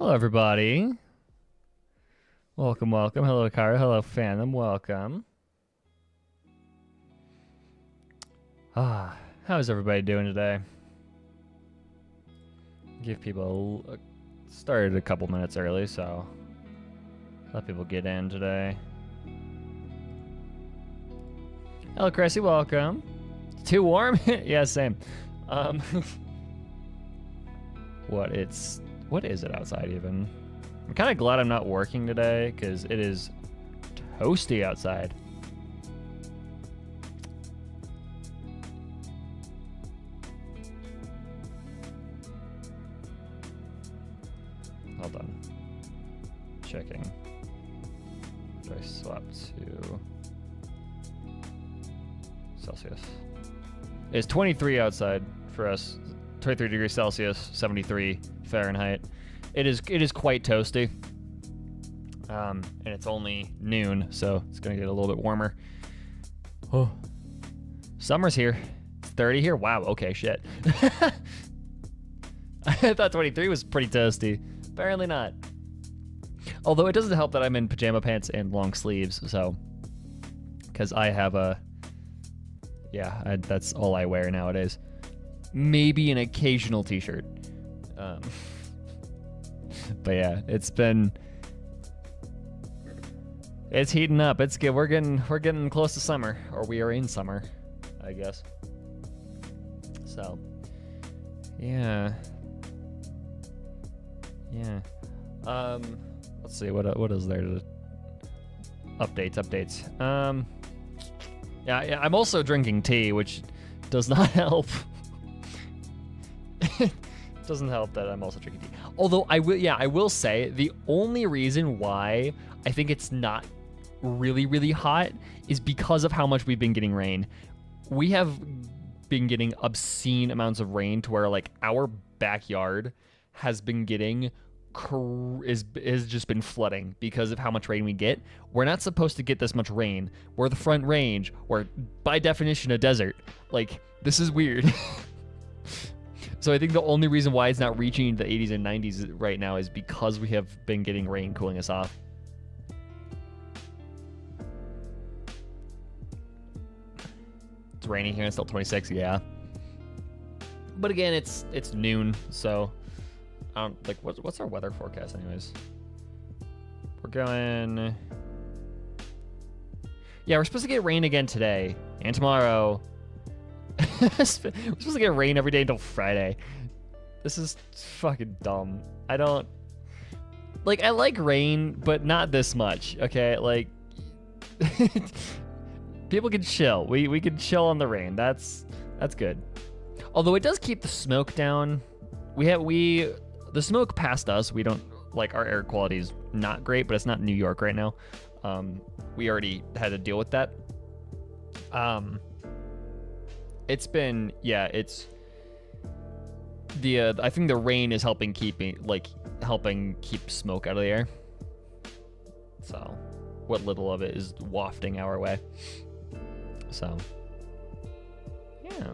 Hello, everybody. Welcome, welcome. Hello, Kara. Hello, Phantom. Welcome. How's everybody doing today? Give people started a couple minutes early, so let people get in today. Hello, Cressy. Welcome. Too warm? Yeah, same. What is it outside even? I'm kind of glad I'm not working today because it is toasty outside. Hold on. Checking. Do I swap to Celsius? It's 23 outside for us. 23 degrees Celsius, 73 Fahrenheit. It is quite toasty. And it's only noon, so it's gonna get a little bit warmer. Oh, summer's here. It's 30 here. Wow. Okay. Shit. I thought 23 was pretty toasty. Apparently not. Although it doesn't help that I'm in pajama pants and long sleeves, so because I have that's all I wear nowadays. Maybe an occasional t-shirt. But yeah, it's heating up. It's good. We're getting close to summer, or we are in summer, I guess. So, yeah. Let's see what is there to updates. Yeah, I'm also drinking tea, which does not help. Doesn't help that I'm also drinking tea. Although I will say the only reason why I think it's not really, really hot is because of how much we've been getting rain. We have been getting obscene amounts of rain to where like our backyard has been getting is just been flooding because of how much rain we get. We're not supposed to get this much rain. We're the Front Range. We're by definition a desert. Like, this is weird. So I think the only reason why it's not reaching the 80s and 90s right now is because we have been getting rain cooling us off. It's raining here. It's still 26. Yeah. But again, it's noon, so I don't like what's our weather forecast anyways. We're going. Yeah, we're supposed to get rain again today and tomorrow. We're supposed to get rain every day until Friday. This is fucking dumb. I don't like. I like rain, but not this much. Okay, like people can chill. We can chill on the rain. That's good. Although it does keep the smoke down. The smoke past us. We don't like our air quality is not great, but it's not New York right now. We already had to deal with that. It's been, it's I think the rain is helping keep smoke out of the air. So what little of it is wafting our way. So yeah.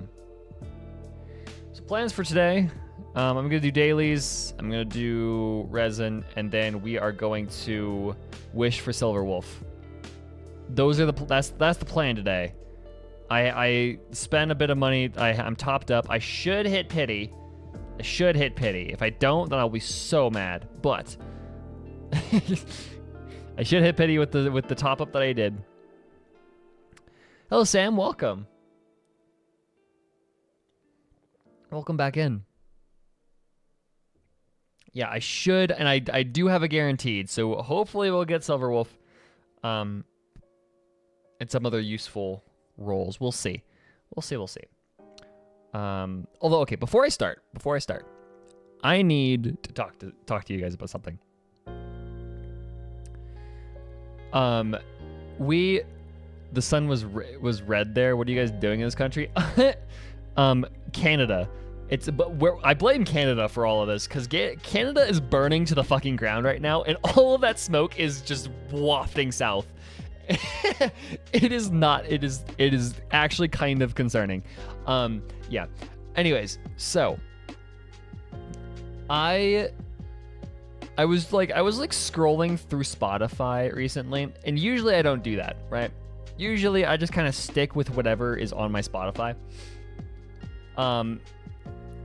So plans for today. I'm gonna do dailies. I'm gonna do resin, and then we are going to wish for Silver Wolf. Those are that's the plan today. I spend a bit of money. I'm topped up. I should hit pity. If I don't, then I'll be so mad. But I should hit pity with the top up that I did. Hello, Sam. Welcome. Welcome back in. Yeah, I should, and I do have a guaranteed. So hopefully we'll get Silver Wolf, and some other useful roles. We'll see. Although, okay, before I start, I need to talk to you guys about something. The sun was red there. What are you guys doing in this country? Canada. I blame Canada for all of this because Canada is burning to the fucking ground right now, and all of that smoke is just wafting south. It is not. It is actually kind of concerning. Yeah. Anyways, so I I was like scrolling through Spotify recently, and usually I don't do that, right? Usually I just kind of stick with whatever is on my Spotify.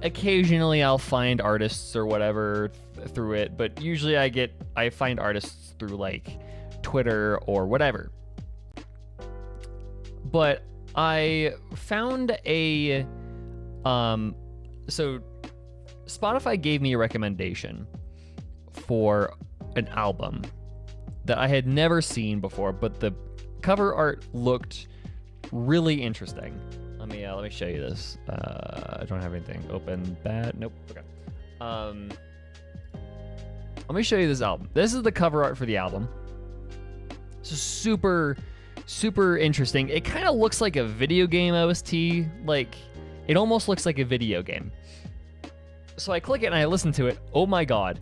Occasionally I'll find artists or whatever through it, but usually I find artists through like Twitter or whatever. But I found so Spotify gave me a recommendation for an album that I had never seen before, but the cover art looked really interesting. Let me show you this. I don't have anything open. Bad. Nope. Okay. Let me show you this album. This is the cover art for the album. This is super, super interesting. It kind of looks like a video game OST. Like, it almost looks like a video game. So I click it and I listen to it. Oh my god.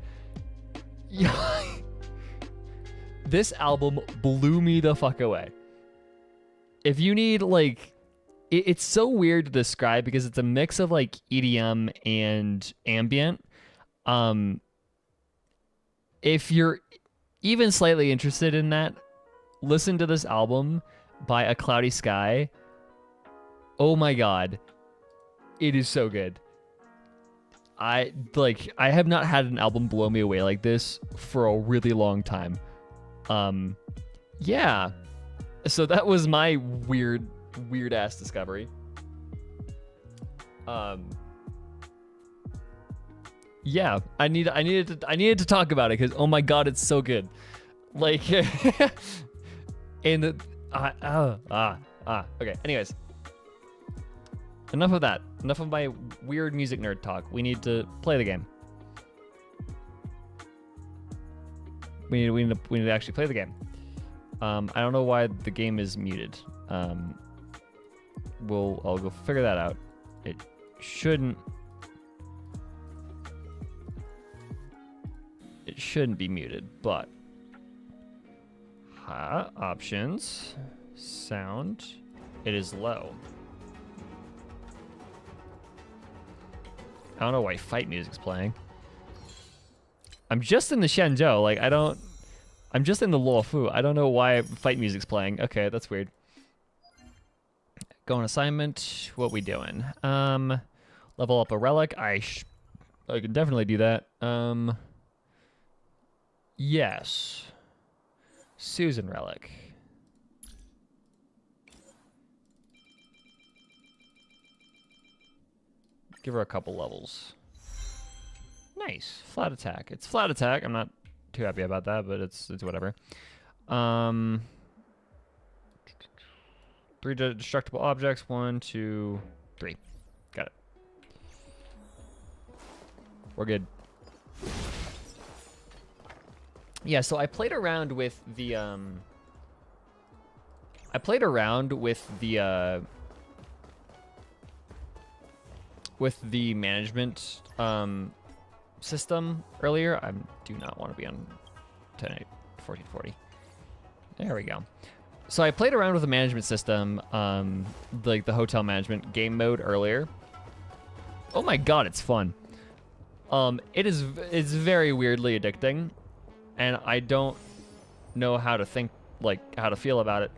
This album blew me the fuck away. If you need, like, it's so weird to describe because it's a mix of like EDM and ambient. If you're even slightly interested in that, listen to this album by A Cloudy Sky. Oh my god. It is so good. I have not had an album blow me away like this for a really long time. Yeah. So that was my weird ass discovery. Yeah, I needed to talk about it because oh my god, it's so good. Like, and okay. Anyways, enough of that. Enough of my weird music nerd talk. We need to play the game. We need to actually play the game. I don't know why the game is muted. I'll go figure that out. It shouldn't be muted, but options, sound, it is low. I don't know why fight music's playing. I'm just in the Shenzhou, like I'm just in the Luofu. I don't know why fight music's playing. Okay, that's weird. Go on assignment. What we doing? Level up a relic. I can definitely do that. Yes. Susan relic. Give her a couple levels. Nice. Flat attack. It's flat attack. I'm not too happy about that, but it's whatever. 3 destructible objects. 1, 2, 3. Got it. We're good. Yeah, so I played around with the management system earlier. I do not want to be on 1440. There we go. So I played around with the management system, like the hotel management game mode earlier. Oh my god, it's fun. It's very weirdly addicting, and I don't know how to feel about it.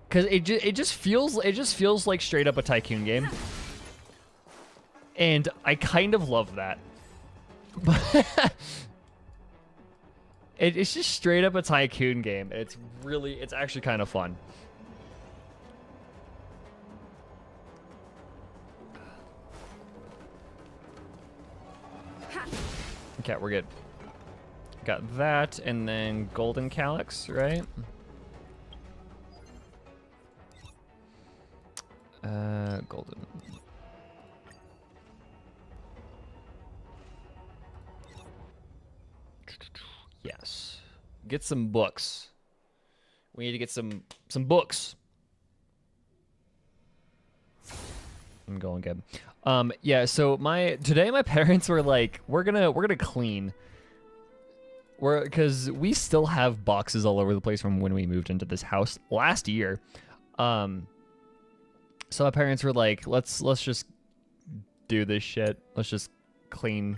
Cause it just feels like straight up a Tycoon game. And I kind of love that. It's just straight up a Tycoon game. It's actually kind of fun. Okay, we're good. Got that, and then golden calyx, right? Golden. Yes. Get some books. We need to get some books. I'm going good. Yeah, so today my parents were like, we're gonna clean. Because we still have boxes all over the place from when we moved into this house last year. So my parents were like, let's just do this shit. Let's just clean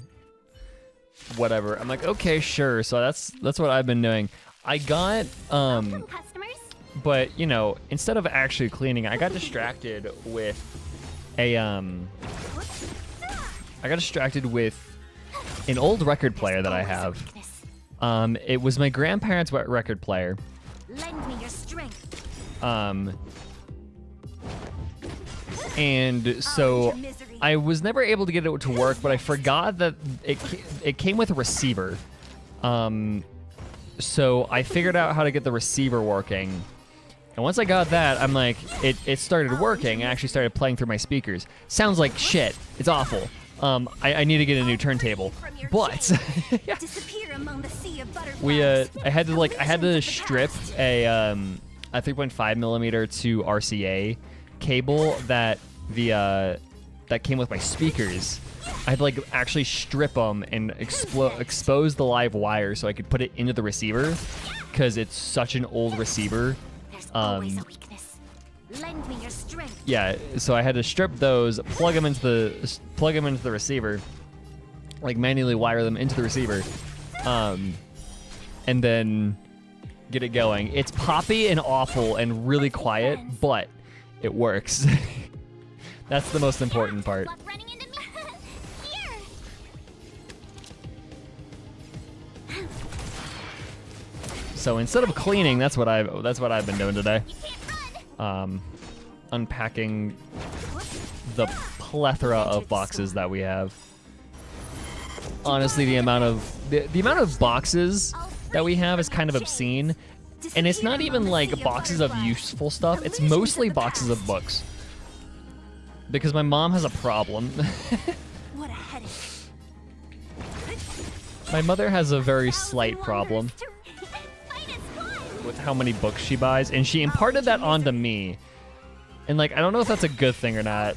whatever. I'm like, okay, sure. So that's what I've been doing. I got Welcome, customers. but you know, instead of actually cleaning, I got distracted with a I got distracted with an old record player that I have. It was my grandparents' record player. Lend me your strength. And so I was never able to get it to work, but I forgot that it came with a receiver. So I figured out how to get the receiver working. And once I got that, I'm like, it started working. I actually started playing through my speakers. Sounds like shit. It's awful. I need to get a new turntable. But yeah. I had to strip a 3.5 millimeter to RCA cable that came with my speakers. I had to like actually strip them and expose the live wire so I could put it into the receiver, because it's such an old receiver. Always a weakness. Lend me your strength. Yeah, so I had to strip those, plug them into the receiver, like manually wire them into the receiver, and then get it going. It's poppy and awful and really quiet, but it works. That's the most important part. So instead of cleaning, that's what I've been doing today. Unpacking the plethora of boxes that we have. Honestly, the amount of boxes that we have is kind of obscene. And it's not even like boxes of useful stuff. It's mostly boxes of books. Because my mom has a problem. What a headache. My mother has a very slight problem with how many books she buys, and she imparted that onto me. And like, I don't know if that's a good thing or not.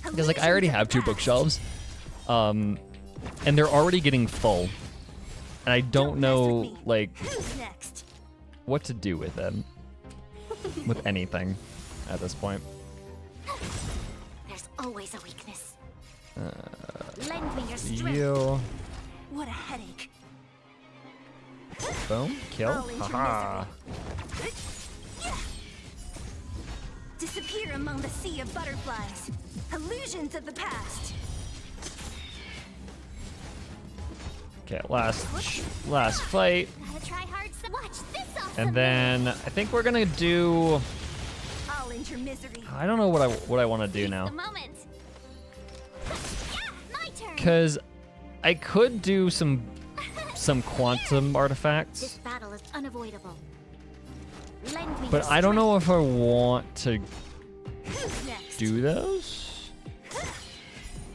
Because like, I already have 2 bookshelves, and they're already getting full, and I don't know like what to do with them, with anything at this point. There's always a weakness. Lend me your strength. You. What a headache. Boom. Kill. Haha. Disappear among the sea of butterflies. Illusions of the past. Okay, last fight. Gotta try hard. Watch this awesome. And then I think we're gonna do. I'll end your misery. I don't know what I want to do now. The moment. Yeah, my turn. Because I could do some quantum artifacts. This battle is unavoidable. Lend me But your I don't know strength. if I want to Who's next? do those.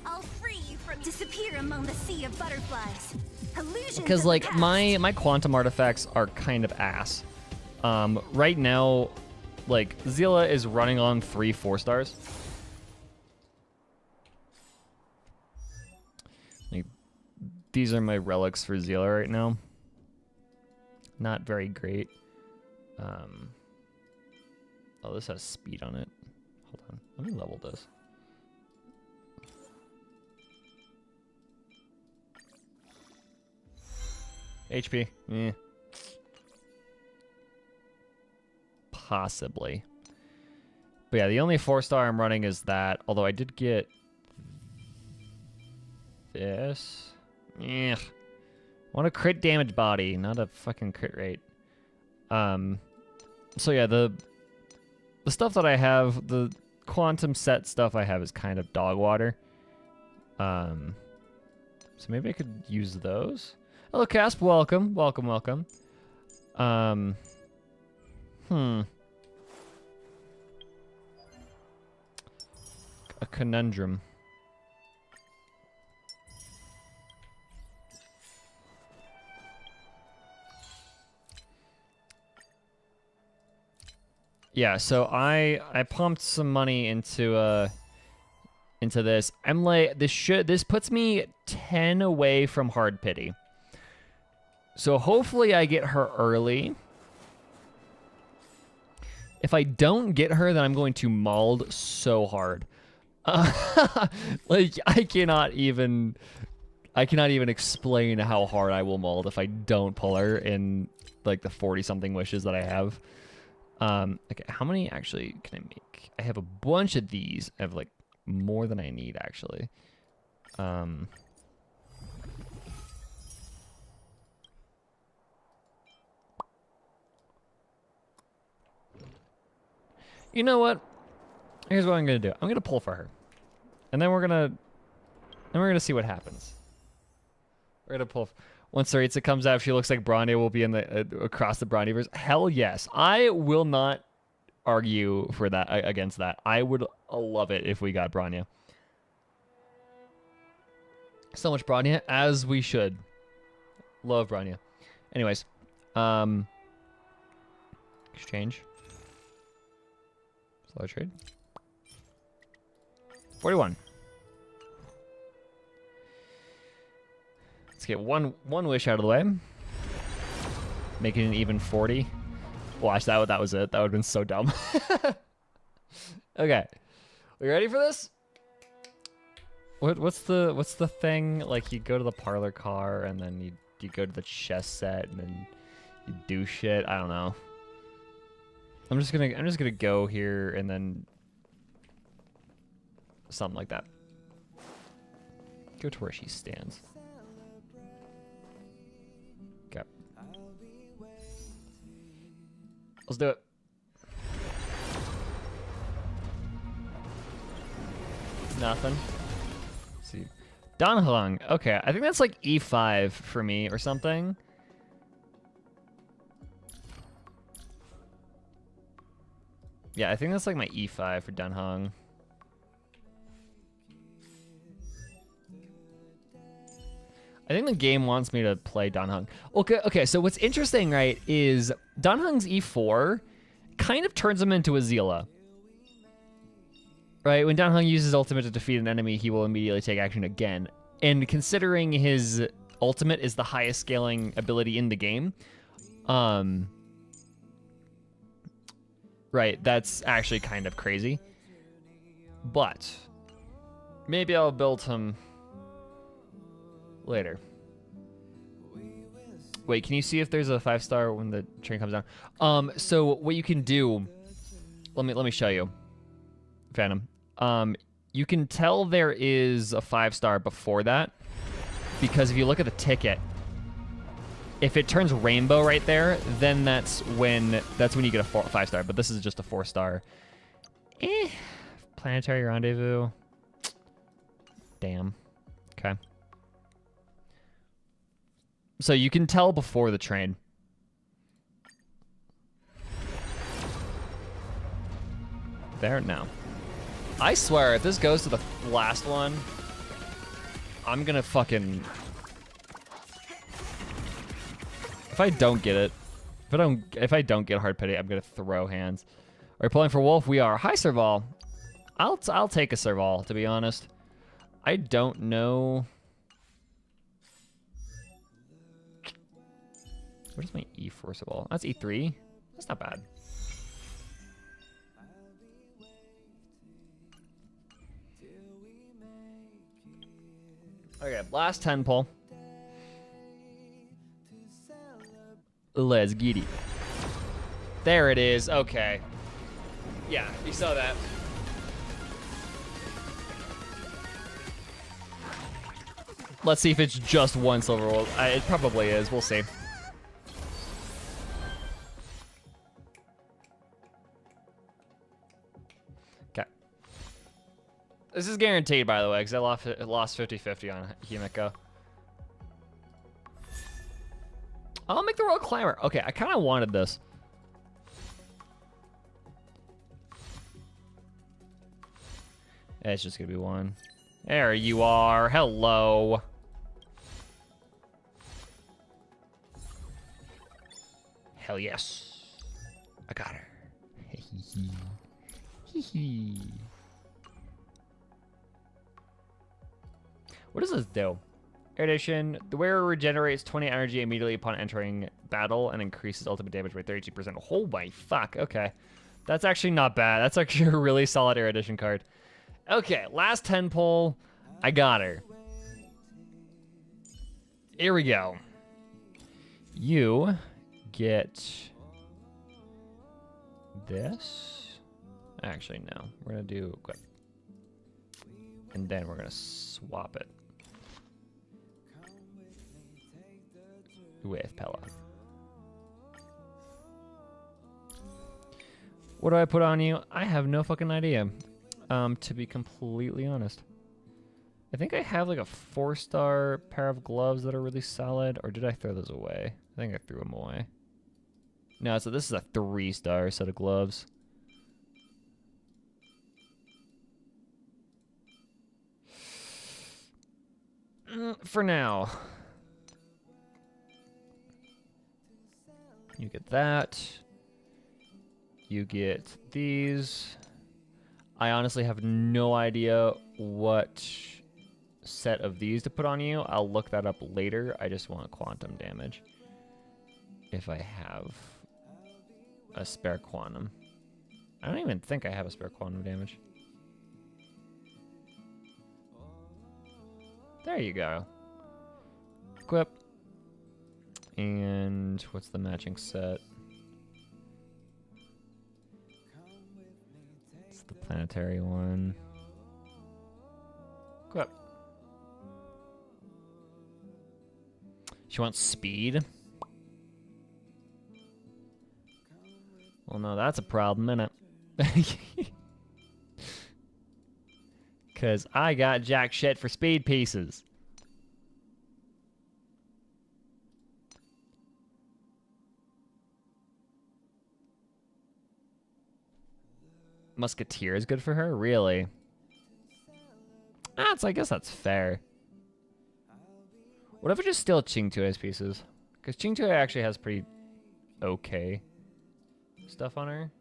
I'll free you from disappear among the sea of butterflies. Illusions Because of the like past. my quantum artifacts are kind of ass. Right now, like Zila is running on 3 4-stars. Like, these are my relics for Zila right now. Not very great. Oh, this has speed on it. Hold on, let me level this. HP, possibly. But yeah, the only 4-star I'm running is that. Although I did get this. I want a crit damage body, not a fucking crit rate. So yeah, the stuff that I have, the quantum set stuff I have is kind of dog water. So maybe I could use those. Hello, Casp. Welcome. A conundrum. Yeah, so I pumped some money into this. I'm like, this puts me 10 away from hard pity. So hopefully I get her early. If I don't get her, then I'm going to mauled so hard. Like I cannot even explain how hard I will mold if I don't pull her in like the 40 something wishes that I have. Okay, how many actually can I make? I have a bunch of these. I have like more than I need actually. You know what? Here's what I'm gonna do. I'm gonna pull for her, and then we're gonna see what happens. We're gonna pull. Once Saritsa comes out, if she looks like Bronny, will be in the across the Bronnyverse. Hell yes, I will not argue for that against that. I would love it if we got Bronya. So much Bronya, as we should. Love Bronya. Anyways, exchange. Slow trade. 41. Let's get one wish out of the way. Making an even 40. Watch that. That was it. That would have been so dumb. Okay, we ready for this? What's the thing? Like you go to the parlor car and then you go to the chess set and then you do shit. I don't know. I'm just gonna go here and then something like that. Go to where she stands. Okay. Let's do it. Nothing. Let's see. Danhong. Okay, I think that's like E5 for me or something. Yeah, I think that's like my E5 for Danhong. I think the game wants me to play Danhong. Okay, so what's interesting, right, is Danhong's E4 kind of turns him into a Zila. Right, when Danhong uses ultimate to defeat an enemy, he will immediately take action again. And considering his ultimate is the highest scaling ability in the game, right, that's actually kind of crazy. But maybe I'll build him later. Wait, can you see if there's a 5-star when the train comes down? So what you can do, let me show you, Phantom. You can tell there is a 5-star before that, because if you look at the ticket, if it turns rainbow right there, then that's when you get a 5-star. But this is just a 4-star. Planetary rendezvous. Damn. Okay. So you can tell before the train. There? No. I swear, if this goes to the last one, I'm gonna fucking... If I don't get it, if I don't get hard pity, I'm gonna throw hands. Are we pulling for Wolf? We are. Hi, Serval. I'll take a Serval, to be honest. I don't know. Where's my E4 Serval? That's E3. That's not bad. Okay, last 10 pull. Let's get it. There it is. Okay. Yeah, you saw that. Let's see if it's just one silver roll. It probably is. We'll see. Okay. This is guaranteed, by the way, because I lost 50-50 on Himeko. I'll make the Royal Climber. Okay, I kind of wanted this. It's just going to be one. There you are. Hello. Hell yes. I got her. What does this do? Addition, the wearer regenerates 20 energy immediately upon entering battle and increases ultimate damage by 32%. Oh my fuck, okay. That's actually not bad. That's actually a really solid Erudition card. Okay, last 10 pull. I got her. Here we go. You get this. Actually, no. We're going to do equip. And then we're going to swap it with Pella. What do I put on you? I have no fucking idea. To be completely honest. I think I have like a 4-star pair of gloves that are really solid, or did I throw those away? I think I threw them away. No, so this is a 3-star set of gloves. For now. You get that. You get these. I honestly have no idea what set of these to put on you. I'll look that up later. I just want quantum damage. If I have a spare quantum. I don't even think I have a spare quantum damage. There you go. Equip. And what's the matching set? It's the planetary one. Equip. She wants speed. Well, no, that's a problem, isn't it? Because I got jack shit for speed pieces. Musketeer is good for her? Really? I guess that's fair. What if I just steal Qingtue's pieces? Because Qingtue actually has pretty okay stuff on her.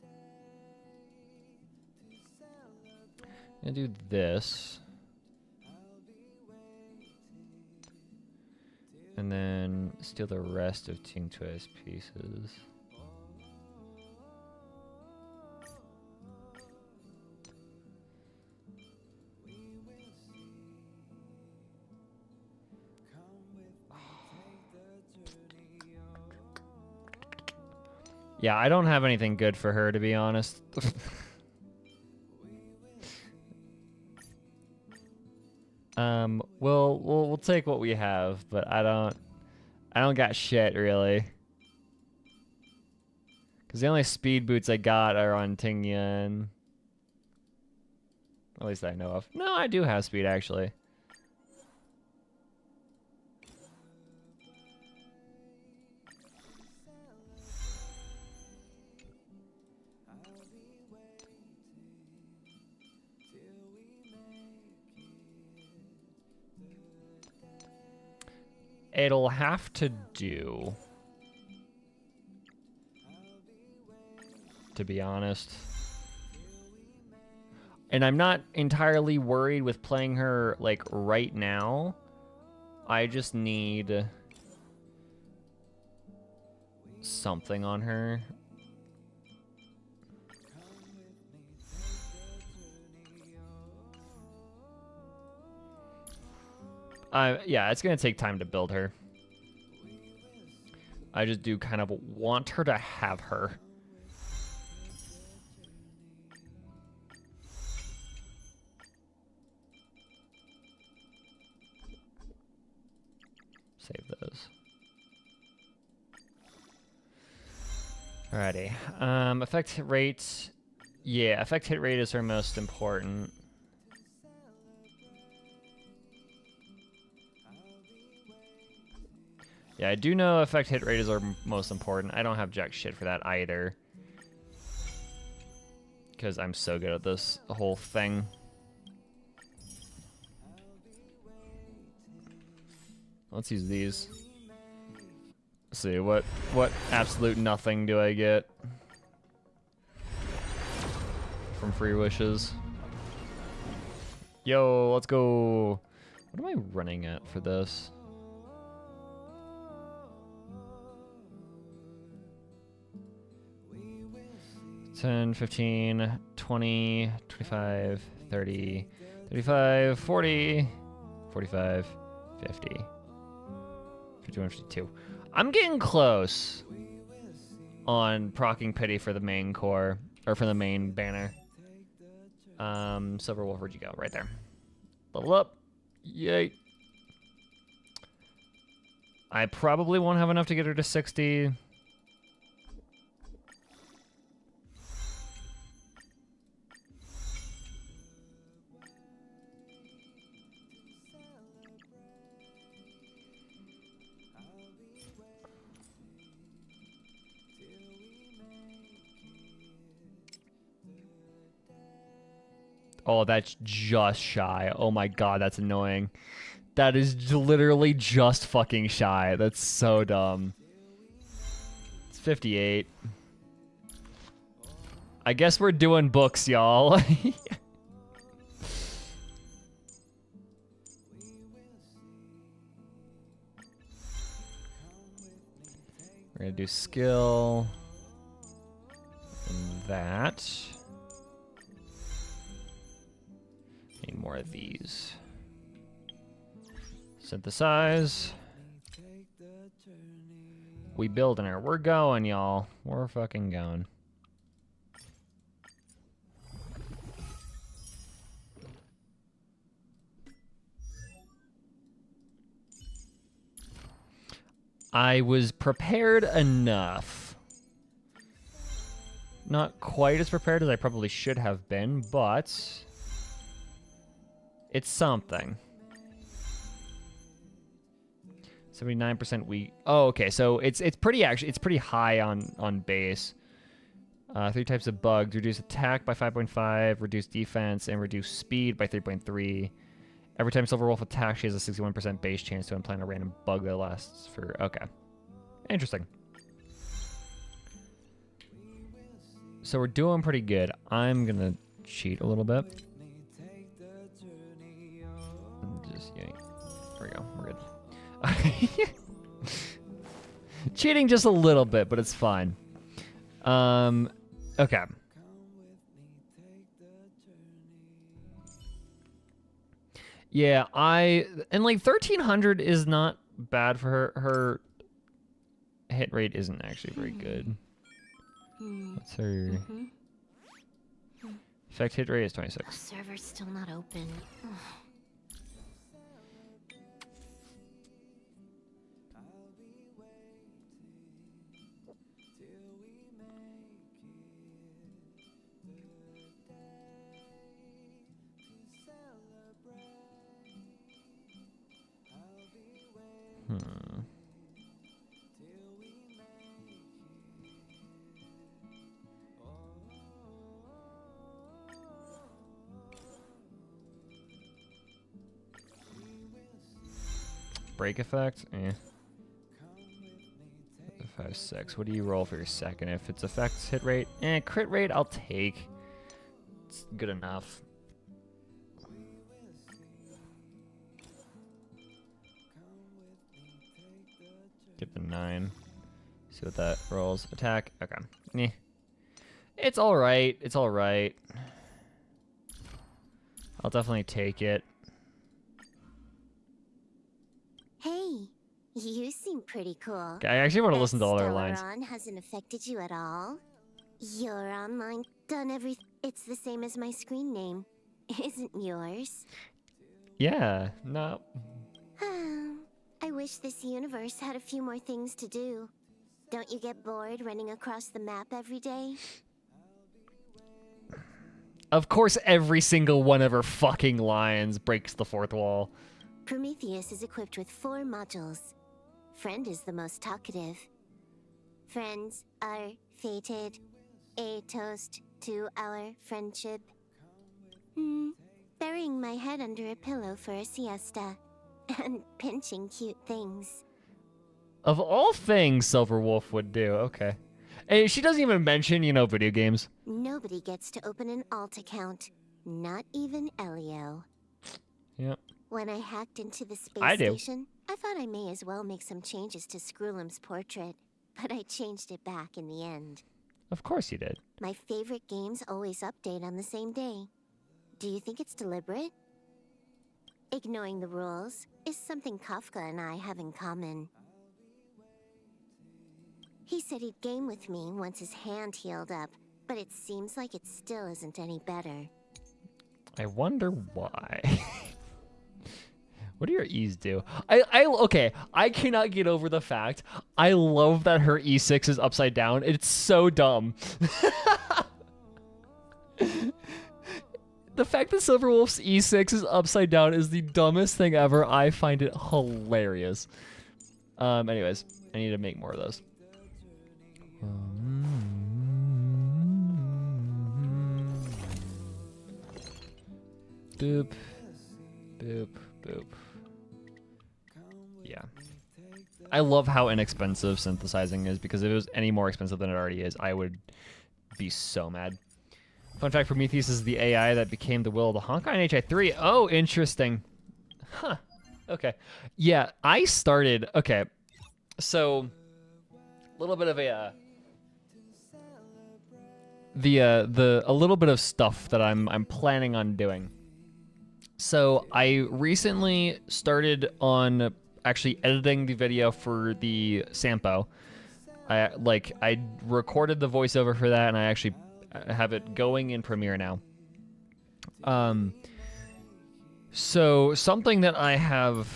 I'm gonna do this. And then steal the rest of Qingtue's pieces. Yeah, I don't have anything good for her, to be honest. We'll take what we have, but I don't got shit really. Cause the only speed boots I got are on Tingyan. At least I know of. No, I do have speed actually. It'll have to do, to be honest. And I'm not entirely worried with playing her, like, right now. I just need something on her. Yeah, it's gonna take time to build her. I just do kind of want her to have her. Save those. Alrighty. Effect hit rate. Yeah, effect hit rate is her most important. Yeah, I do know effect hit rate is our most important. I don't have jack shit for that either. Because I'm so good at this whole thing. Let's use these. Let's see, what absolute nothing do I get from free wishes? Yo, let's go. What am I running at for this? $10, $15, $20, $25, 30, 35, 40, 45, 50, 51, 52. I'm getting close on proccing pity for the main core, or for the main banner. Silver Wolf, where'd you go? Right there. Level up. Yay. I probably won't have enough to get her to 60. Oh, that's just shy. Oh my god, that's annoying. That is literally just fucking shy. That's so dumb. It's 58. I guess we're doing books, y'all. We're gonna do skill. And that. Need more of these. Synthesize. We building her. We're going, y'all. We're fucking going. I was prepared enough. Not quite as prepared as I probably should have been, but it's something. 79% weak. Oh, okay. So it's pretty high on base. 3 types of bugs: reduce attack by 5.5, reduce defense, and reduce speed by 3.3. Every time Silver Wolf attacks, she has a 61% base chance to implant a random bug that lasts for... Okay. Interesting. So we're doing pretty good. I'm gonna cheat a little bit. Just, yeah. There we go. We're good. Cheating just a little bit, but it's fine. Okay. Yeah, and like 1300 is not bad for her. Her hit rate isn't actually very good. What's her effect hit rate is 26. Server's still not open. Break effect? Eh. 5, 6. What do you roll for your second? If it's effects hit rate? Eh, crit rate I'll take. It's good enough. Get the 9. See what that rolls. Attack. Okay. Eh. It's alright. It's alright. I'll definitely take it. Hey, you seem pretty cool. I actually want to listen to all their lines. Stellaron hasn't affected you at all? Your online done everything. It's the same as my screen name, isn't yours? Yeah, no. I wish this universe had a few more things to do. Don't you get bored running across the map every day? Of course every single one of her fucking lines breaks the fourth wall. Prometheus is equipped with 4 modules. Friend is the most talkative. Friends are fated. A toast to our friendship. Burying my head under a pillow for a siesta. And pinching cute things. Of all things Silver Wolf would do, okay. And she doesn't even mention, you know, video games. Nobody gets to open an alt account. Not even Elio. Yep. When I hacked into the space station, I thought I may as well make some changes to Screwlim's portrait, but I changed it back in the end. Of course you did. My favorite games always update on the same day. Do you think it's deliberate? Ignoring the rules is something Kafka and I have in common. He said he'd game with me once his hand healed up, but it seems like it still isn't any better. I wonder why. What do your E's do? Okay, I cannot get over the fact. I love that her E6 is upside down. It's so dumb. The fact that Silverwolf's E6 is upside down is the dumbest thing ever. I find it hilarious. Anyways, I need to make more of those. Boop. Boop. Boop. Yeah. I love how inexpensive synthesizing is, because if it was any more expensive than it already is, I would be so mad. Fun fact, Prometheus is the AI that became the will of the Honkai in HI3. Oh, interesting. Huh. Okay. Yeah, I started... Okay. So, a little bit of a... a little bit of stuff that I'm planning on doing. So I recently started on actually editing the video for the Sampo. I recorded the voiceover for that, and I actually have it going in Premiere now. So something that I have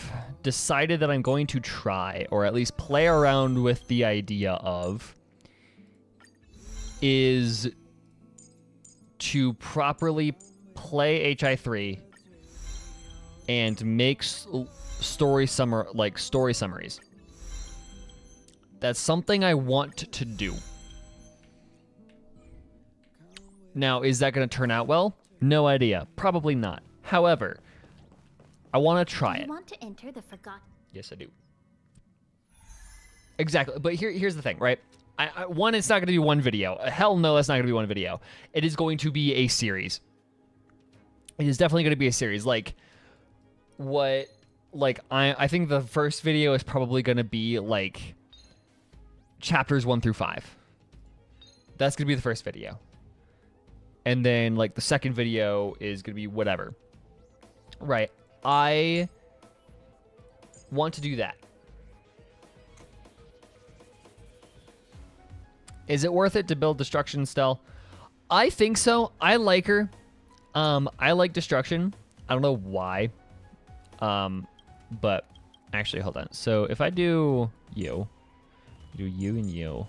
decided that I'm going to try, or at least play around with the idea of, is to properly play HI3 and make story summaries. That's something I want to do. Now, is that going to turn out well? No idea. Probably not. However, I want to try it. You want to enter the forgotten? Yes, I do. Exactly. But here's the thing, right? One, it's not going to be one video. Hell no, that's not going to be one video. It is going to be a series. It is definitely going to be a series. I think the first video is probably going to be like chapters 1 through 5. That's going to be the first video. And then like the second video is going to be whatever. Right. I want to do that. Is it worth it to build Destruction still? I think so. I like her. I like Destruction. I don't know why. But actually, hold on. So if I do you and you.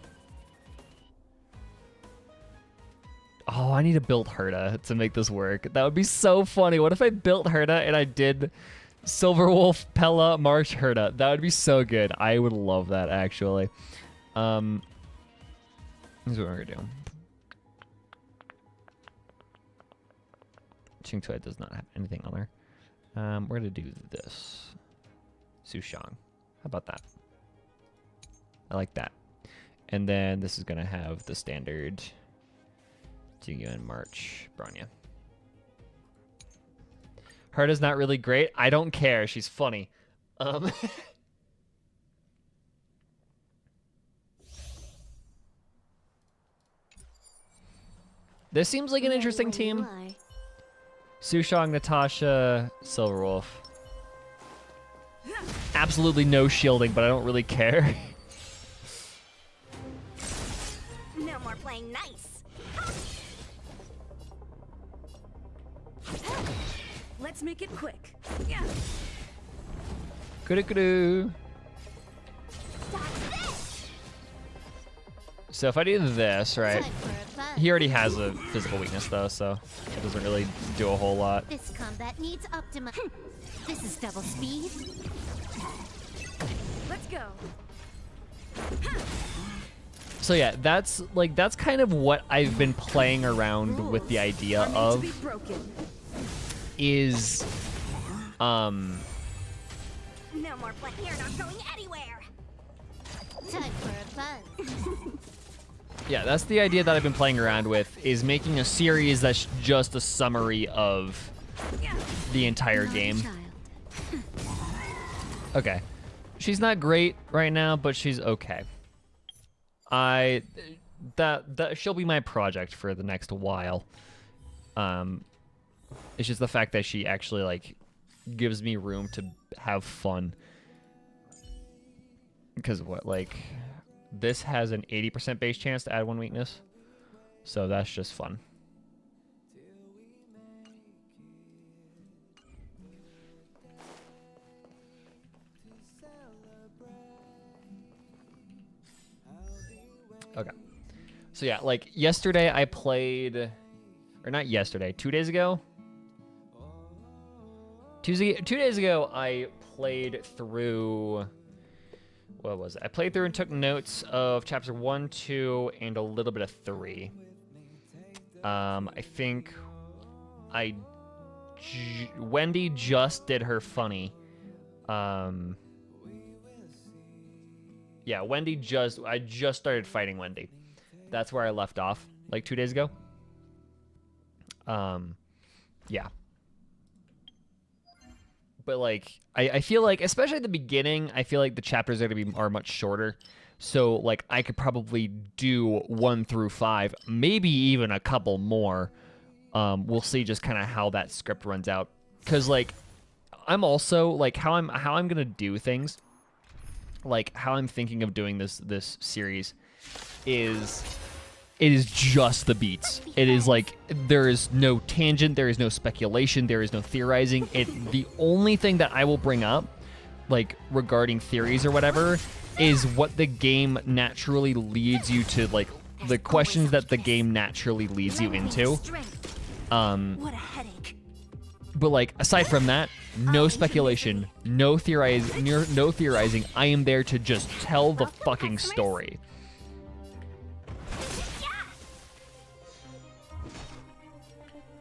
Oh, I need to build Herta to make this work. That would be so funny. What if I built Herta and I did Silverwolf, Pella, March, Herta? That would be so good. I would love that, actually. Here's what we're gonna do. Qingtui does not have anything on her. We're gonna do this. Sushang. How about that? I like that. And then this is gonna have the standard Tycoon, March, Bronya. Herta's not really great. I don't care. She's funny. This seems like an interesting team. Sushang, Natasha, Silverwolf. Absolutely no shielding, but I don't really care. No more playing nice. Let's make it quick. Yeah. Kudu. So if I do this, right? He already has a physical weakness though, so it doesn't really do a whole lot. This combat needs optima. This is double speed. Let's go. So yeah, that's kind of what I've been playing around with the idea of. Is No more playing. You're not going anywhere. Time for a buzz. Yeah, that's the idea that I've been playing around with, is making a series that's just a summary of the entire game. Okay. She's not great right now, but she's okay. That she'll be my project for the next while. It's just the fact that she actually like gives me room to have fun. Because what, like, this has an 80% base chance to add 1 weakness. So that's just fun. Okay. So yeah, like yesterday I played, or not yesterday, 2 days ago? 2 days ago I played through, what was it? I played through and took notes of chapter 1, 2, and a little bit of 3. I think Wendy just did her funny. Yeah, I just started fighting Wendy. That's where I left off, like 2 days ago. Yeah. But like, I feel like, especially at the beginning, I feel like the chapters are much shorter. So like, I could probably do 1 through 5, maybe even a couple more. We'll see just kind of how that script runs out. Cause like, I'm also like how I'm gonna do things. Like how I'm thinking of doing this series is it is just the beats. It is like there is no tangent, there is no speculation, there is no theorizing. The only thing that I will bring up, like regarding theories or whatever, is what the game naturally leads you to, like the questions that the game naturally leads you into. What a headache. But like aside from that, no speculation, no theorizing. I am there to just tell the fucking story.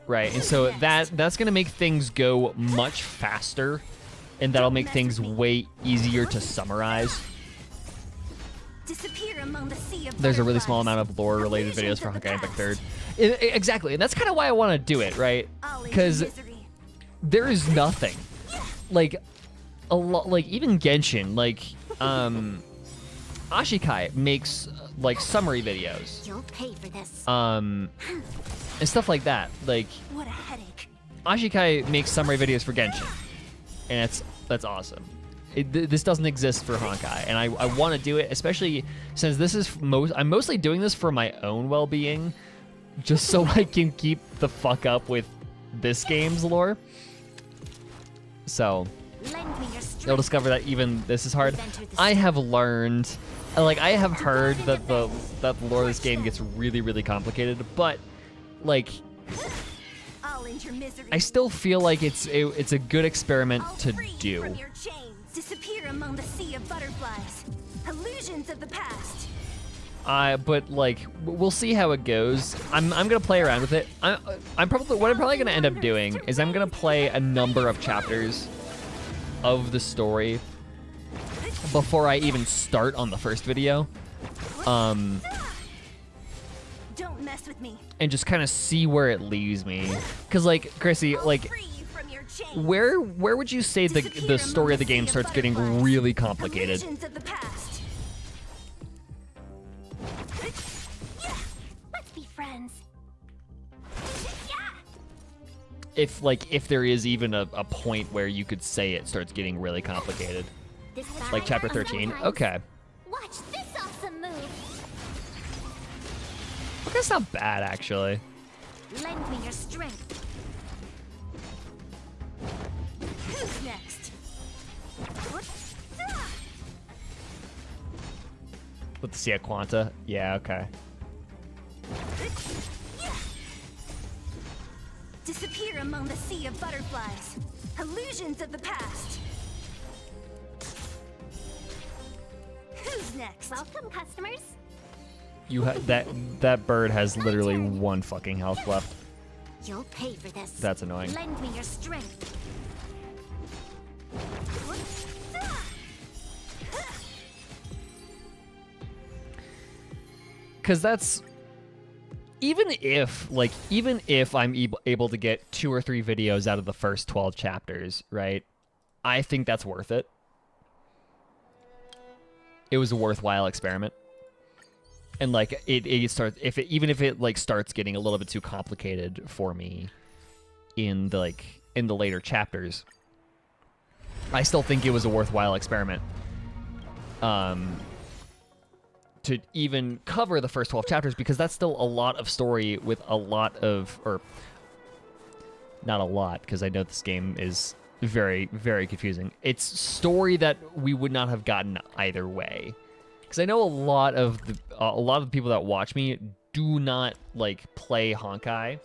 Right, and so that's gonna make things go much faster, and that'll make things way easier to summarize. There's a really small amount of lore-related videos for Honkai Impact 3rd. Exactly, and that's kind of why I want to do it, right? Because there is nothing. Like, a lot, like, even Genshin, like, Ashikai makes, like, summary videos. You'll pay for this. And stuff like that. Like, What a headache. Ashikai makes summary videos for Genshin. And that's awesome. This doesn't exist for Honkai, and I want to do it, especially since this is I'm mostly doing this for my own well-being, just so I can keep the fuck up with this game's lore. So you'll discover that even this is hard. I have learned, like I have heard that the lore of this game gets really, really complicated, but like I still feel like it's a good experiment to do. Disappear among the sea of butterflies. Illusions of the past. But like we'll see how it goes. I'm gonna play around with it. I'm probably gonna end up doing is I'm gonna play a number of chapters of the story before I even start on the first video. Don't mess with me. And just kind of see where it leaves me. Cause like Chrissy, like where would you say the story of the game starts getting really complicated? Let's be friends. If there is even a point where you could say it starts getting really complicated. Like chapter 13. Okay. Watch this awesome move. Okay, that's not bad actually. Lend me your strength. Who's next? Let's see a Quanta. Yeah, okay. Disappear among the sea of butterflies. Illusions of the past. Who's next? Welcome, customers. You that bird has literally 1 fucking health left. You'll pay for this. That's annoying. Lend me your strength. Because that's even if I'm able to get 2 or 3 videos out of the first 12 chapters, right? I think that's worth it. It was a worthwhile experiment. And like it starts even if it like starts getting a little bit too complicated for me, in the later chapters, I still think it was a worthwhile experiment. To even cover the first 12 chapters, because that's still a lot of story with a lot of, or not a lot, because I know this game is very, very confusing. It's story that we would not have gotten either way. Because I know a lot of the people that watch me do not like play Honkai.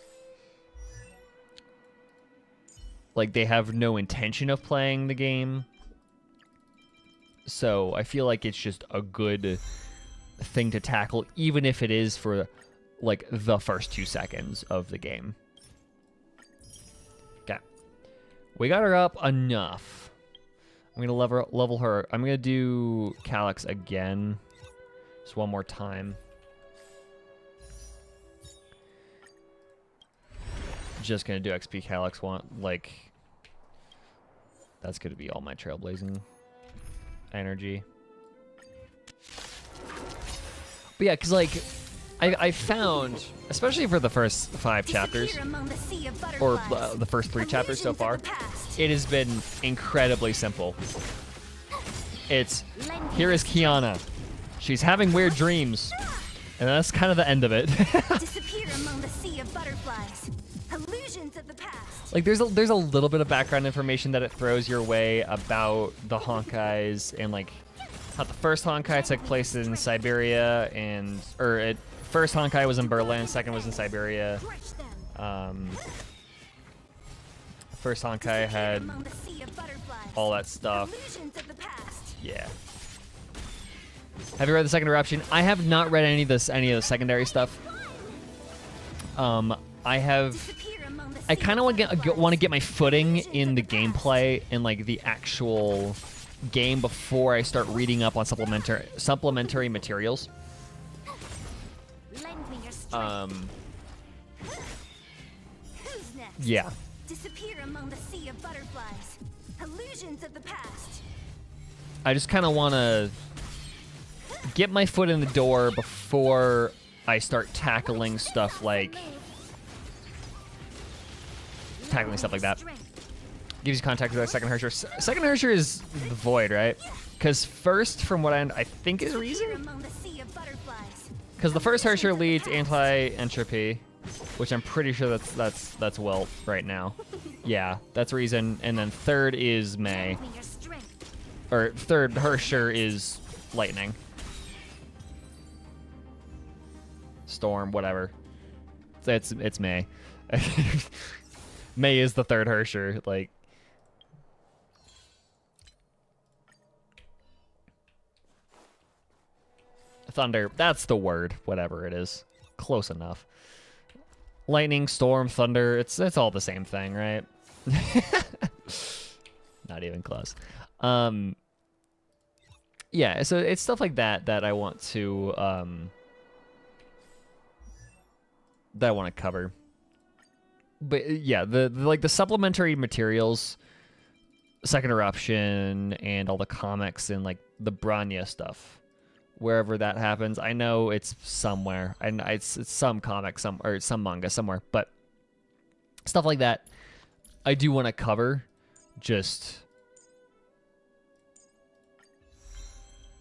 Like, they have no intention of playing the game. So I feel like it's just a good thing to tackle, even if it is for like the first 2 seconds of the game. Okay, we got her up enough. I'm gonna level her. I'm gonna do Calyx again, just one more time. Just gonna do XP Calyx one, like that's gonna be all my trailblazing energy. But yeah, because, like, I found, especially for the first 5 chapters, or the first 3 chapters so far, it has been incredibly simple. It's, here is Kiana. She's having weird dreams. And that's kind of the end of it. Disappear among the sea of butterflies. Illusions of the past. Like, there's a little bit of background information that it throws your way about the Honkais, and, like, how the first Honkai took place in Siberia, first Honkai was in Berlin, second was in Siberia. First Honkai had all that stuff. Yeah. Have you read the Second Eruption? I have not read any of the secondary stuff. I kind of want to get my footing in the gameplay and like the actual game before I start reading up on supplementary materials. Yeah. Disappear among the sea of butterflies. Illusions of the past. I just kind of want to get my foot in the door before I start tackling stuff like that. Gives you contact with the second Hersher. Second Hersher is the Void, right? Because first, from what I think is Reason. Because the first Hersher leads anti-entropy, which I'm pretty sure that's Welt right now. Yeah, that's Reason. And then third is May. Or third Hersher is Lightning. Storm, whatever. It's May. May is the third Hersher, like. Thunder, that's the word, whatever it is. Close enough. Lightning, storm, thunder, it's all the same thing, right? Not even close. Yeah, so it's stuff like that I want to cover. But yeah, the supplementary materials, Second Eruption, and all the comics and like the Branya stuff, wherever that happens. I know it's somewhere. It's some comic, some manga somewhere, but stuff like that I do want to cover. Just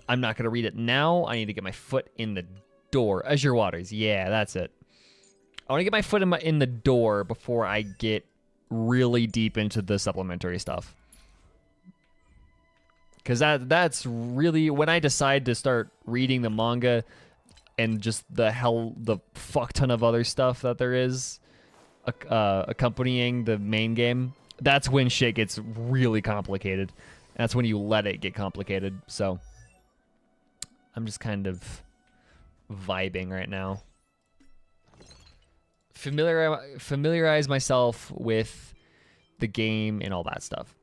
I'm not gonna read it now. I need to get my foot in the door. Azure Waters, yeah, that's it. I want to get my foot in the door before I get really deep into the supplementary stuff. Because that's really, when I decide to start reading the manga and just the fuck ton of other stuff that there is accompanying the main game, that's when shit gets really complicated. And that's when you let it get complicated. So I'm just kind of vibing right now. Familiarize myself with the game and all that stuff.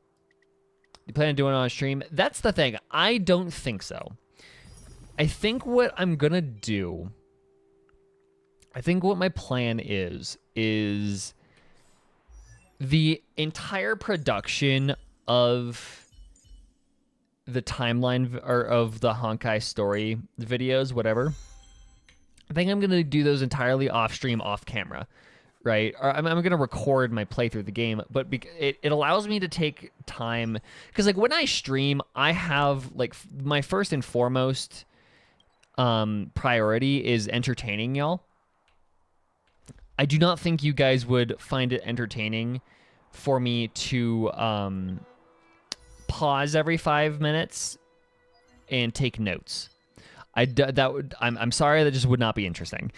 You plan on doing it on stream? That's the thing. I don't think so. I think what I'm gonna do, I think what my plan is the entire production of the timeline or of the Honkai story videos, whatever. I think I'm gonna do those entirely off stream, off camera. right? Or I'm gonna record my playthrough of the game, but it allows me to take time because like when I stream, I have like my first and foremost priority is entertaining y'all. I do not think you guys would find it entertaining for me to pause every 5 minutes and take notes. I'm sorry, that just would not be interesting.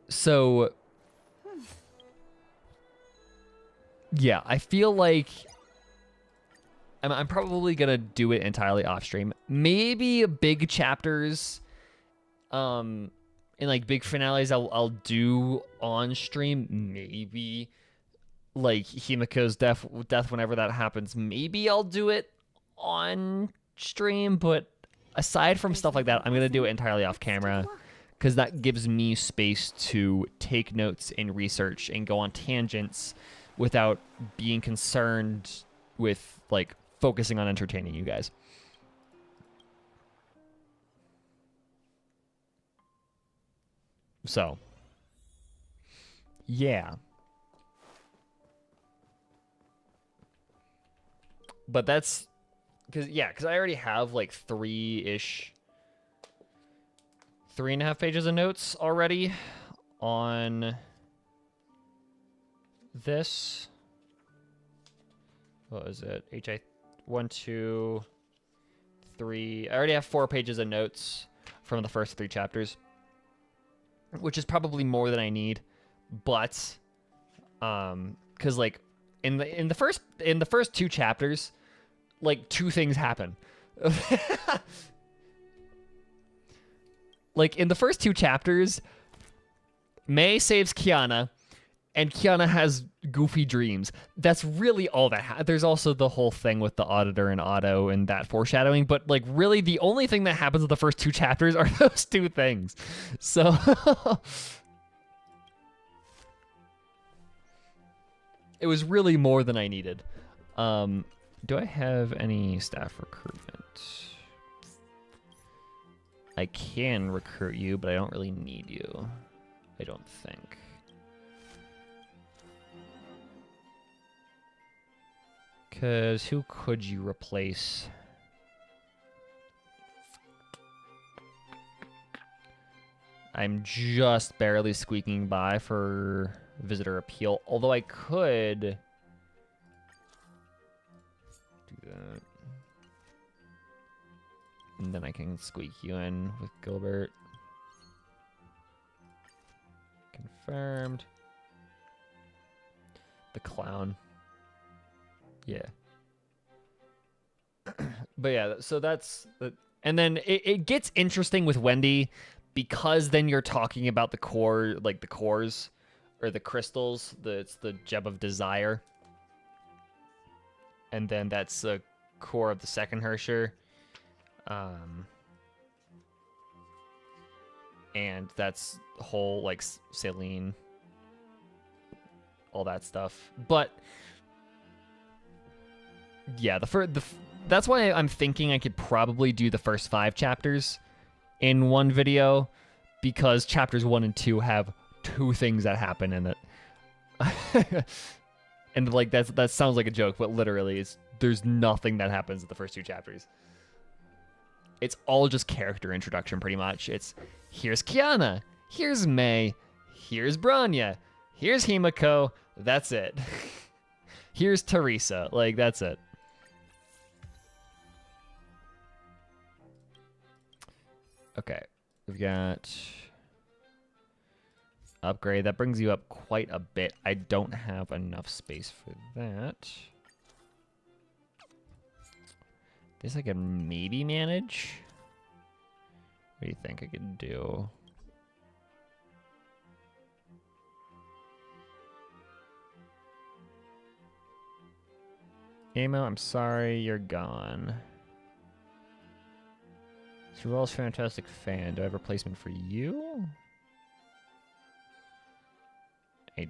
So yeah, I feel like I'm probably gonna do it entirely off stream. Maybe big chapters, and like big finales, I'll do on stream. Maybe like Himiko's death whenever that happens. Maybe I'll do it on stream, but aside from stuff like that, I'm gonna do it entirely off camera because that gives me space to take notes and research and go on tangents without being concerned with like focusing on entertaining you guys. So, yeah. But that's because I already have like 3.5 pages of notes already on this. What is it? HI 1, 2, 3. I already have 4 pages of notes from the first 3 chapters, which is probably more than I need. But because like in the first 2 chapters, like 2 things happen. Like in the first 2 chapters, Mei saves Kiana, and Kiana has goofy dreams. That's really all that there's also the whole thing with the auditor and Otto and that foreshadowing, but like really the only thing that happens in the first 2 chapters are those 2 things. So it was really more than I needed. Do I have any staff recruitment? I can recruit you, but I don't really need you. I don't think. Because who could you replace? I'm just barely squeaking by for visitor appeal, although I could do that. And then I can squeak you in with Gilbert. Confirmed. The clown. Yeah. But yeah, so that's the, and then it gets interesting with Wendy because then you're talking about the core, like the cores or the crystals. It's the gem of desire. And then that's the core of the second Hersher. And that's whole like Celine, all that stuff. But yeah, that's why I'm thinking I could probably do the first 5 chapters in one video, because chapters 1 and 2 have 2 things that happen in it. And like that sounds like a joke, but literally there's nothing that happens in the first 2 chapters. It's all just character introduction, pretty much. It's, here's Kiana, here's Mei, here's Branya, here's Himiko, that's it. Here's Teresa, like, that's it. Okay, we've got upgrade. That brings you up quite a bit. I don't have enough space for that. This I can maybe manage. What do you think I could do? Amo, I'm sorry, you're gone. Sherwell's fantastic fan. Do I have a replacement for you? I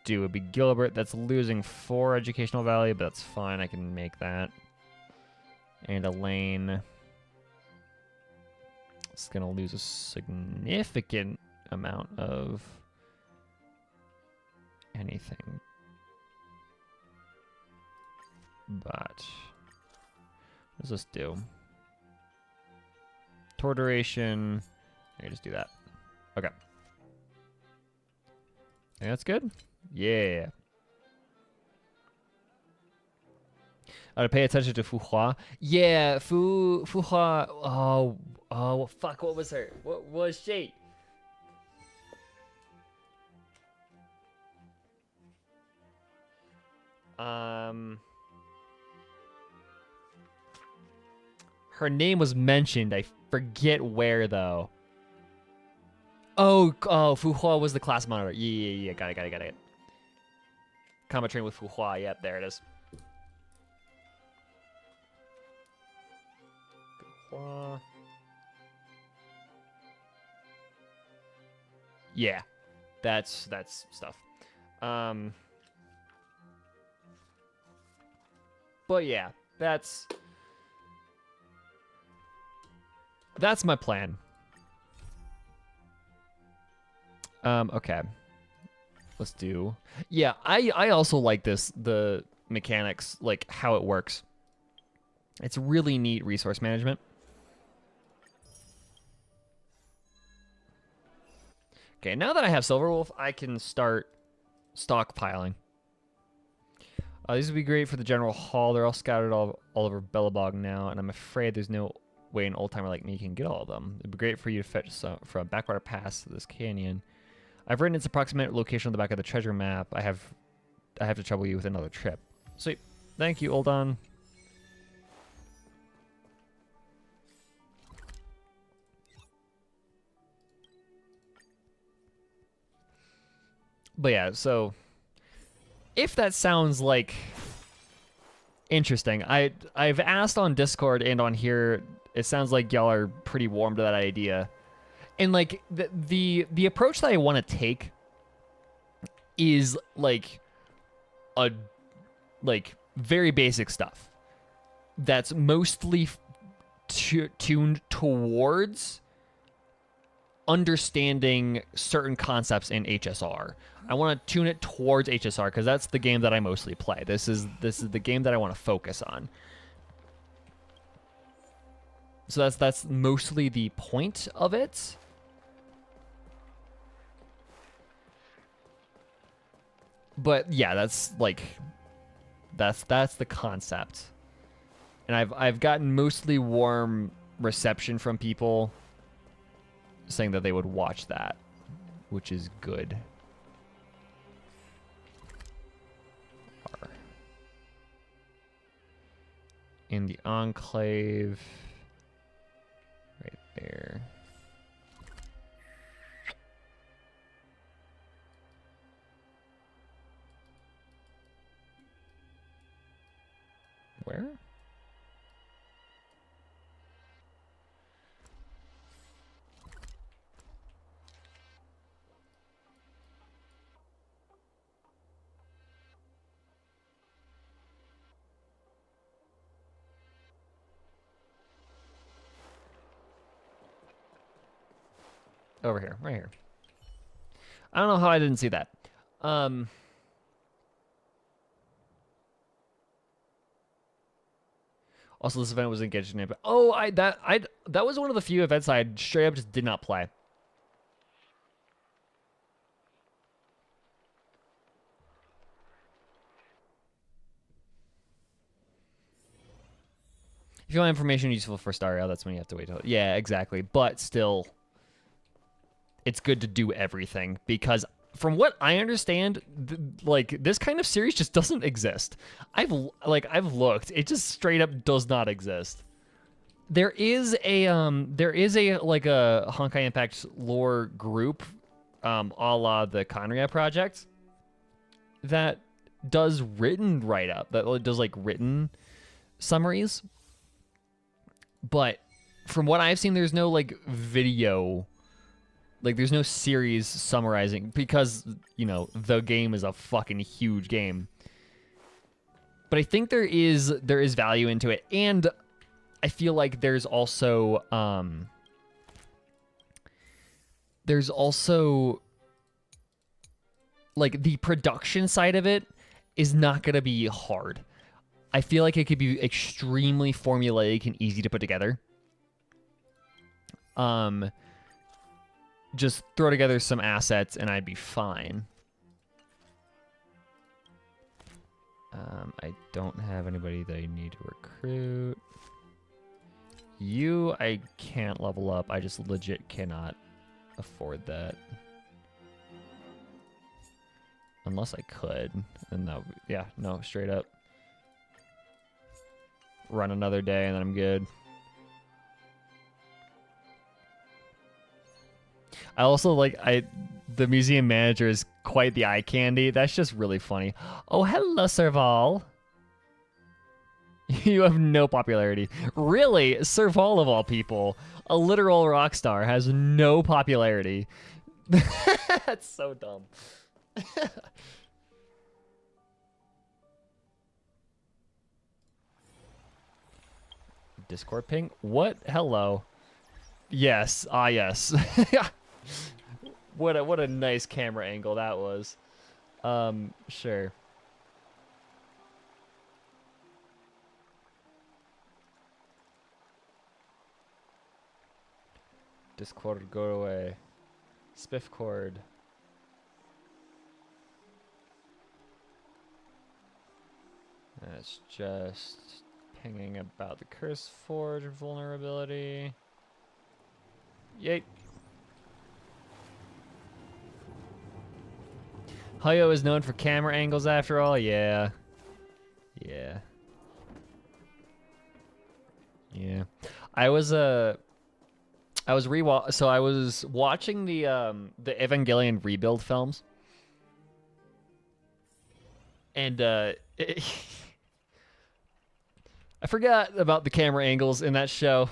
do. It'd be Gilbert. That's losing 4 educational value, but that's fine. I can make that. And Elaine. It's gonna lose a significant amount of anything. But what does this do? Tour duration. I can just do that. Okay. Think that's good? Yeah. Pay attention to Fu Hua. Yeah, Fu Hua. Oh, fuck. What was her? What was she? Her name was mentioned. I forget where though. Oh, Fu Hua was the class monitor. Yeah. Got it. Combat train with Fu Hua. Yep, there it is. Fu Hua. Yeah, that's stuff. But yeah, that's my plan. Okay. Let's do. Yeah, I also like the mechanics, like how it works. It's really neat resource management. Okay, now that I have Silverwolf, I can start stockpiling. These would be great for the general hall. They're all scattered all over Bellabog now, and I'm afraid there's no way an old-timer like me can get all of them. It'd be great for you to fetch some from backwater pass to this canyon. I've written its approximate location on the back of the treasure map. I have to trouble you with another trip. Sweet. Thank you, Oldon. But yeah, so if that sounds like interesting, I've asked on Discord and on here. It sounds like y'all are pretty warm to that idea, and like the approach that I want to take is like very basic stuff that's mostly tuned towards understanding certain concepts in HSR. I want to tune it towards HSR because that's the game that I mostly play. This is the game that I want to focus on. So that's mostly the point of it. But yeah, that's the concept. And I've gotten mostly warm reception from people saying that they would watch that, which is good. In the Enclave, right there. Where? Over here, right here. I don't know how I didn't see that. Also, this event was engaged in it. Oh, that was one of the few events I straight up just did not play. If you want information useful for Stario, that's when you have to wait till. Yeah, exactly. But still, it's good to do everything because from what I understand, like this kind of series just doesn't exist. I've looked, it just straight up does not exist. There is a like a Honkai Impact lore group, a la the Conria project, that does written write-up, that does like written summaries. But from what I've seen, there's no like video. Like, there's no series summarizing because, you know, the game is a fucking huge game. But I think there is value into it. And I feel like there's also, there's also like the production side of it is not going to be hard. I feel like it could be extremely formulaic and easy to put together. Just throw together some assets and I'd be fine. I don't have anybody that I need to recruit. You, I can't level up. I just legit cannot afford that. Unless I could. And that, yeah, no, straight up. Run another day and then I'm good. I also like, the museum manager is quite the eye candy. That's just really funny. Oh, hello, Serval. You have no popularity. Really? Serval of all people, a literal rock star, has no popularity. That's so dumb. Discord ping? What? Hello. Yes. Ah, yes. What a nice camera angle that was. Sure. Discord, go away. Spiffcord. That's just pinging about the Curse Forge vulnerability. Yay. Hayo is known for camera angles after all. Yeah. Yeah. Yeah. I was watching the Evangelion rebuild films. And I forgot about the camera angles in that show.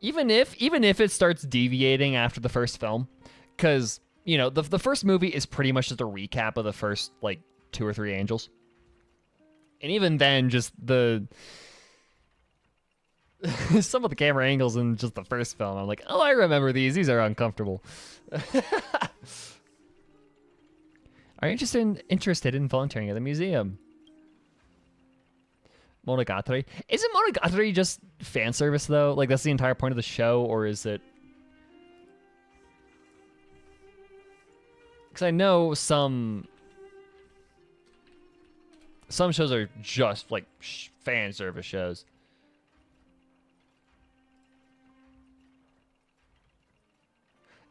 Even if it starts deviating after the first film, cuz you know, the first movie is pretty much just a recap of the first, like, 2 or 3 Angels. And even then, just the... some of the camera angles in just the first film, I'm like, oh, I remember these. These are uncomfortable. Are you interested in volunteering at the museum? Monogatari. Isn't Monogatari just fan service, though? Like, that's the entire point of the show, or is it... Because I know some shows are just like fan service shows.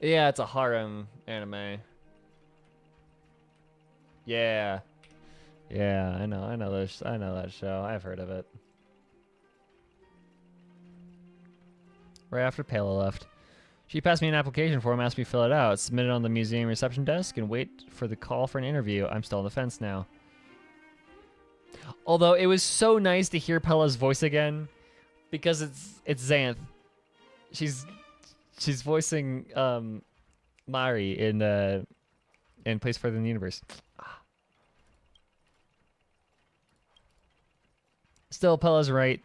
Yeah, it's a harem anime. Yeah, yeah, I know this. I know that show. I've heard of it. Right after Pela left. She passed me an application form, asked me to fill it out, submit it on the museum reception desk, and wait for the call for an interview. I'm still on the fence now. Although it was so nice to hear Pela's voice again, because it's Xanth. She's voicing Mari in Place Further in the Universe. Still, Pela's right.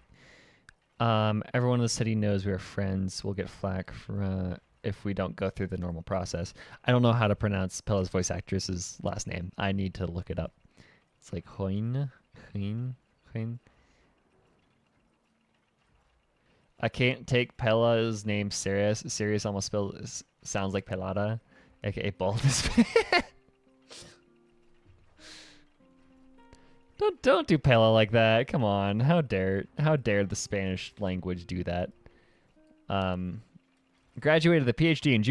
Everyone in the city knows we are friends. We'll get flack for, if we don't go through the normal process. I don't know how to pronounce Pela's voice actress's last name. I need to look it up. It's like Hoin. I can't take Pela's name serious. Serious almost sounds like Pelada, aka baldness. Don't do Pela like that. Come on. How dare the Spanish language do that? Graduated with a PhD in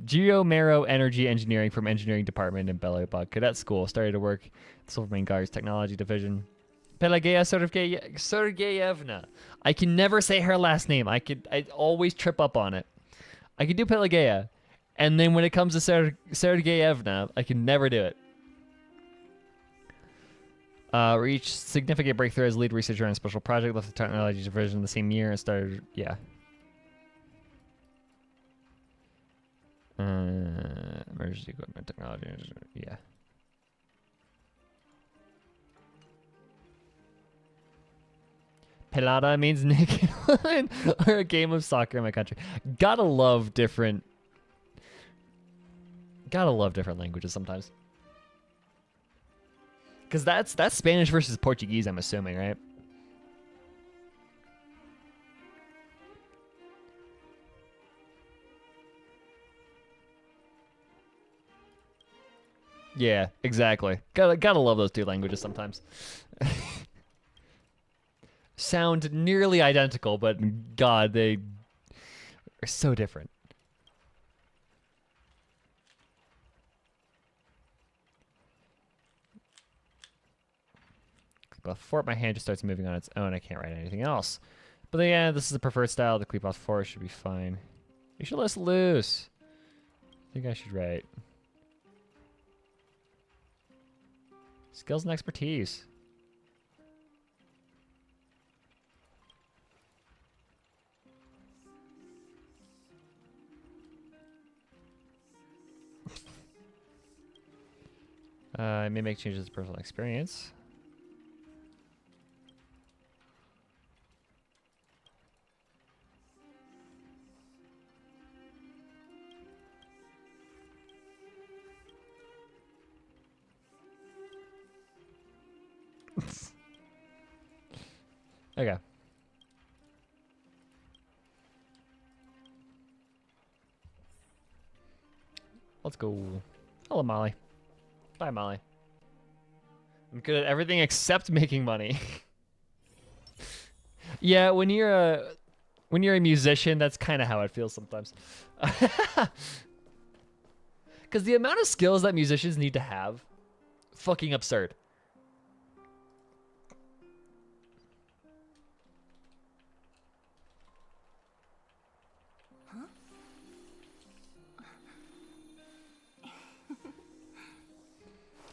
Geomero Energy Engineering from Engineering Department in Belobog Cadet School. Started to work at the Silvermane Guards Technology Division. Pelageya Sergeyevna. I can never say her last name. I always trip up on it. I can do Pelageya, and then when it comes to Sergeyevna, I can never do it. Reached significant breakthrough as lead researcher on a special project. Left the technology division the same year and started, yeah. Emergency equipment technology, yeah. Pelada means naked woman or a game of soccer in my country. Gotta love different Gotta love different languages sometimes. Because that's Spanish versus Portuguese, I'm assuming, right? Yeah, exactly. Gotta love those two languages sometimes. Sound nearly identical, but God, they are so different. Before my hand just starts moving on its own, I can't write anything else. But yeah, this is the preferred style. The Kleepoth Forest should be fine. You should let us loose. I think I should write. Skills and expertise. I may make changes to personal experience. Okay. Let's go. Hello, Molly. Bye, Molly. I'm good at everything except making money. Yeah, when you're a musician, that's kind of how it feels sometimes. Because the amount of skills that musicians need to have, fucking absurd.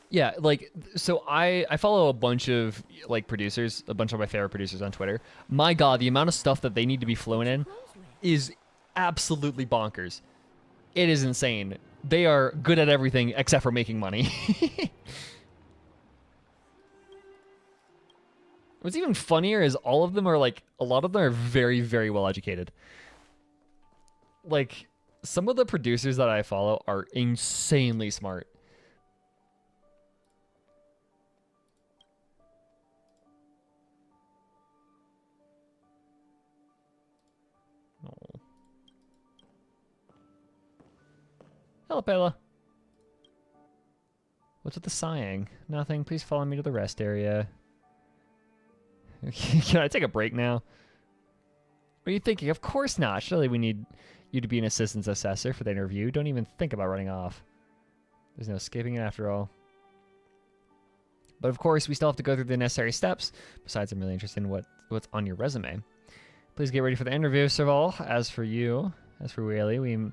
Yeah, like, so I follow a bunch of like producers, a bunch of my favorite producers on Twitter. My God, the amount of stuff that they need to be fluent in is absolutely bonkers. It is insane. They are good at everything except for making money. What's even funnier is all of them are like, a lot of them are very, very well educated. Like, some of the producers that I follow are insanely smart. Oh. Hello, Bella. What's with the sighing? Nothing. Please follow me to the rest area. Can I take a break now? What are you thinking? Of course not. Surely we need you to be an assistant assessor for the interview. Don't even think about running off. There's no escaping it after all. But of course, we still have to go through the necessary steps. Besides, I'm really interested in what's on your resume. Please get ready for the interview, Serval. As for Whaley, we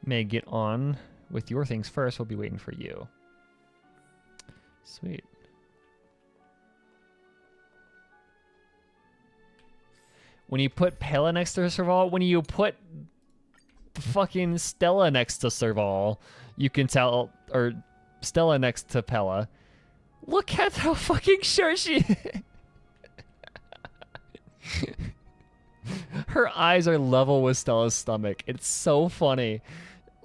may get on with your things first. We'll be waiting for you. Sweet. When you put Pella next to Serval, when you put fucking Stella next to Serval, you can tell, or Stella next to Pella. Look at how fucking short she is. Her eyes are level with Stella's stomach. It's so funny.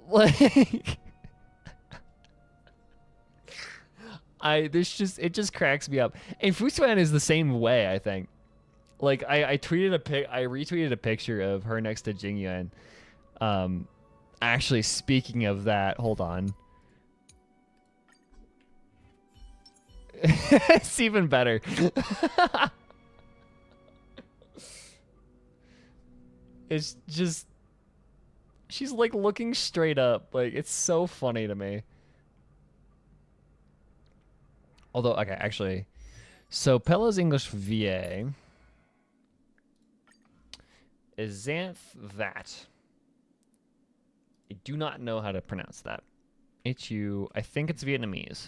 Like, it just cracks me up. And Fusuan is the same way, I think. Like, I retweeted a picture of her next to Jingyuan. Actually, speaking of that, hold on. It's even better. It's just, she's like looking straight up. Like, it's so funny to me. Although, okay, actually, so Pella's English VA is Xanth that. I do not know how to pronounce that. I think it's Vietnamese.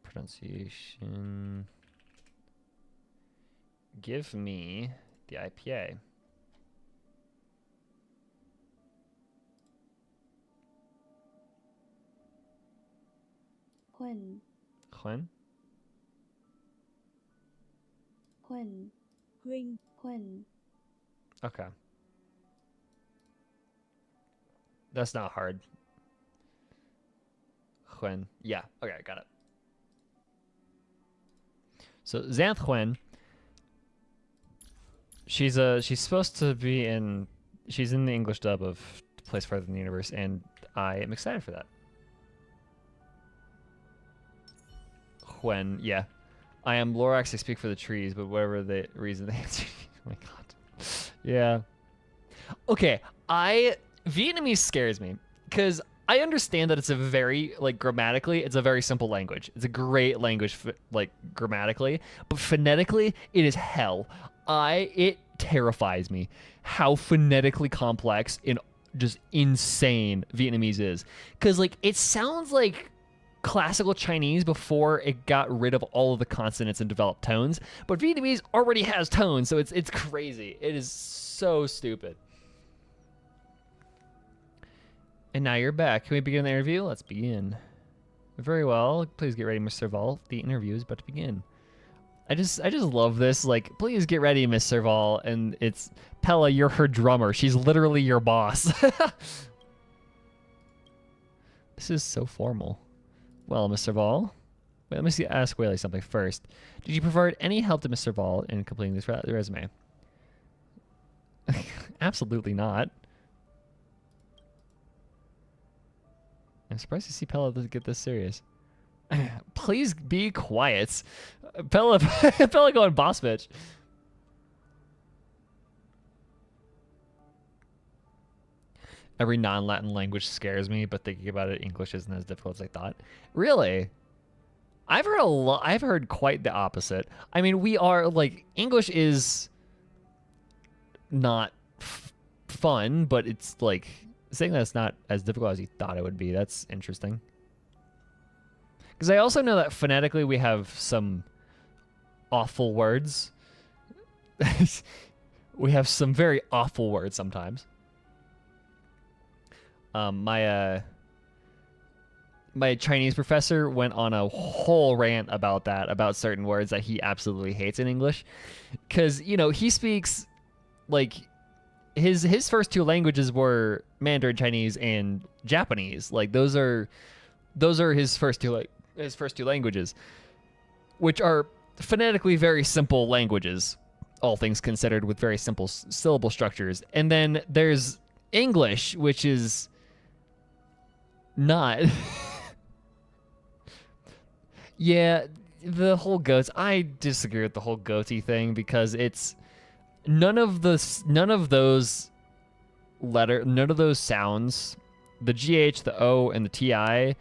Pronunciation. Give me the IPA. Hun. Hun? Huynh. Huynh. Huynh. Okay. That's not hard. Huen. Yeah. Okay, got it. So Xanth Huen. She's supposed to be in. She's in the English dub of Place Farther in the Universe, and I am excited for that. Huen. Yeah. I am Lorax. I speak for the trees, but whatever the reason they answer. Oh my god. Yeah. Okay. Vietnamese scares me because I understand that it's a very, like, grammatically, it's a very simple language. It's a great language, like, grammatically, but phonetically, it is hell. It terrifies me how phonetically complex and just insane Vietnamese is. Because, like, it sounds like classical Chinese before it got rid of all of the consonants and developed tones, but Vietnamese already has tones, so it's crazy. It is so stupid. And now you're back. Can we begin the interview? Let's begin. Very well. Please get ready, Mr. Serval. The interview is about to begin. I just love this. Like, please get ready, Miss Serval. And it's Pella, you're her drummer. She's literally your boss. This is so formal. Well, Mr. Serval. Wait, let me ask Whaley something first. Did you provide any help to Mr. Serval in completing this resume? Absolutely not. I'm surprised to see Pella get this serious. Please be quiet. Pella going boss bitch. Every non-Latin language scares me, but thinking about it, English isn't as difficult as I thought. Really? I've heard quite the opposite. I mean, we are, like, English is not fun, but it's, like, saying that it's not as difficult as you thought it would be. That's interesting. Because I also know that phonetically we have some awful words. We have some very awful words sometimes. My Chinese professor went on a whole rant about that, about certain words that he absolutely hates in English. Because, you know, he speaks, like, his first two languages were Mandarin Chinese and Japanese. Like, those are his first two languages, which are phonetically very simple languages, all things considered, with very simple syllable structures. And then there's English, which is not. Yeah, the whole goats. I disagree with the whole goatee thing because it's none of those sounds, the GH, the O, and the TI,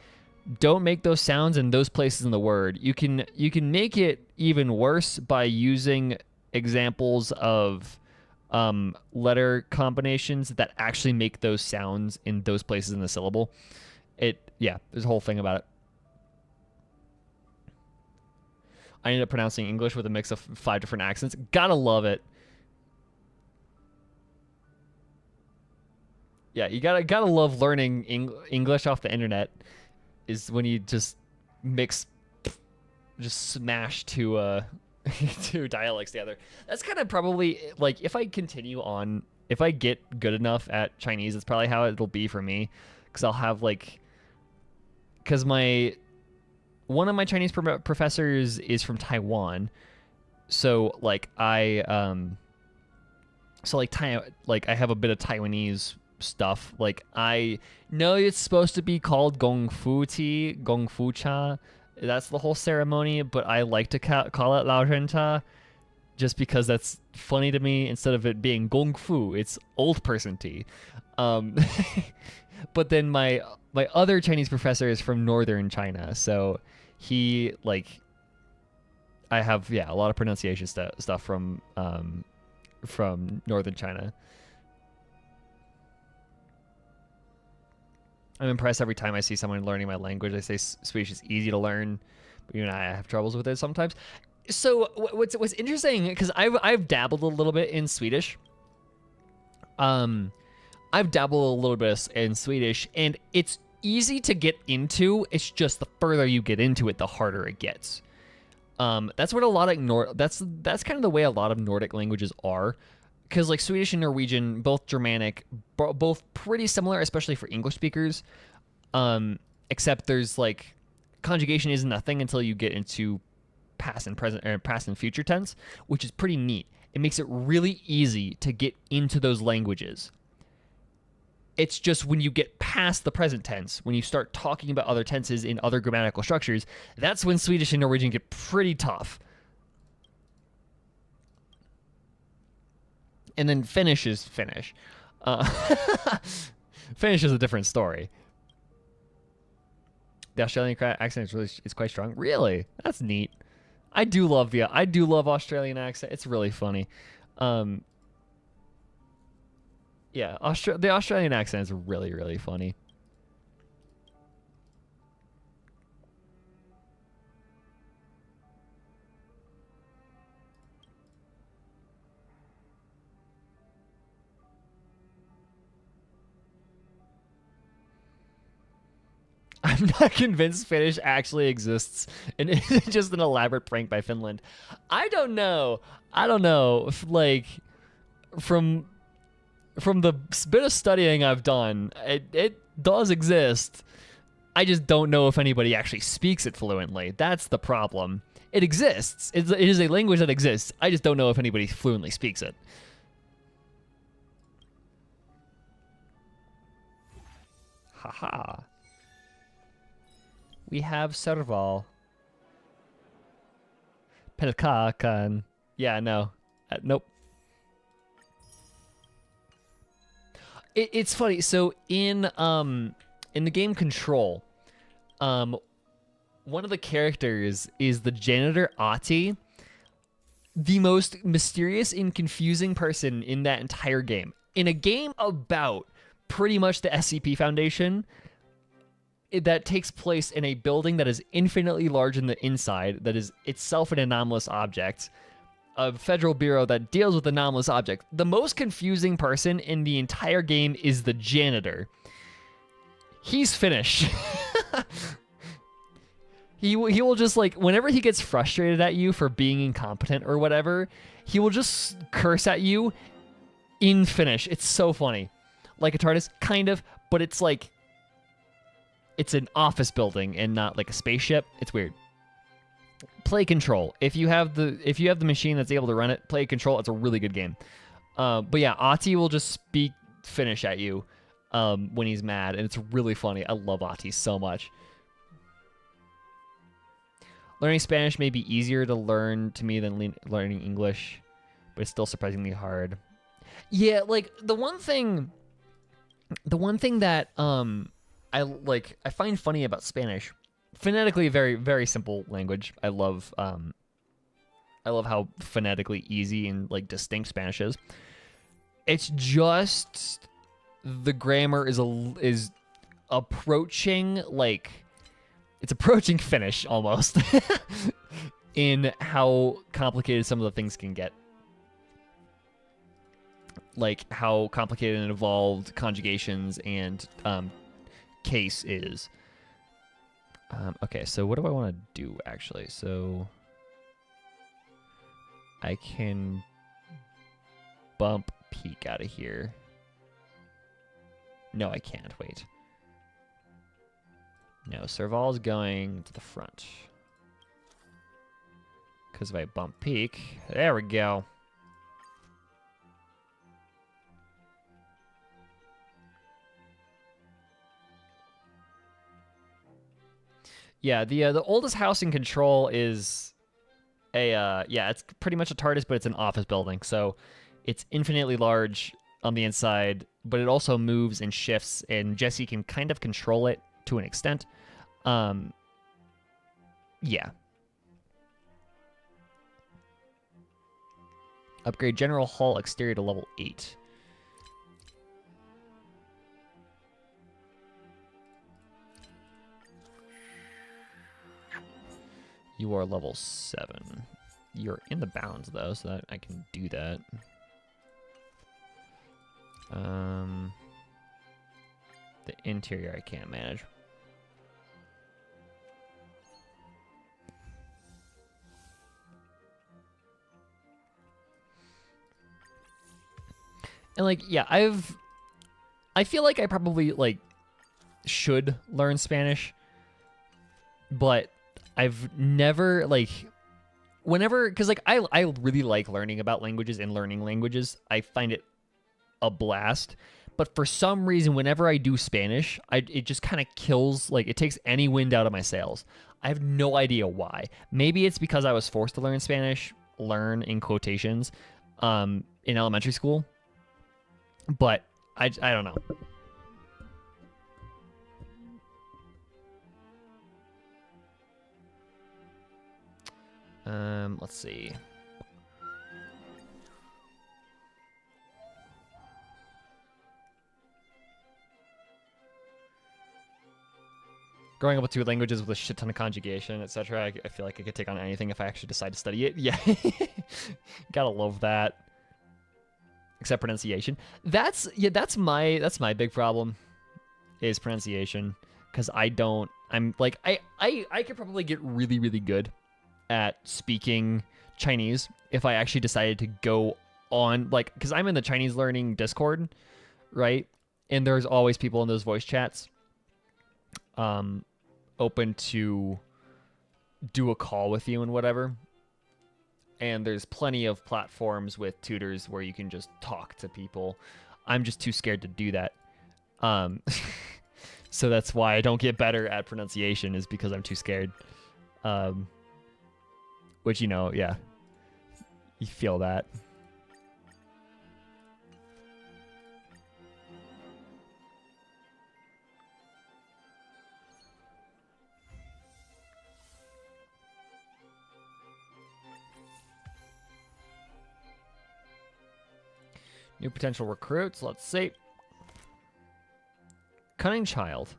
don't make those sounds in those places in the word. You can make it even worse by using examples of letter combinations that actually make those sounds in those places in the syllable. There's a whole thing about it. I ended up pronouncing English with a mix of 5 different accents. Gotta love it. Yeah, you gotta love learning English off the internet. Is when you just smash two two dialects together. That's kind of probably, like, if I get good enough at Chinese, it's probably how it'll be for me, because I'll have, like, because one of my Chinese professors is from Taiwan, so, like, I have a bit of Taiwanese stuff. Like, I know it's supposed to be called Gong Fu Tea, Gong Fu Cha. That's the whole ceremony, but I like to call it Lao Ren Cha just because that's funny to me. Instead of it being Gong Fu, it's old person tea. But then my other Chinese professor is from northern China, so he, like, I have a lot of pronunciation stuff from northern China. I'm impressed every time I see someone learning my language. I say Swedish is easy to learn, but even I have troubles with it sometimes. So what's interesting, because I've dabbled a little bit in Swedish. I've dabbled a little bit in Swedish, and it's easy to get into. It's just the further you get into it, the harder it gets. That's what a lot of that's kind of the way a lot of Nordic languages are, because like Swedish and Norwegian, both Germanic, both pretty similar, especially for English speakers. Except there's like conjugation isn't a thing until you get into past and present or past and future tense, which is pretty neat. It makes it really easy to get into those languages. It's just when you get past the present tense, when you start talking about other tenses in other grammatical structures, that's when Swedish and Norwegian get pretty tough. And then Finnish is Finnish. Finnish is a different story. The Australian accent is quite strong. Really? That's neat. I do love Australian accent. It's really funny. Yeah, the Australian accent is really, really funny. I'm not convinced Finnish actually exists, and it's just an elaborate prank by Finland. I don't know. Like, from the bit of studying I've done, it does exist. I just don't know if anybody actually speaks it fluently. That's the problem. It exists. It is a language that exists. I just don't know if anybody fluently speaks it. Haha. We have Serval. Pelkakan. Yeah, no. Nope. It's funny. So in the game Control, one of the characters is the janitor Ahti, the most mysterious and confusing person in that entire game. In a game about pretty much the SCP Foundation, that takes place in a building that is infinitely large in the inside, that is itself an anomalous object, a federal bureau that deals with anomalous objects. The most confusing person in the entire game is the janitor. He's Finnish. He will just, like, whenever he gets frustrated at you for being incompetent or whatever, he will just curse at you in Finnish. It's so funny. Like a TARDIS, kind of, but it's like, it's an office building and not like a spaceship. It's weird. Play Control. If you have the machine that's able to run it, play Control. It's a really good game. But yeah, Ahti will just speak Finnish at you when he's mad, and it's really funny. I love Ahti so much. Learning Spanish may be easier to learn to me than learning English, but it's still surprisingly hard. Yeah, like the one thing that I find funny about Spanish, phonetically a very, very simple language. I love how phonetically easy and like distinct Spanish is. It's just the grammar is approaching, like, it's approaching Finnish almost in how complicated some of the things can get. Like how complicated and involved conjugations and case is. Okay, so what do I want to do actually? So I can bump peak out of here. No, I can't. Wait. No, Serval's going to the front. Because if I bump peak, there we go. Yeah, the oldest house in Control is it's pretty much a TARDIS, but it's an office building. So it's infinitely large on the inside, but it also moves and shifts, and Jesse can kind of control it to an extent. Yeah. Upgrade general hull exterior to level 8. You are level 7. You're in the bounds, though, so that I can do that. The interior I can't manage. And like, yeah, I feel like I probably like should learn Spanish, but I've never like whenever because like I really like learning about languages and learning languages. I find it a blast. But for some reason, whenever I do Spanish, it just kind of kills, like, it takes any wind out of my sails. I have no idea why. Maybe it's because I was forced to learn Spanish, learn in quotations, in elementary school. But I don't know. Let's see. Growing up with two languages with a shit ton of conjugation, etc., I feel like I could take on anything if I actually decide to study it. Yeah. Gotta love that. Except pronunciation. That's my big problem is pronunciation. Because I'm like, I could probably get really, really good at speaking Chinese if I actually decided to go on, like, because I'm in the Chinese learning Discord, right? And there's always people in those voice chats open to do a call with you and whatever. And there's plenty of platforms with tutors where you can just talk to people. I'm just too scared to do that. So that's why I don't get better at pronunciation, is because I'm too scared. Which, yeah, you feel that. New potential recruits. Let's see. Cunning child.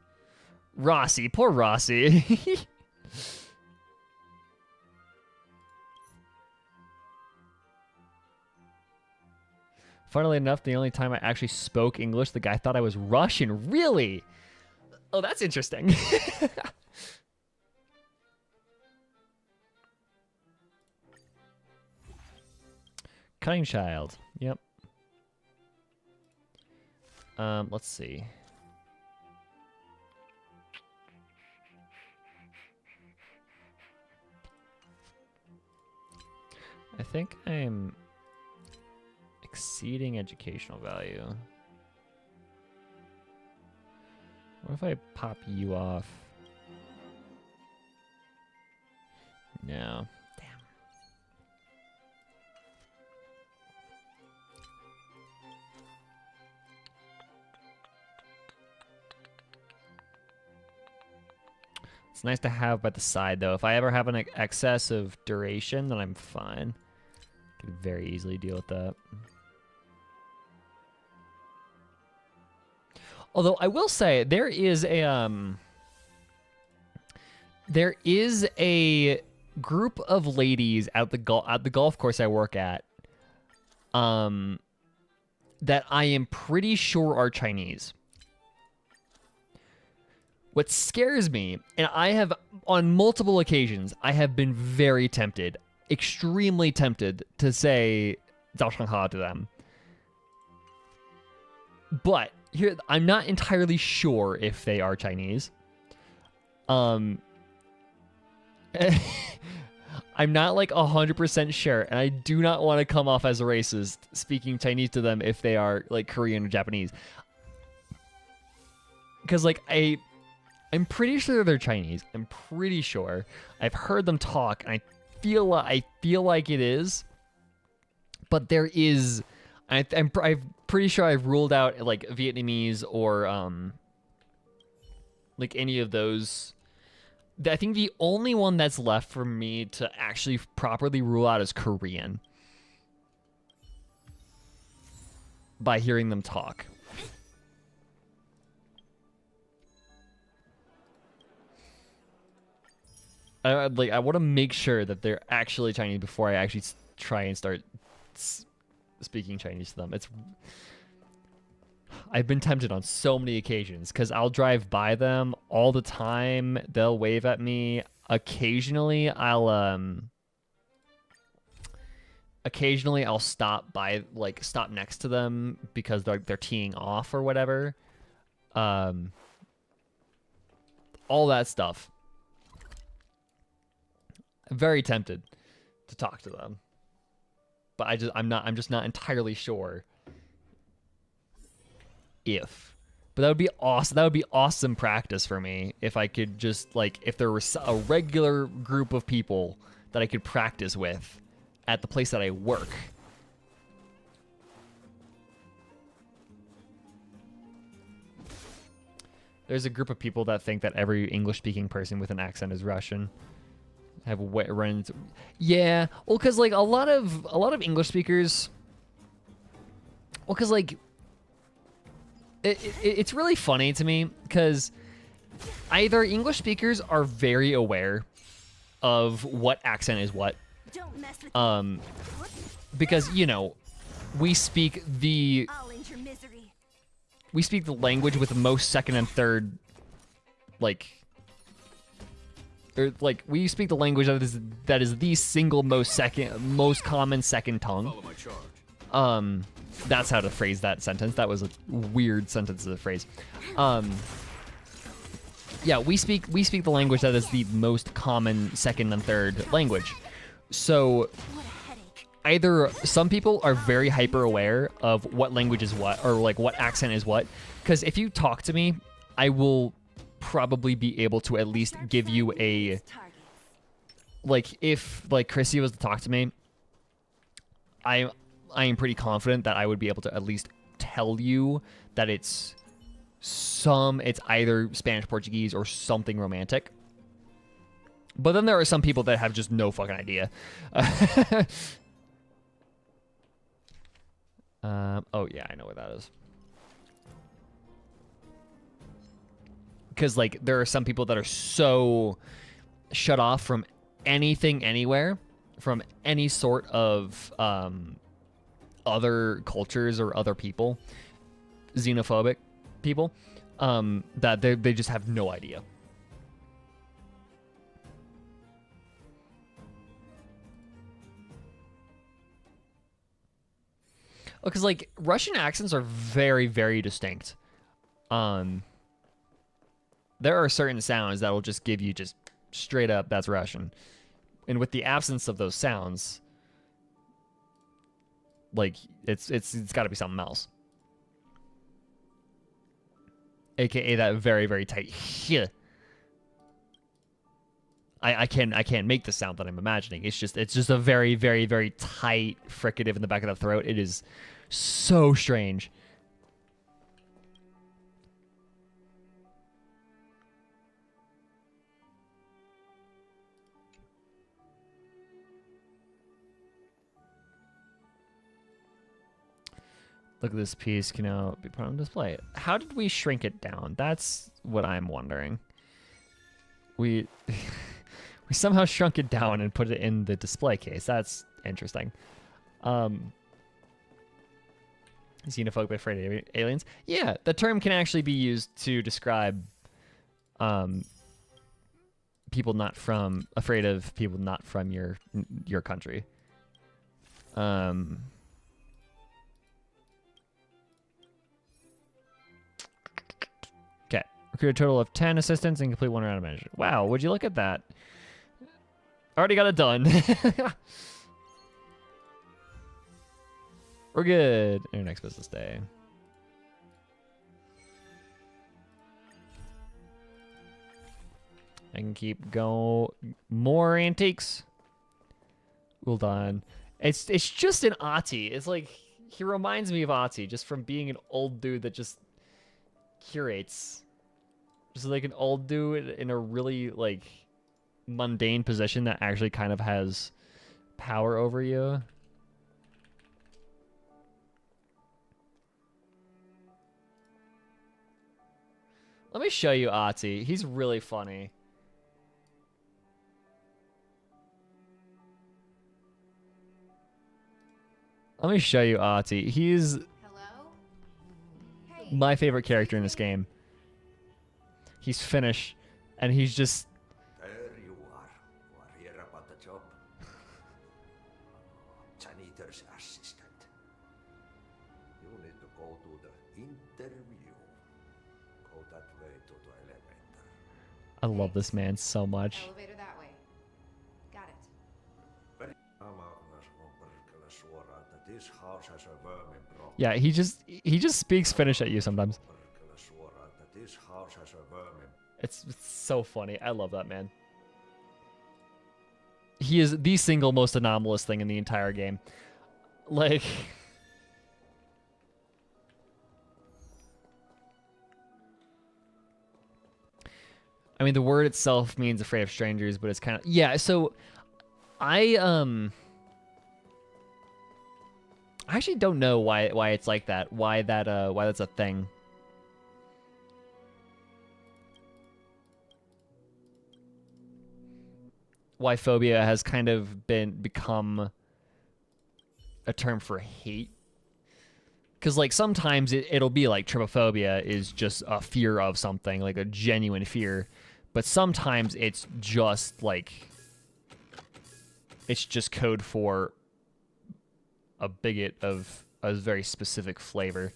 Rossi. Poor Rossi. Funnily enough, the only time I actually spoke English, the guy thought I was Russian. Really? Oh, that's interesting. Cunning child. Yep. Let's see. I think I'm exceeding educational value. What if I pop you off? No. Damn. It's nice to have by the side, though. If I ever have an excess of duration, then I'm fine. Could very easily deal with that. Although I will say there is a group of ladies at the golf course I work at that I am pretty sure are Chinese. What scares me, and I have on multiple occasions, I have been very tempted, extremely tempted to say 早上好 to them. But here, I'm not entirely sure if they are Chinese. I'm not like 100% sure, and I do not want to come off as a racist speaking Chinese to them if they are like Korean or Japanese. Because like I'm pretty sure they're Chinese. I'm pretty sure. I've heard them talk, and I feel like it is. But there is, I'm pretty sure I've ruled out like Vietnamese or like any of those. I think the only one that's left for me to actually properly rule out is Korean. By hearing them talk. I want to make sure that they're actually Chinese before I actually try and start speaking Chinese to them. I've been tempted on so many occasions because I'll drive by them all the time. They'll wave at me. Occasionally, I'll occasionally I'll stop by, like, stop next to them because they're teeing off or whatever. All that stuff. I'm very tempted to talk to them, but I'm just not entirely sure if. But that would be awesome. That would be awesome practice for me if I could just, like, if there was a regular group of people that I could practice with at the place that I work. There's a group of people that think that every English-speaking person with an accent is Russian. Have run into, yeah. Well, because like a lot of English speakers. Well, because like it's really funny to me because either English speakers are very aware of what accent is what. Don't mess with Because you know, we speak the language with the most second and third, like, or like we speak the language that is the single most common second tongue. That's how to phrase that sentence. That was a weird sentence to phrase. Yeah, we speak the language that is the most common second and third language. So either some people are very hyper aware of what language is what, or like what accent is what, because if you talk to me, I will probably be able to at least give you a, like, if like Chrissy was to talk to me, I am pretty confident that I would be able to at least tell you that it's either Spanish, Portuguese, or something romantic. But then there are some people that have just no fucking idea. Oh yeah, I know what that is. Because like there are some people that are so shut off from anything, anywhere, from any sort of other cultures or other people, xenophobic people, that they just have no idea. Because like Russian accents are very, very distinct. There are certain sounds that will just give you just straight up that's Russian, and with the absence of those sounds, like it's got to be something else. AKA that very, very tight. I can't make the sound that I'm imagining. It's just a very, very, very tight fricative in the back of the throat. It is so strange. Look at this piece can now be put on display. How did we shrink it down? That's what I'm wondering. We we somehow shrunk it down and put it in the display case. That's interesting. Xenophobic, afraid of aliens. Yeah, the term can actually be used to describe people not from, afraid of people not from your country. Okay, recruit a total of 10 assistants and complete one round of management. Wow, would you look at that? Already got it done. We're good. Your next business day. I can keep going. More antiques. Well done. It's just an Ati. It's like he reminds me of Ati just from being an old dude that just curates. Just like an old dude in a really like mundane position that actually kind of has power over you. Let me show you Ati. He's really funny. Let me show you Ati. He's my favorite character in this game. He's Finnish, and he's just... There you are. You are here about the job. Janitor go to the interview. Go that way to the elevator. I love this man so much. Elevator that way. Got it. This house has a vermin problem. Yeah, he just speaks Finnish at you sometimes. This house has a vermin. It's so funny. I love that man. He is the single most anomalous thing in the entire game. Like, I mean, the word itself means afraid of strangers, but it's kind of, yeah, so I actually don't know why it's like that. Why that's a thing. Why phobia has kind of become a term for hate. Because, like, sometimes it'll be like trypophobia is just a fear of something, like a genuine fear. But sometimes it's just, like, it's just code for a bigot of a very specific flavor.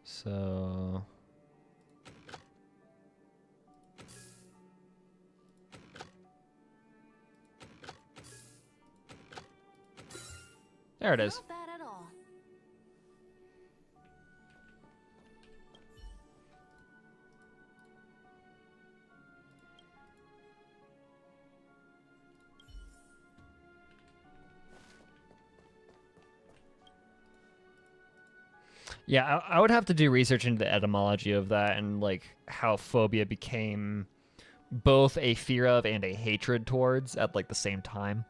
So there it is. Not bad at all. Yeah, I would have to do research into the etymology of that and, like, how phobia became both a fear of and a hatred towards at, like, the same time.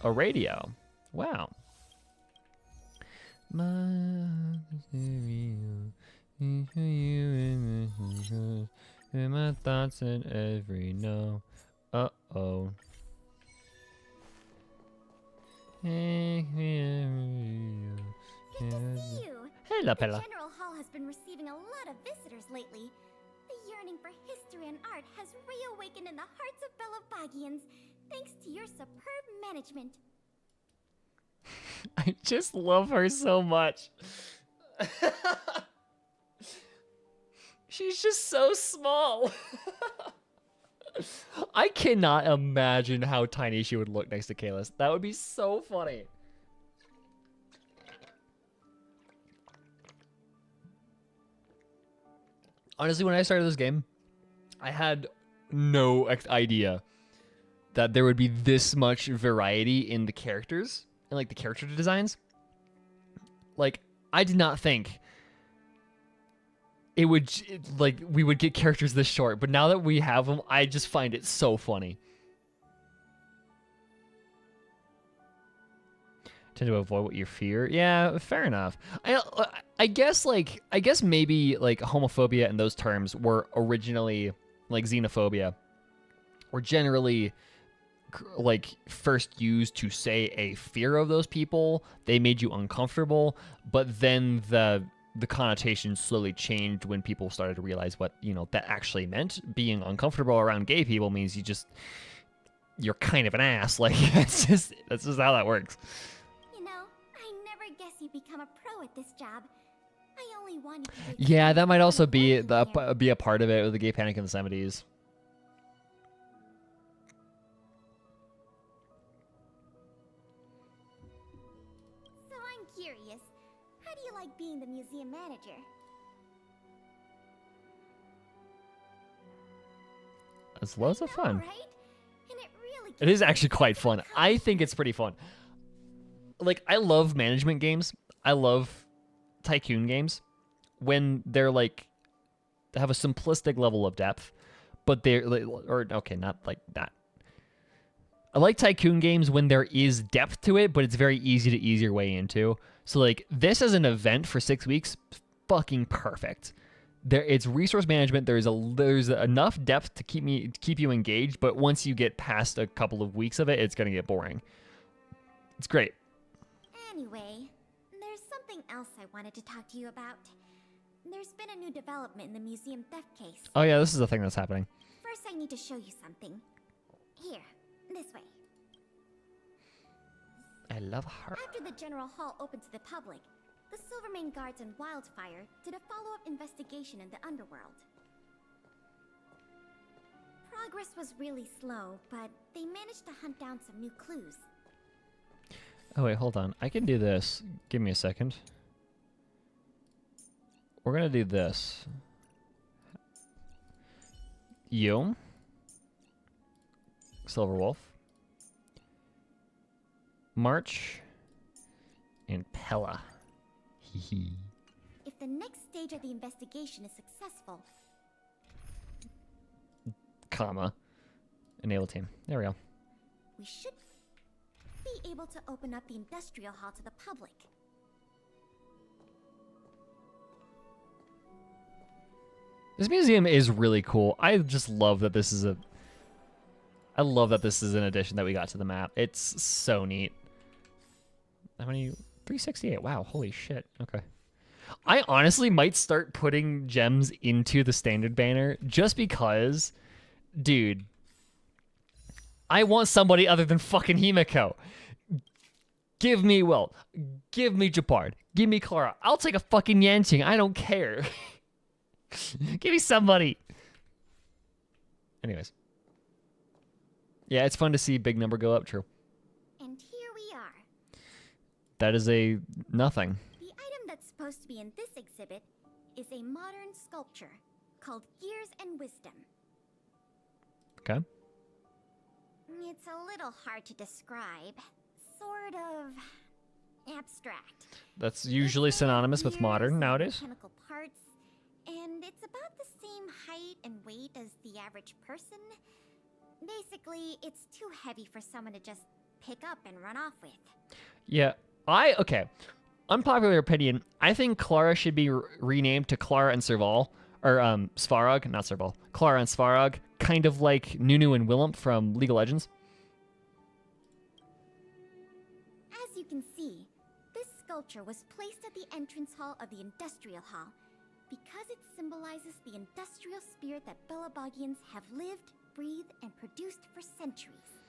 A radio. Wow. In my thoughts and every no. Uh-oh. Good to Hello, see you. Pella. The General Hall has been receiving a lot of visitors lately. The yearning for history and art has reawakened in the hearts of Belovagians, thanks to your superb management. I just love her so much. She's just so small. I cannot imagine how tiny she would look next to Kalis. That would be so funny. Honestly, when I started this game, I had no idea that there would be this much variety in the characters and, like, the character designs. Like, I did not think we would get characters this short, but now that we have them, I just find it so funny. Tend to avoid what you fear. Yeah, fair enough. I guess maybe, like, homophobia and those terms were originally, like, xenophobia, were generally, like, first used to say a fear of those people. They made you uncomfortable, but then the connotation slowly changed when people started to realize what, you know, that actually meant. Being uncomfortable around gay people means you're kind of an ass. Like, that's just how that works. You know, I never guess you'd become a pro at this job. I only wanted to take Yeah, that might also be working here. be a part of it with the gay panic in the 70s. So I'm curious, how do you like being the museum manager? It's loads of fun. Right? And it really It is gives you actually a quite sense fun. of I think it's pretty fun. Like, I love management games. I love Tycoon games when they're like have a simplistic level of depth, but they're or okay, not like that. I like Tycoon games when there is depth to it, but it's very easy to ease your way into. So like this as an event for 6 weeks, fucking perfect. It's resource management. There's enough depth to keep you engaged, but once you get past a couple of weeks of it, it's gonna get boring. It's great. Anyway, there's something else I wanted to talk to you about. There's been a new development in the museum theft case. Oh yeah, this is the thing that's happening. First, I need to show you something. Here, this way. I love her. After the General Hall opened to the public, the Silvermane Guards and Wildfire did a follow-up investigation in the underworld. Progress was really slow, but they managed to hunt down some new clues. Oh wait, hold on. I can do this. Give me a second. We're gonna do this. You. Silverwolf. March. And Pella. Hee. If the next stage of the investigation is successful, Comma. Enable team. There we go. we should be able to open up the industrial hall to the public. This museum is really cool. I just love that this is I love that this is an addition that we got to the map. It's so neat. How many? 368. Wow, holy shit. Okay. I honestly might start putting gems into the standard banner just because, dude, I want somebody other than fucking Himiko. Give me Will. Give me Japard. Give me Clara. I'll take a fucking Yanqing. I don't care. Give me somebody. Anyways. Yeah, it's fun to see big number go up, true. And here we are. That is a nothing. The item that's supposed to be in this exhibit is a modern sculpture called Gears and Wisdom. Okay. It's a little hard to describe. Sort of abstract. That's usually It's synonymous with gears modern and nowadays. Mechanical parts, and it's about the same height and weight as the average person. Basically, it's too heavy for someone to just pick up and run off with. Yeah, okay. Unpopular opinion. I think Clara should be renamed to Clara and Serval, or Svarog, not Serval. Clara and Svarog, kind of like Nunu and Willump from League of Legends. As you can see, this sculpture was placed at the entrance hall of the Industrial Hall because it symbolizes the industrial spirit that Belabogians have lived, breathed, and produced for centuries.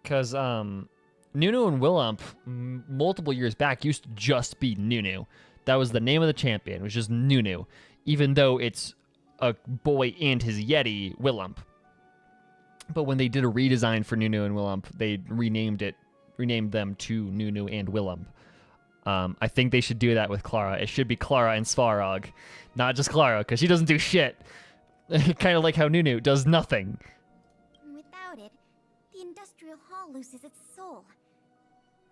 Because Nunu and Willump, multiple years back, used to just be Nunu. That was the name of the champion, which is Nunu, even though it's a boy and his Yeti, Willump. But when they did a redesign for Nunu and Willump, they renamed them to Nunu and Willump. I think they should do that with Clara. It should be Clara and Svarog, not just Clara, because she doesn't do shit. Kind of like how Nunu does nothing. Without it, the Industrial Hall loses its soul.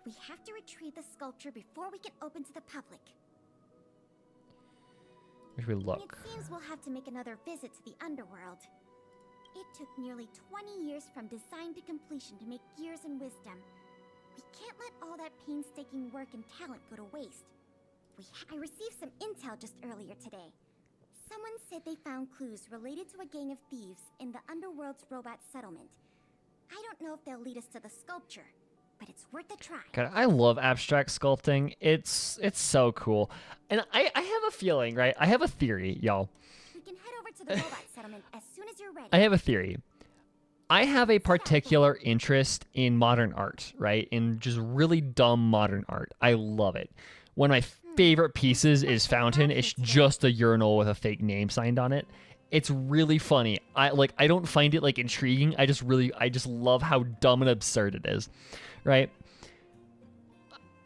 We have to retrieve the sculpture before we can open to the public. Where should we look? It seems we'll have to make another visit to the underworld. It took nearly 20 years from design to completion to make Gears and Wisdom. We can't let all that painstaking work and talent go to waste. I received some intel just earlier today. Someone said they found clues related to a gang of thieves in the underworld's robot settlement. I don't know if they'll lead us to the sculpture, but it's worth a try. God, I love abstract sculpting. It's so cool. And I have a feeling, right? I have a theory, y'all. We can head over to the robot settlement as soon as you're ready. I have a theory. I have a particular interest in modern art, right? In just really dumb modern art. I love it. One of my favorite pieces is Fountain. It's just a urinal with a fake name signed on it. It's really funny. I don't find it like intriguing. I just love how dumb and absurd it is, right?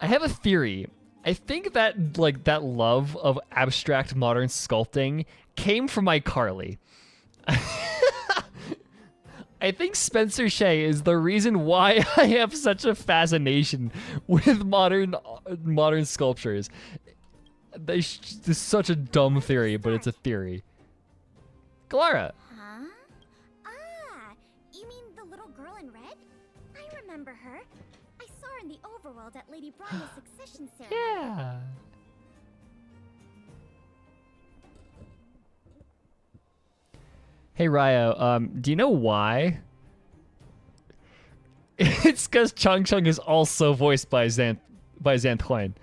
I have a theory. I think that that love of abstract modern sculpting came from iCarly. I think Spencer Shea is the reason why I have such a fascination with modern sculptures. This is such a dumb theory, but it's a theory. Clara. Huh? Ah, you mean the little girl in red? I remember her. I saw her in the overworld at Lady Bronya's succession ceremony. Yeah. Hey Ryo, do you know why? It's because Chung Chung is also voiced by Xanth Huen.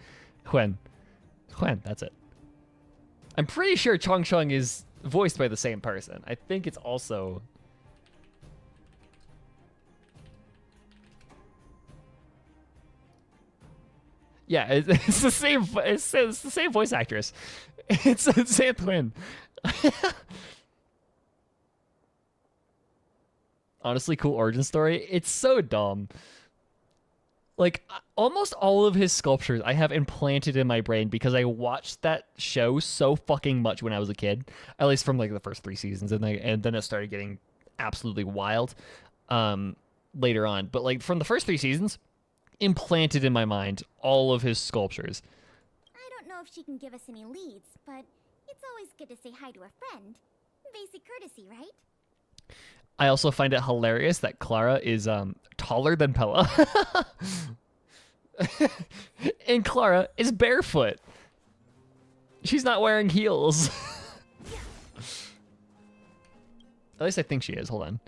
Huen, that's it. I'm pretty sure Chung Chung is voiced by the same person. I think it's also... Yeah, it's the same. It's the same voice actress. It's Xanth Huen. Honestly, cool origin story. It's so dumb. Like, almost all of his sculptures I have implanted in my brain because I watched that show so fucking much when I was a kid. At least from like the first 3 seasons, and then it started getting absolutely wild later on. But like from the first 3 seasons, implanted in my mind all of his sculptures. I don't know if she can give us any leads, but it's always good to say hi to a friend. Basic courtesy, right? I also find it hilarious that Clara is taller than Pella. And Clara is barefoot. She's not wearing heels. At least I think she is. Hold on.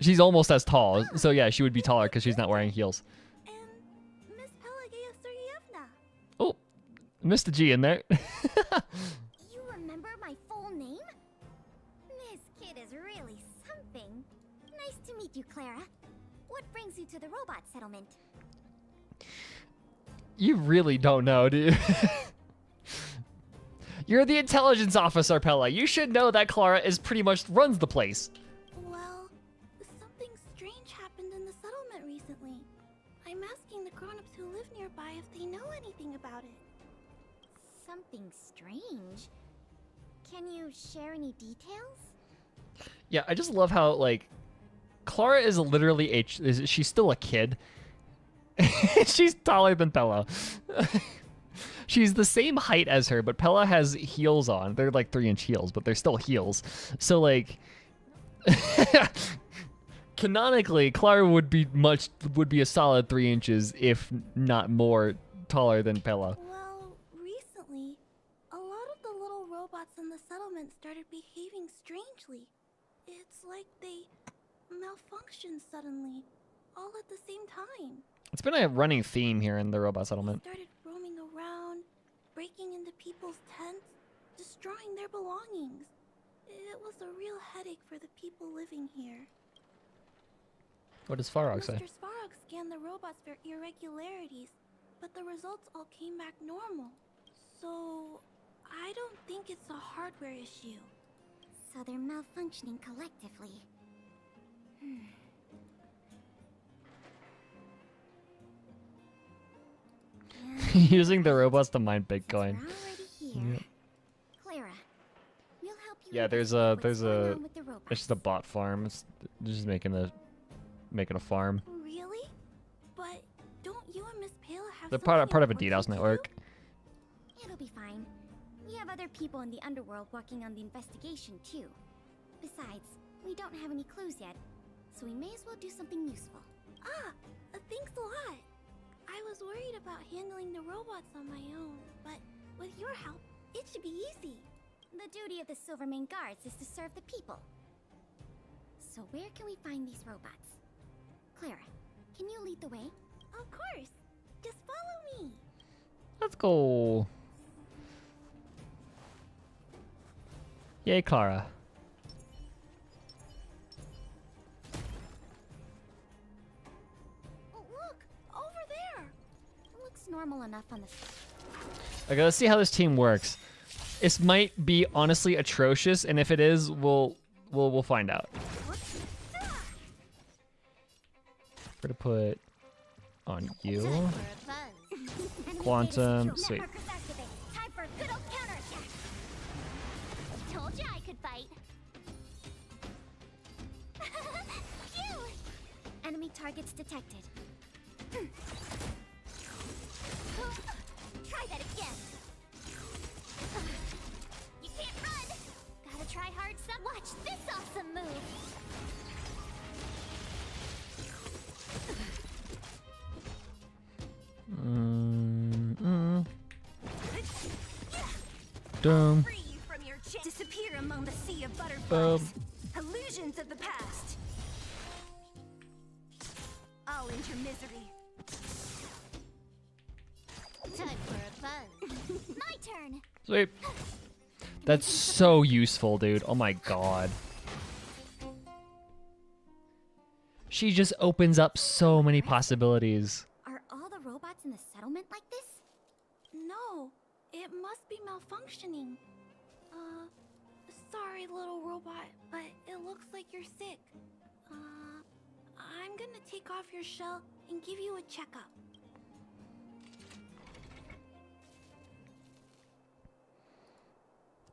She's almost as tall. So yeah, she would be taller because she's not wearing heels. And Miss Pelageya Sergeyevna. Oh, missed a G in there. You remember my full name? This kid is really something. Nice to meet you, Clara. What brings you to the robot settlement? You really don't know, do you? You're the intelligence officer, Pella. You should know that Clara is pretty much runs the place. Well, something strange happened in the settlement recently. I'm asking the grown-ups who live nearby if they know anything about it. Something strange. Can you share any details? Yeah, I just love how, like, Clara is literally she's still a kid. She's taller than Pella. She's the same height as her, but Pella has heels on. They're like 3-inch heels, but they're still heels. So like, canonically, Clara would be a solid 3 inches, if not more, taller than Pella. Well, recently, a lot of the little robots in the settlement started behaving strangely. It's like they malfunctioned suddenly, all at the same time. It's been a running theme here in the robot settlement. They started roaming around, breaking into people's tents, destroying their belongings. It was a real headache for the people living here. What does Farog say? Mr. Svarog scanned the robots for irregularities, but the results all came back normal. So, I don't think it's a hardware issue. So they're malfunctioning collectively. Using the robots to mine Since Bitcoin. we're already here, Clara, we'll help you Yeah, there's investigate a what's going on with the robots. it's just a bot farm. It's just making a farm. Really? But don't you and Miss Pala have They're something part of a important DDoS to network. It'll be fine. We have other people in the underworld working on the investigation too. Besides, we don't have any clues yet, so we may as well do something useful. Thanks a lot. I was worried about handling the robots on my own, but with your help, it should be easy. The duty of the Silvermane Guards is to serve the people. So where can we find these robots? Clara, can you lead the way? Of course. Just follow me. Let's go. Yay, Clara. Oh, look! Over there! Looks normal enough on the... Okay, let's see how this team works. This might be honestly atrocious, and if it is, we'll find out. We're gonna put on you. Quantum, sweet. Time for a good old counterattack! Told you I could fight. Phew! Enemy targets detected. Try that again. dum. Free you from your disappear among the sea of butterflies. Illusions of the past. I'll end your misery. Time for a fun. My turn. Sweet. That's so useful, dude. Oh my god. She just opens up so many possibilities. Are all the robots in the settlement like this? No, it must be malfunctioning. Sorry, little robot, but it looks like you're sick. I'm gonna take off your shell and give you a checkup.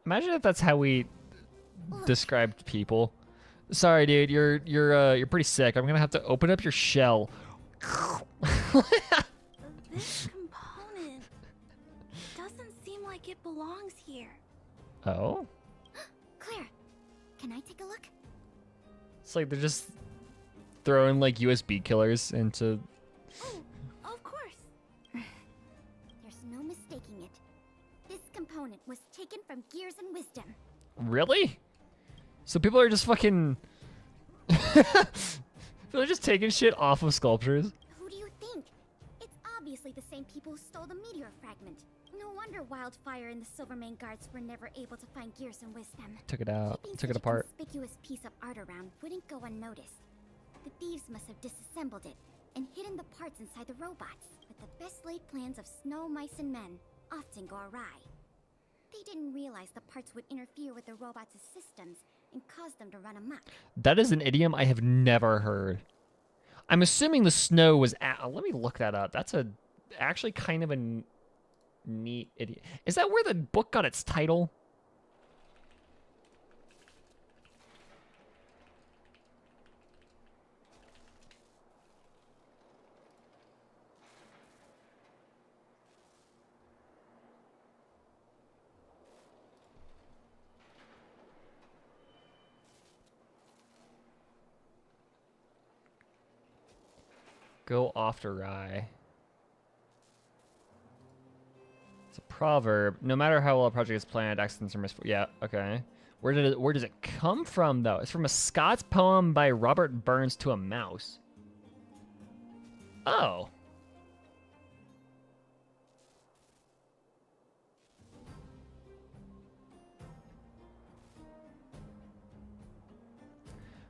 Imagine if that's how we described people. Sorry, dude, you're pretty sick. I'm gonna have to open up your shell. This component doesn't seem like it belongs here. Oh? Claire, can I take a look? It's like they're just throwing like USB killers into. Oh, of course. There's no mistaking it. This component was taken from Gears and Wisdom. Really? So people are just fucking. People are just taking shit off of sculptures. Who do you think? It's obviously the same people who stole the meteor fragment. No wonder Wildfire and the Silvermane guards were never able to find Gears and Wisdom. Took it out. Keeping Took it such apart. a conspicuous piece of art around wouldn't go unnoticed. The thieves must have disassembled it and hidden the parts inside the robots. But the best laid plans of snow, mice, and men often go awry. They didn't realize the parts would interfere with the robots' systems and cause them to run amok. That is an idiom I have never heard. I'm assuming the snow was at. Let me look that up. That's actually kind of a neat idiom. Is that where the book got its title? Go off to rye. It's a proverb. No matter how well a project is planned, accidents are misfortune. Yeah, okay. Where does it come from though? It's from a Scots poem by Robert Burns to a mouse. Oh.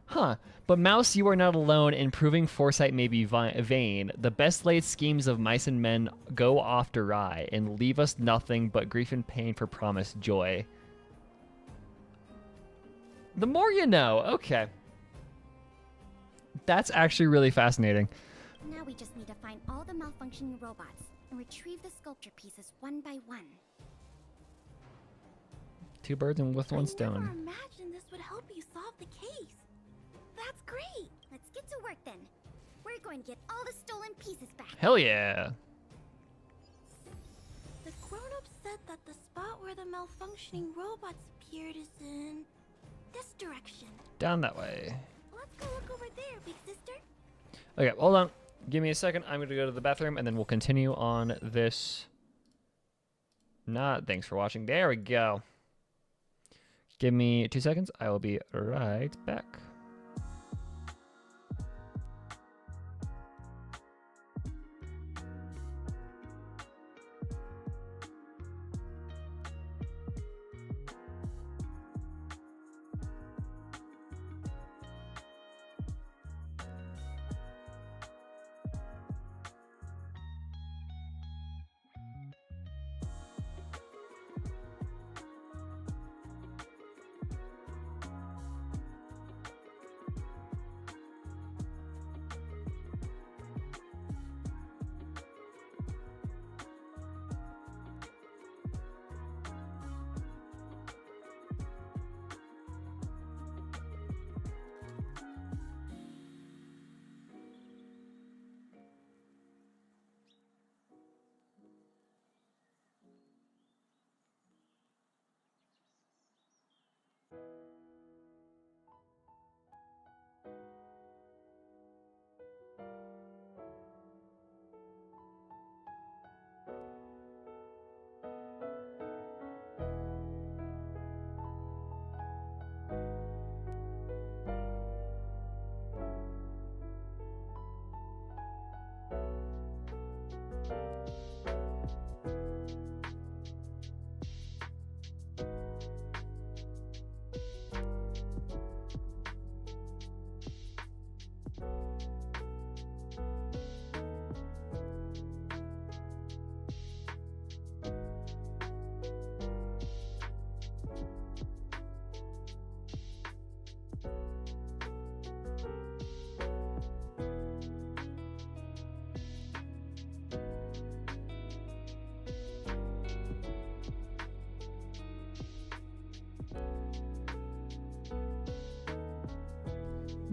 Huh. But Mouse, you are not alone, and proving foresight may be vain. The best laid schemes of mice and men go off awry, and leave us nothing but grief and pain for promised joy. The more you know. Okay. That's actually really fascinating. Now we just need to find all the malfunctioning robots and retrieve the sculpture pieces one by one. Two birds and with one I stone. never imagined this would help you solve the case. That's great. Let's get to work then. We're going to get all the stolen pieces back. Hell yeah. The grown-ups said that the spot where the malfunctioning robots appeared is in this direction. Down that way. Let's go look over there, big sister. Okay, hold on. Give me a second. I'm going to go to the bathroom, and then we'll continue on this. Thanks for watching. There we go. Give me 2 seconds. I will be right back.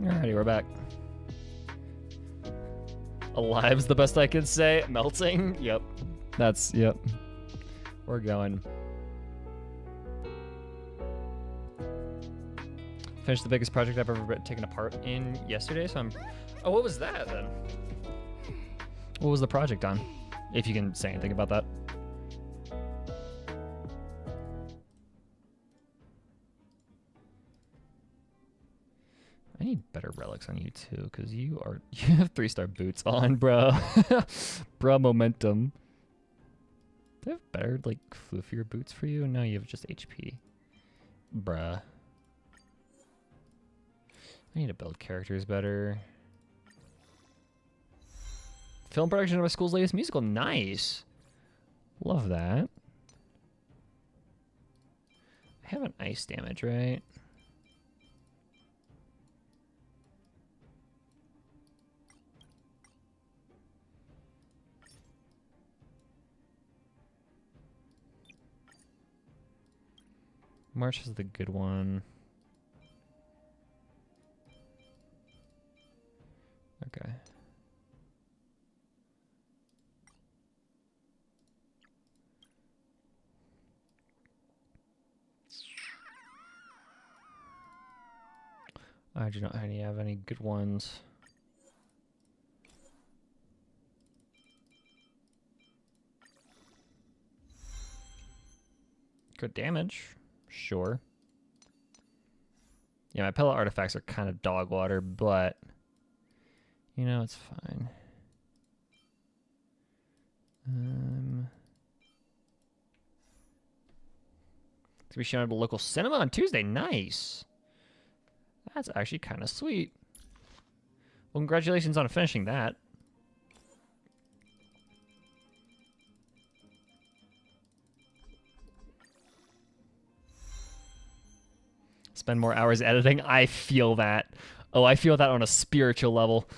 Alrighty, we're back. Alive's the best I can say. Melting? Yep. Yep. We're going. Finished the biggest project I've ever taken a part in yesterday, so I'm... Oh, what was that then? What was the project on? If you can say anything about that. I need better relics on you too, because you have 3-star boots on, bro. Bro, momentum. Do I have better, like, floofier boots for you? No, you have just HP. Bruh. I need to build characters better. Film production of my school's latest musical. Nice. Love that. I have an ice damage, right? March is the good one. Okay. I do not have any good ones. Good damage. Sure. Yeah, my pellet artifacts are kind of dog water, but you know, it's fine. To be shown at a local cinema on Tuesday. Nice. That's actually kind of sweet. Well, congratulations on finishing that. Spend more hours editing. I feel that. Oh, I feel that on a spiritual level.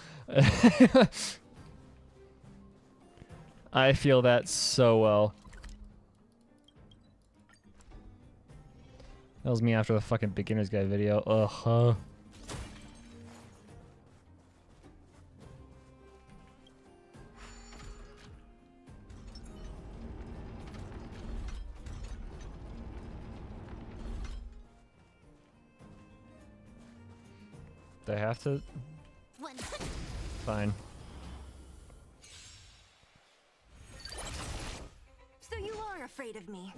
I feel that so well. That was me after the fucking beginner's guide video. Ugh. They have to. Fine. So you are afraid of me.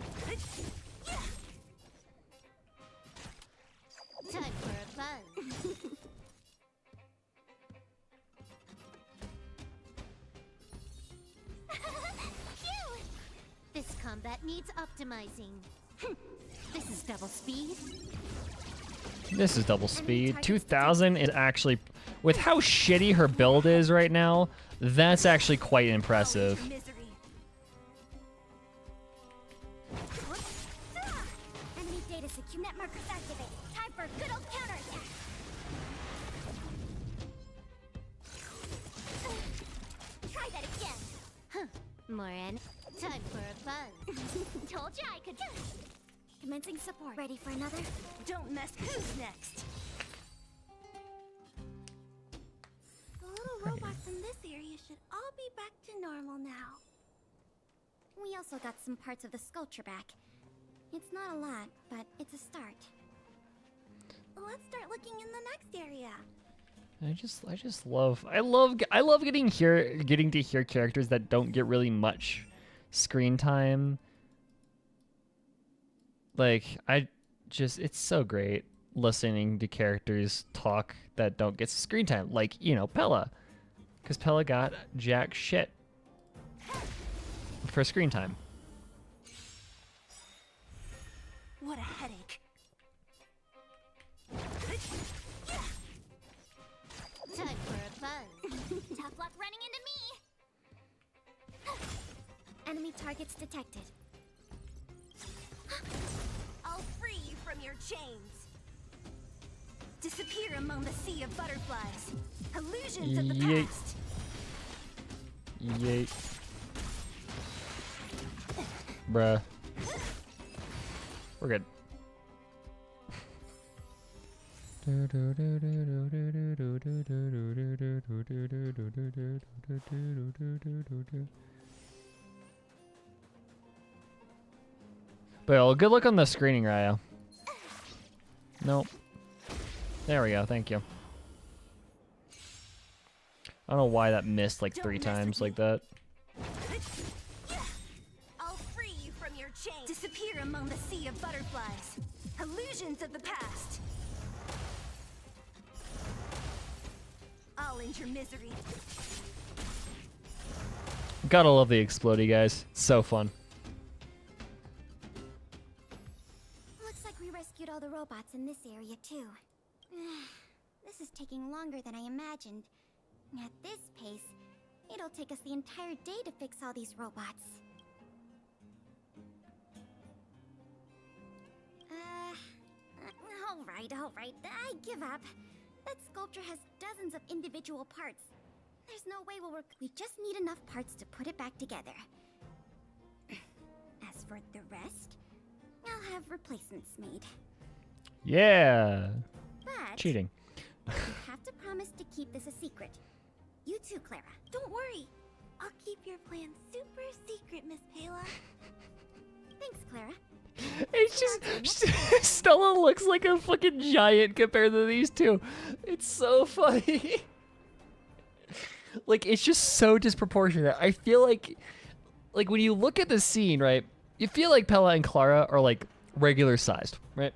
Time for a buzz. Phew! This combat needs optimizing. This is double speed. This is double speed. 2000 is actually, with how shitty her build is right now, that's actually quite impressive. Enemy data secure. Net markers activate. Time for a good old counterattack. Try that again. Huh. Moran, time for a buzz. Told you I could. Commencing support. Ready for another? Don't mess. Who's next? The little robots in this area should all be back to normal now. We also got some parts of the sculpture back. It's not a lot, but it's a start. Let's start looking in the next area. I just love getting to hear characters that don't get really much screen time. Like, it's so great listening to characters talk that don't get screen time. Like, you know, Pella. Because Pella got jack shit for screen time. What a headache. Time for a buzz. Tough luck running into me. Enemy targets detected. I'll free you from your chains. Disappear among the sea of butterflies. Illusions of the Yeet. past. Yeet. Bruh. We're good. Well, good luck on the screening, Raya. Nope. There we go. Thank you. I don't know why that missed like 3 times like that. I'll free you from your chain. Disappear among the sea of butterflies. Illusions of the past. I'll end your misery. Gotta love the explodey, guys. So fun. Looks like we rescued all the robots in this area too. This is taking longer than I imagined. At this pace, it'll take us the entire day to fix all these robots. Alright, I give up. That sculpture has dozens of individual parts. There's no way we'll work. We just need enough parts to put it back together. As for the rest, I'll have replacements made. Yeah. But Cheating. you have to promise to keep this a secret. You too, Clara. Don't worry. I'll keep your plan super secret, Miss Pela. Thanks, Clara. It's just Stella looks like a fucking giant compared to these two. It's so funny. Like, it's just so disproportionate. I feel like when you look at the scene, right, you feel like Pela and Clara are like regular sized, right?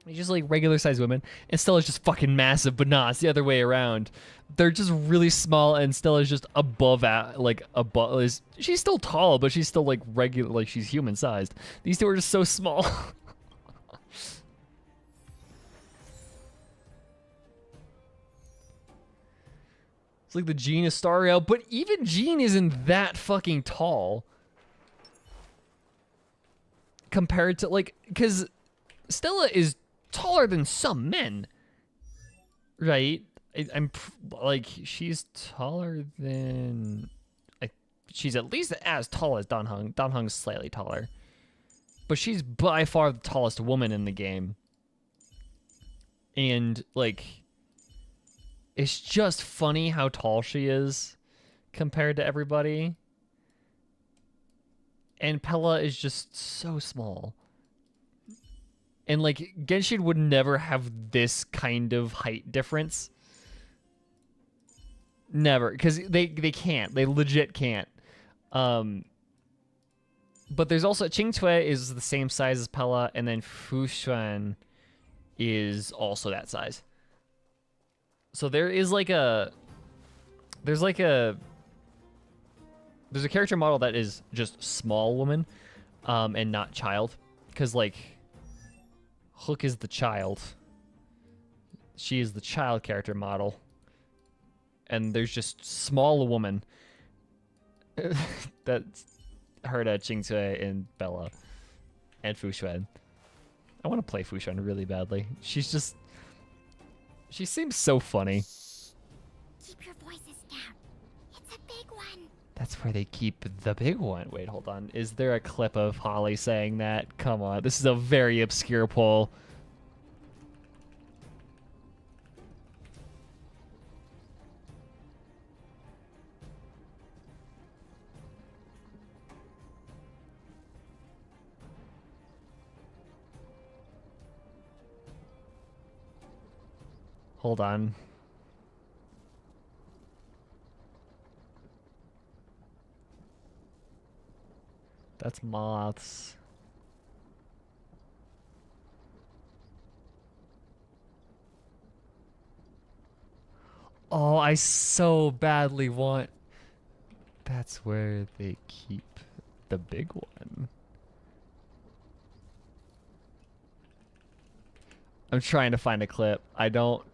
They're just like regular sized women, and Stella's just fucking massive, but nah, it's the other way around. They're just really small, and Stella's just above, she's still tall, but she's still like regular, like she's human sized. These two are just so small. It's like the Jean Astario, but even Jean isn't that fucking tall. Compared to, like, because Stella is taller than some men, right? I'm like, she's taller than, she's at least as tall as Dan Heng. Dan Heng's slightly taller, but she's by far the tallest woman in the game. And like, it's just funny how tall she is compared to everybody. And Pela is just so small. And like, Genshin would never have this kind of height difference. Never, because they can't. They legit can't. But there's also, Qingtui is the same size as Pela, and then Fushuan is also that size. So there is like a, there's a character model that is just small woman, and not child, because like Hook is the child. She is the child character model. And there's just small woman. That's heard at Qingtui and Bella and Fushuan. I want to play Fushuan really badly. She seems so funny. Keep your voices down. It's a big one. That's where they keep the big one. Wait, hold on. Is there a clip of Holly saying that? Come on. This is a very obscure poll. Hold on. That's moths. Oh, I so badly want... That's where they keep the big one. I'm trying to find a clip. I don't...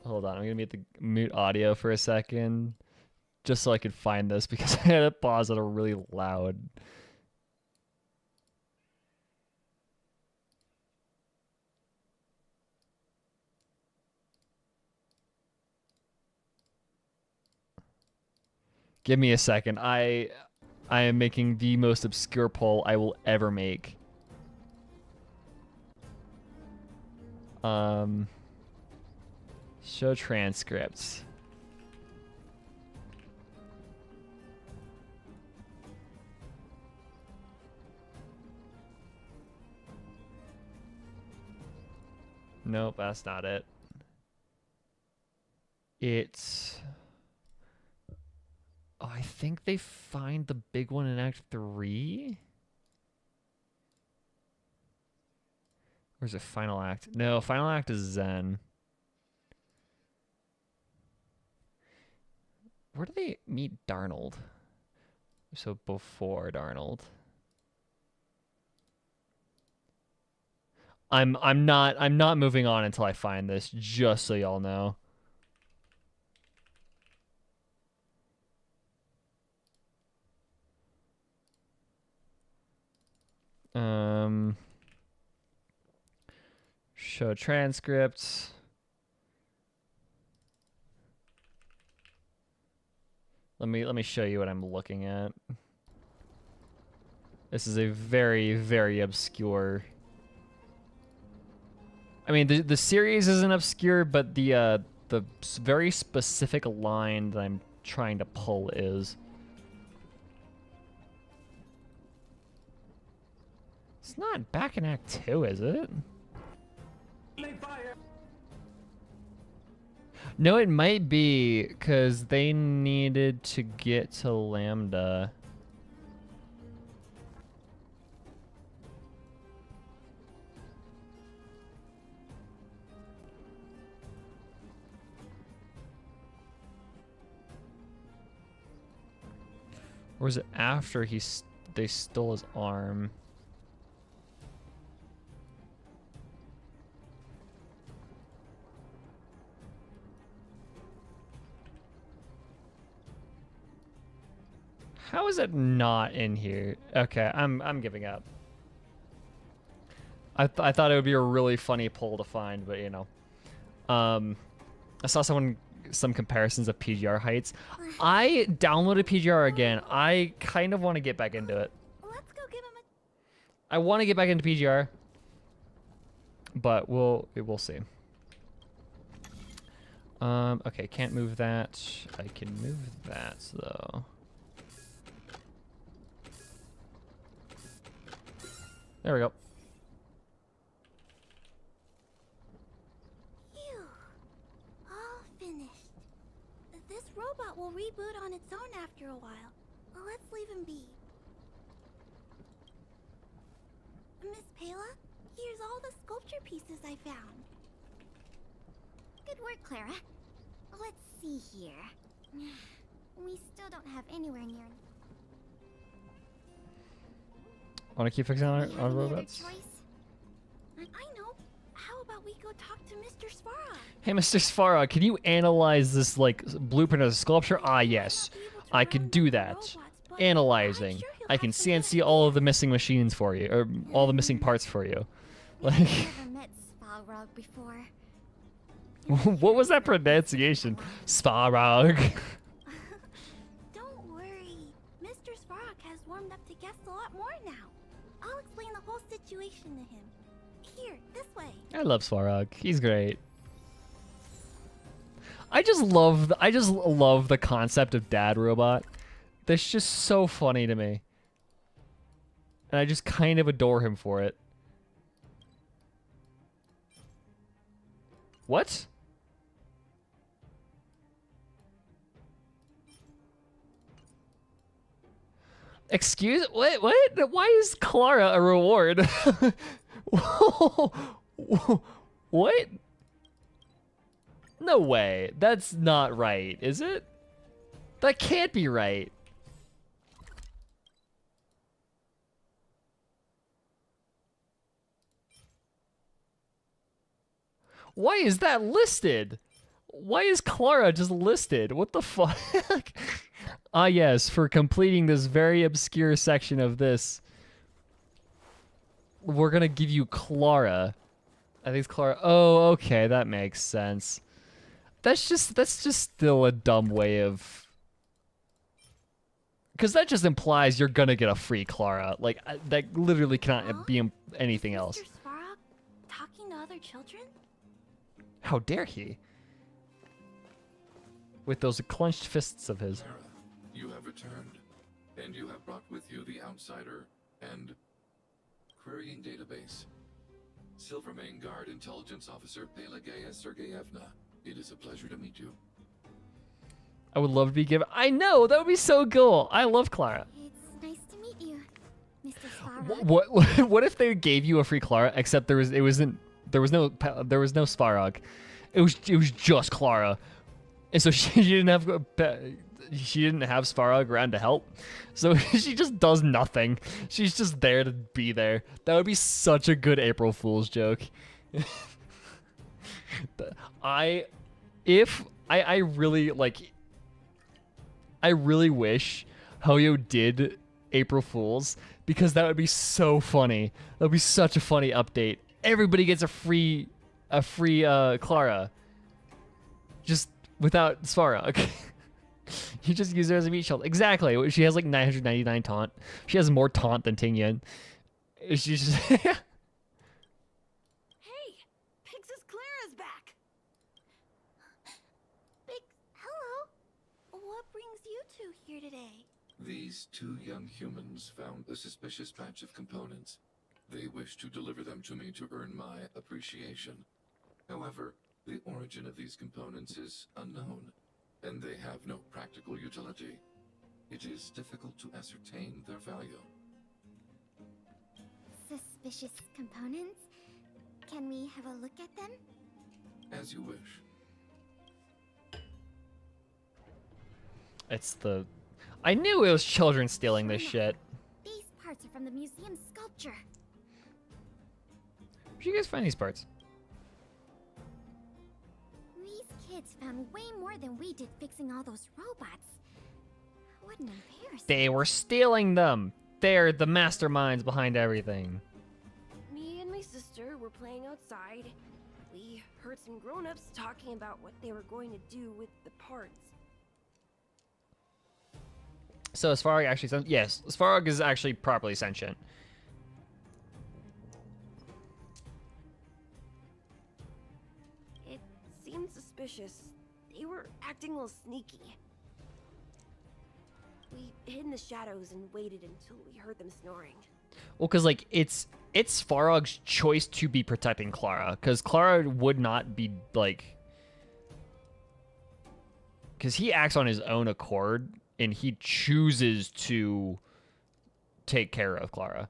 Hold on, I'm gonna mute audio for a second, just so I could find this, because I had to pause it really loud. Give me a second. I am making the most obscure poll I will ever make. Show transcripts. Nope, that's not it. It's... Oh, I think they find the big one in Act 3? Or is it Final Act? No, Final Act is Zen. Where do they meet Darnold? So before Darnold. I'm not moving on until I find this, just so y'all know. Show transcripts. Let me show you what I'm looking at. This is a very, very obscure. I mean, the series isn't obscure, but the very specific line that I'm trying to pull is. It's not back in Act 2, is it? No, it might be, because they needed to get to Lambda. Or was it after they stole his arm? How is it not in here? Okay, I'm giving up. I thought it would be a really funny pull to find, but you know. I saw some comparisons of PGR heights. I downloaded PGR again. I kind of want to get back into it. Let's go give him I want to get back into PGR, but we'll see. Okay, can't move that. I can move that though. There we go. Phew. All finished. This robot will reboot on its own after a while. Let's leave him be. Miss Pela, here's all the sculpture pieces I found. Good work, Clara. Let's see here. We still don't have anywhere near. Want to keep fixing on Have any robots? other choice? I know. How about we go talk to Mr. Svara? Hey, Mr. Svara, can you analyze this like blueprint of the sculpture? Ah, yes, I could do that. Analyzing. I can CNC all of the missing machines for you, or all the missing parts for you. Like, I've never met Spalrog before. what was that pronunciation? Svarog. Don't worry. Mr. Svarak has warmed up to guests a lot more now. I'll explain the whole situation to him. Here, this way. I love Svarog. He's great. I just love the concept of dad robot. That's just so funny to me. And I just kind of adore him for it. What? Excuse what? Why is Clara a reward? What? No way. That's not right, is it? That can't be right. Why is that listed? Why is Clara just listed? What the fuck? Ah, yes, for completing this very obscure section of this, we're gonna give you Clara. I think it's Clara. Oh, okay, that makes sense. That's just still a dumb way of, because that just implies you're gonna get a free Clara. Like that literally cannot be anything else. Mr. Svarak talking to other children? How dare he? With those clenched fists of his. Clara, you have returned, and you have brought with you the outsider and querying database. Silvermane Guard Intelligence Officer Pelageya Sergeyevna. It is a pleasure to meet you. I would love to be given. I know, that would be so cool. I love Clara. It's nice to meet you, Mr. Svarog. What if they gave you a free Clara, except there was no Svarog. It was just Clara, and so she didn't have Svarog around to help, so she just does nothing. She's just there to be there. That would be such a good April Fool's joke. I really like. I really wish Hoyo did April Fools, because that would be so funny. That would be such a funny update. Everybody gets a free Clara, just without Svarog. You just use her as a meat shield. Exactly. She has like 999 taunt. She has more taunt than Tingyan. She's just Hey, Pix's Clara's back. Big hello. What brings you two here today? These two young humans found a suspicious batch of components. They wish to deliver them to me to earn my appreciation. However, the origin of these components is unknown, and they have no practical utility. It is difficult to ascertain their value. Suspicious components? Can we have a look at them? As you wish. it's the. I knew it was children stealing this shit. These parts are from the museum's sculpture. Where'd you guys find these parts? These kids found way more than we did fixing all those robots. What an embarrassment. They were stealing them. They're the masterminds behind everything. Me and my sister were playing outside. We heard some grown-ups talking about what they were going to do with the parts. So Svarog actually yes, Svarog is actually properly sentient. It seemed suspicious. They were acting a little sneaky. We hid in the shadows and waited until we heard them snoring. Well, because like it's Svarog's choice to be protecting Clara, because Clara would not be like, because he acts on his own accord and he chooses to take care of Clara.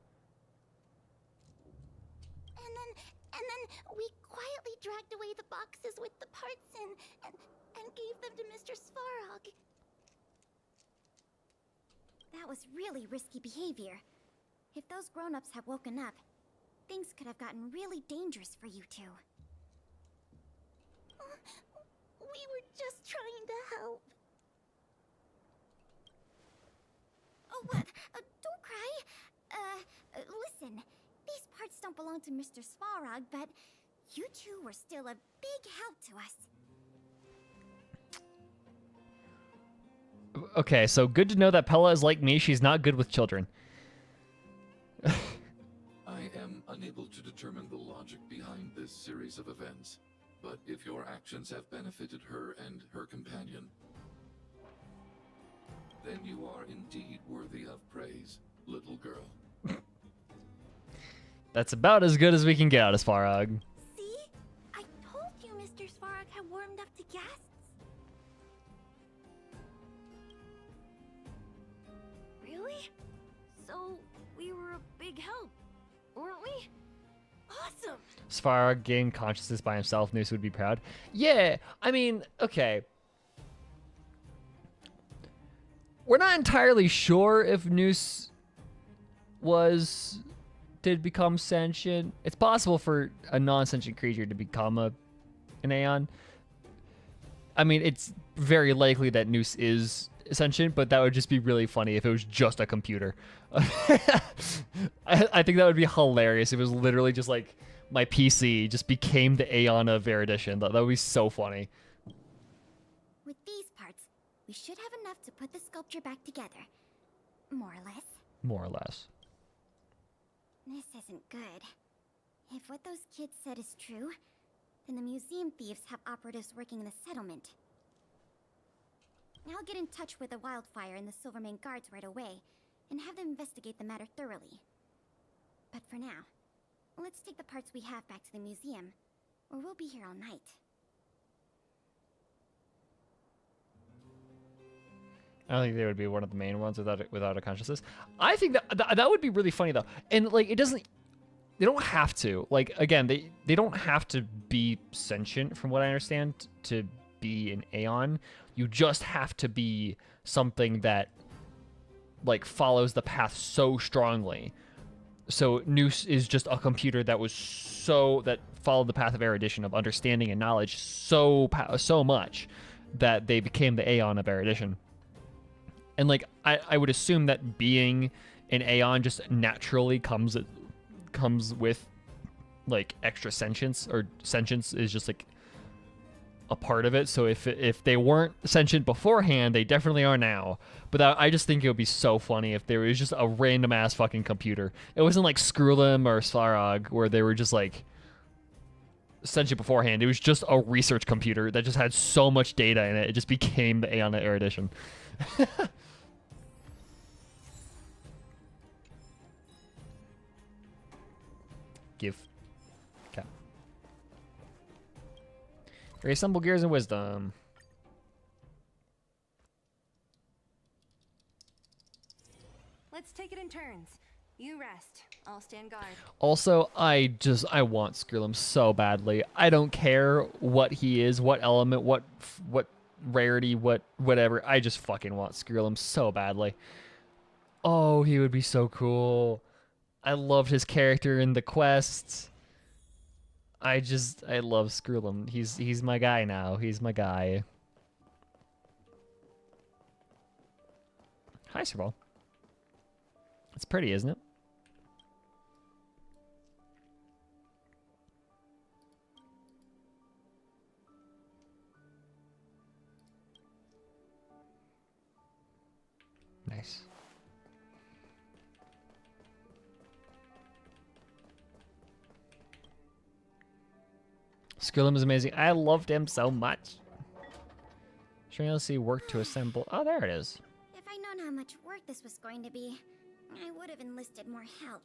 And then we quietly dragged away the boxes with the parts in and gave them to Mr. Svarog. That was really risky behavior. If those grown-ups had woken up, things could have gotten really dangerous for you two. We were just trying to help. Oh, don't cry. Listen, these parts don't belong to Mr. Svarog, but you two were still a big help to us. Okay, so good to know that Pella is like me. She's not good with children. I am unable to determine the logic behind this series of events, but if your actions have benefited her and her companion, then you are indeed worthy of praise, little girl. That's about as good as we can get out of Svarog. See? I told you Mr. Svarog had warmed up to guests. Really? So we were a big help, weren't we? Awesome! Svarog gained consciousness by himself. Noose would be proud. Yeah, I mean, okay. We're not entirely sure if Noose did become sentient. It's possible for a non-sentient creature to become an Aeon. I mean, it's very likely that Noose is sentient, but that would just be really funny if it was just a computer. I think that would be hilarious if it was literally just like my PC just became the Aeon of Erudition. That would be so funny. With these parts, we should have enough to put the sculpture back together. More or less. More or less. This isn't good. If what those kids said is true, then the museum thieves have operatives working in the settlement. I'll get in touch with the Wildfire and the Silvermane guards right away, and have them investigate the matter thoroughly. But for now, let's take the parts we have back to the museum, or we'll be here all night. I don't think they would be one of the main ones without a consciousness. I think that would be really funny though, and like it doesn't. They don't have to. Like again, they don't have to be sentient, from what I understand, to be an Aeon. You just have to be something that like follows the path so strongly. So Noose is just a computer that followed the path of erudition, of understanding and knowledge so much that they became the Aeon of erudition. And like I would assume that being an Aeon just naturally comes with like extra sentience, or sentience is just like a part of it. So if they weren't sentient beforehand, they definitely are now. But I just think it would be so funny if there was just a random ass fucking computer. It wasn't like Skrullum or Svarog where they were just like sentient beforehand. It was just a research computer that just had so much data in it. It just became the Aeon of erudition. Give. Okay. Reassemble gears and wisdom. Let's take it in turns. You rest. I'll stand guard. Also, I want Skrullum so badly. I don't care what he is, what element, what rarity, whatever. I just fucking want Skrullum so badly. Oh, he would be so cool. I loved his character in the quests. I love Skrullum. He's my guy now. He's my guy. Hi, Serval. It's pretty, isn't it? Nice. Skrullum is amazing. I loved him so much. Strenuously work to assemble. Oh, there it is. If I'd known how much work this was going to be, I would have enlisted more help.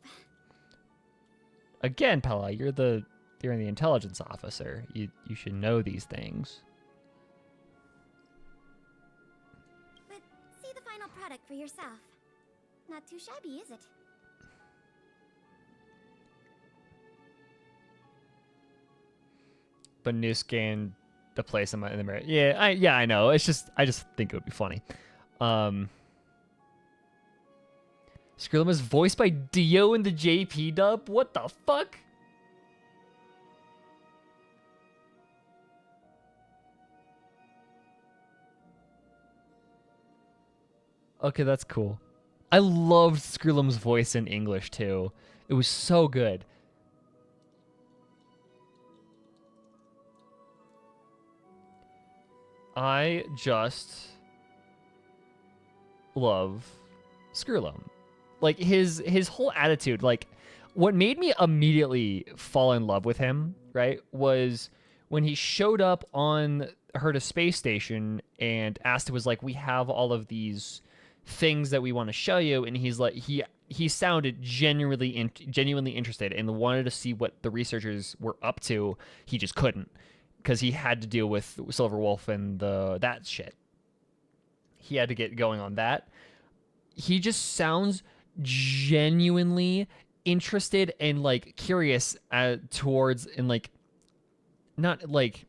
Again, Pella, you're the intelligence officer. You should know these things. But see the final product for yourself. Not too shabby, is it? But new scan the place in the mirror. Yeah, I know. I just think it would be funny. Skrullum is voiced by Dio in the JP dub. What the fuck? Okay, that's cool. I loved Skrullum's voice in English too. It was so good. I just love Skrullum. Like his whole attitude, like what made me immediately fall in love with him, right, was when he showed up on Herta space station and Asta was like, we have all of these things that we want to show you, and he's like, he sounded genuinely interested and wanted to see what the researchers were up to. He just couldn't, because he had to deal with Silver Wolf and that shit. He had to get going on that. He just sounds genuinely interested and like curious towards, and like not like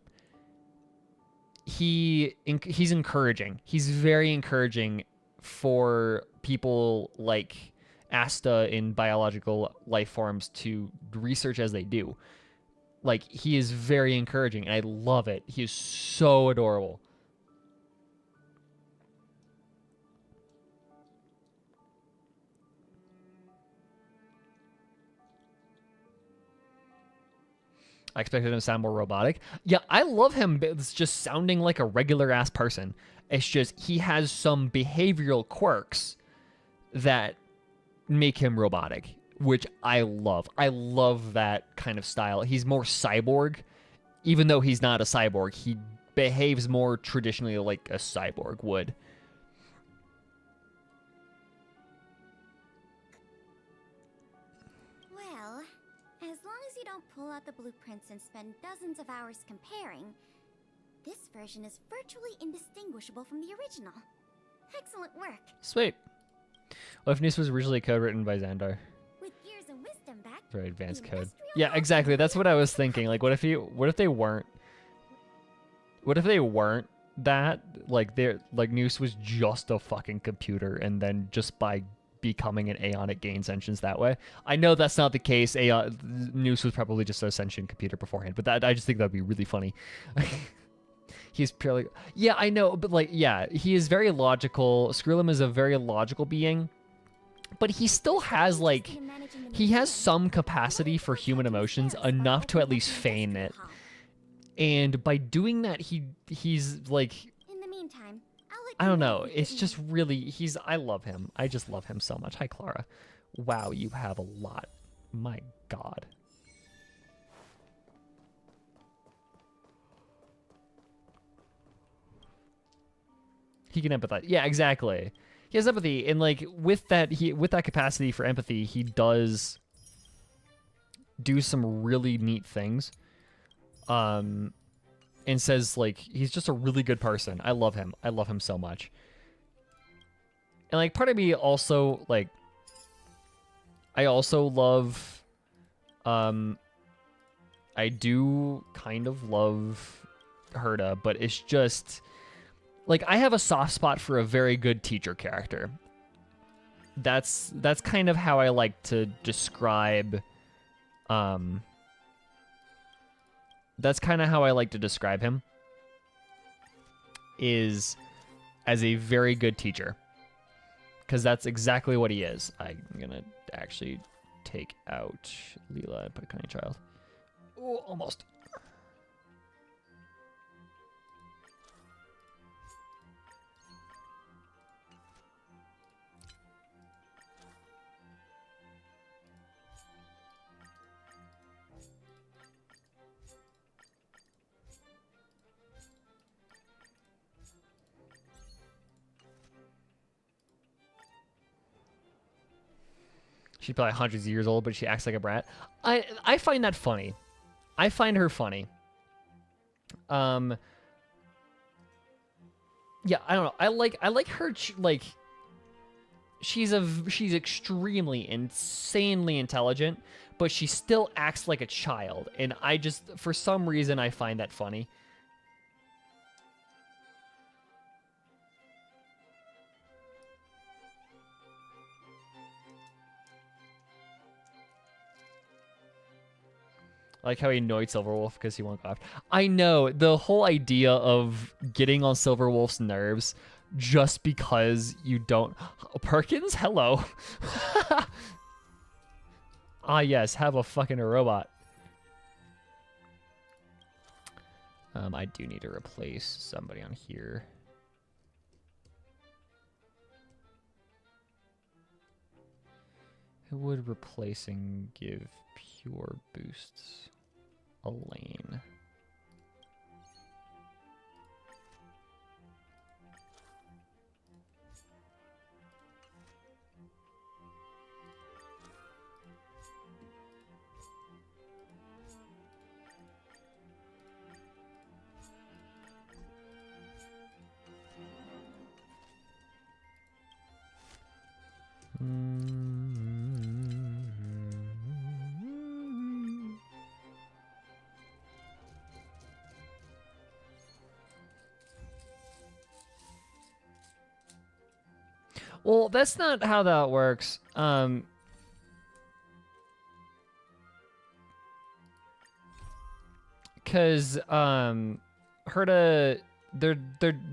he's encouraging. He's very encouraging for people like Asta in biological life forms to research as they do. Like, he is very encouraging, and I love it. He is so adorable. I expected him to sound more robotic. Yeah, I love him. It's just sounding like a regular ass person. It's just he has some behavioral quirks that make him robotic, which I love. I love that kind of style. He's more cyborg even though he's not a cyborg, he behaves more traditionally like a cyborg would. Well, as long as you don't pull out the blueprints and spend dozens of hours comparing, this version is virtually indistinguishable from the original. Excellent work. Sweet. What if Noose was originally code written by Xandar? With years of wisdom back, Very advanced the code. industrial Yeah, age exactly. of That's what I was thinking. Like, what if they weren't that? Like, Noose was just a fucking computer, and then just by becoming an Aeonic gains sentience that way. I know that's not the case. Noose was probably just a sentient computer beforehand, but I just think that'd be really funny. He's purely... Yeah, I know, but, like, yeah, he is very logical. Skrullum is a very logical being, but he still has, like... He has some capacity for human emotions, enough to at least feign it. And by doing that, he's, like... In the meantime, I'll let I you don't know know. if we It's can- just really... I love him. I just love him so much. Hi, Clara. Wow, you have a lot. My God. He can empathize. Yeah, exactly. He has empathy, and like with that capacity for empathy, he does do some really neat things. And says like he's just a really good person. I love him. I love him so much. And like part of me also like I also love I do kind of love Herta, but it's just like I have a soft spot for a very good teacher character. That's kind of how I like to describe that's kind of how I like to describe him, is as a very good teacher. Because that's exactly what he is. I'm going to actually take out Leela and put a cunning child. Oh, almost. She's probably hundreds of years old, but she acts like a brat. I find that funny. I find her funny. Yeah, I don't know. I like her. Like, she's extremely, insanely intelligent, but she still acts like a child, and I just, for some reason, I find that funny. I like how he annoyed Silverwolf because he won't go after. I know, the whole idea of getting on Silverwolf's nerves just because you don't... Perkins? Hello. Ah, yes, have a fucking robot. I do need to replace somebody on here. Who would replacing give pure boosts? Elaine. Well, that's not how that works. Because Herta, they're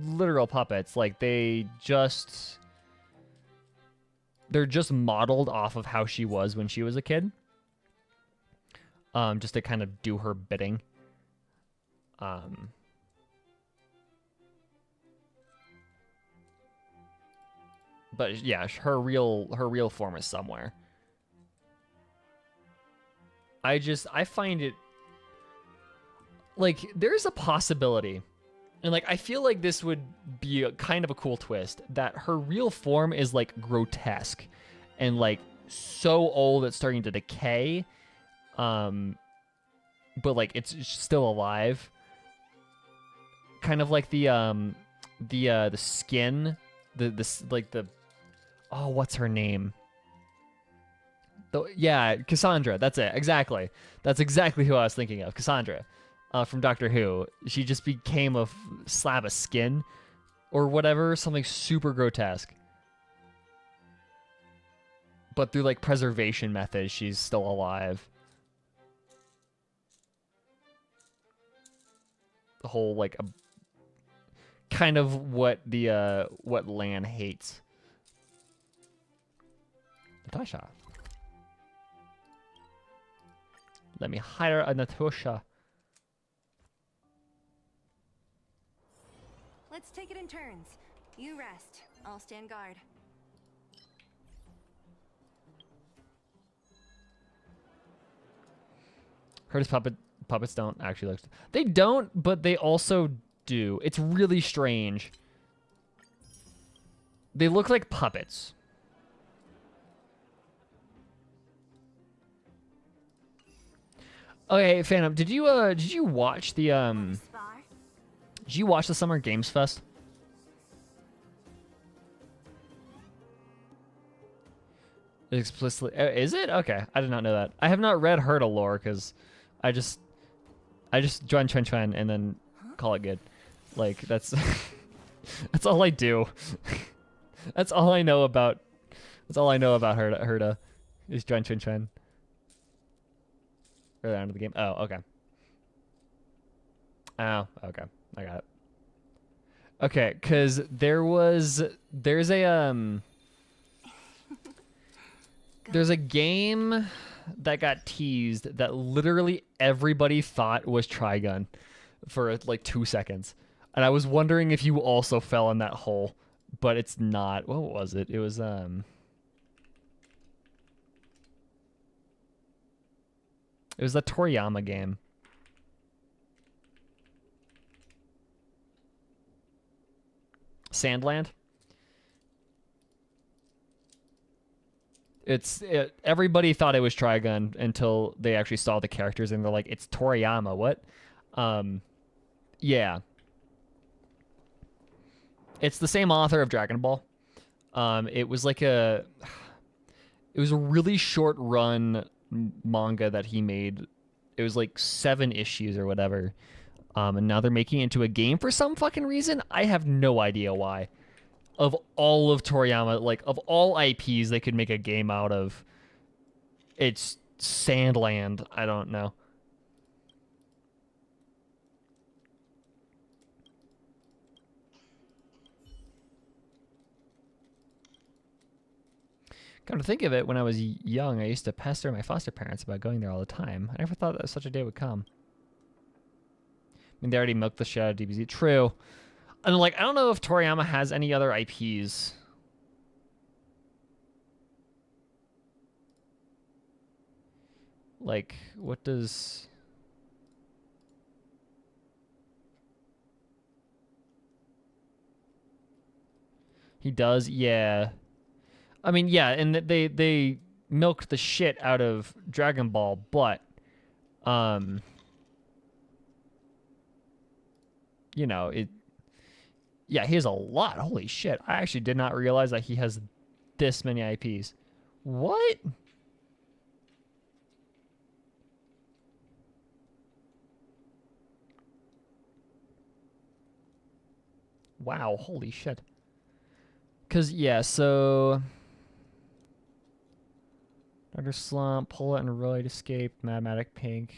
literal puppets. Like they're just modeled off of how she was when she was a kid. Just to kind of do her bidding. But yeah, her real form is somewhere. I find it like there's a possibility, and like I feel like this would be a kind of a cool twist, that her real form is like grotesque and like so old it's starting to decay, but like it's still alive, kind of like the skin, oh, what's her name? Yeah, Cassandra. That's it. Exactly. That's exactly who I was thinking of. Cassandra, from Doctor Who. She just became a slab of skin, or whatever. Something super grotesque. But through like preservation methods, she's still alive. The whole like kind of what Lan hates. Natasha. Let me hire a Natasha. Let's take it in turns. You rest. I'll stand guard. Curtis puppets don't actually look. They don't, but they also do. It's really strange. They look like puppets. Okay, Phantom, did you watch the did you watch the Summer Games Fest? Explicitly, is it? Okay, I did not know that. I have not read Hurdle lore because I just join Chen and then call it good. Like that's that's all I do. That's all I know about. That's all I know about Herda is join Chen. Early on in the game. Oh, okay. Oh, okay. I got it. Okay, because there's a game that got teased that literally everybody thought was Trigun for like 2 seconds. And I was wondering if you also fell in that hole, but it's not. What was it? It was it was the Toriyama game. Sandland. Everybody thought it was Trigun until they actually saw the characters and they're like, it's Toriyama. What? Yeah. It's the same author of Dragon Ball. It was a really short run manga that he made. It was like 7 issues or whatever. And now they're making it into a game for some fucking reason. I have no idea why. Of all of Toriyama, like of all IPs they could make a game out of, it's Sandland. I don't know. Come to think of it, when I was young, I used to pester my foster parents about going there all the time. I never thought that such a day would come. I mean, they already milked the shit out of DBZ. True. And like, I don't know if Toriyama has any other IPs. Like, what does... He does? Yeah. I mean, yeah, and they milked the shit out of Dragon Ball, but you know, yeah, he has a lot. Holy shit. I actually did not realize that he has this many IPs. What? Wow, holy shit. Cause yeah, so Dr. Slump, Pola and Royd Escape, Mathematic Pink,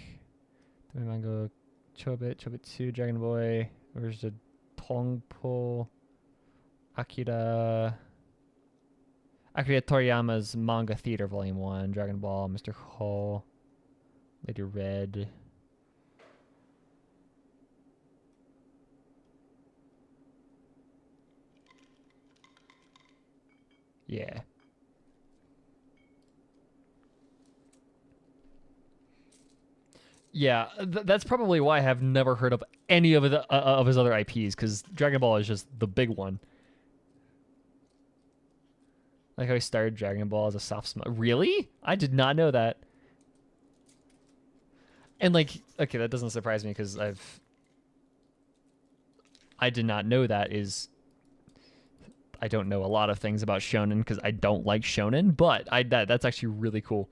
Mango, Chobit 2, Dragon Boy, where's the Tongpo, Akira Toriyama's Manga Theater Volume 1, Dragon Ball, Mr. Ho, Lady Red. Yeah. Yeah, that's probably why I have never heard of any of of his other IPs, because Dragon Ball is just the big one. Like how he started Dragon Ball as a soft smoke. Really? I did not know that. And like, okay, that doesn't surprise me because I did not know that. I don't know a lot of things about shonen because I don't like shonen, but that's actually really cool.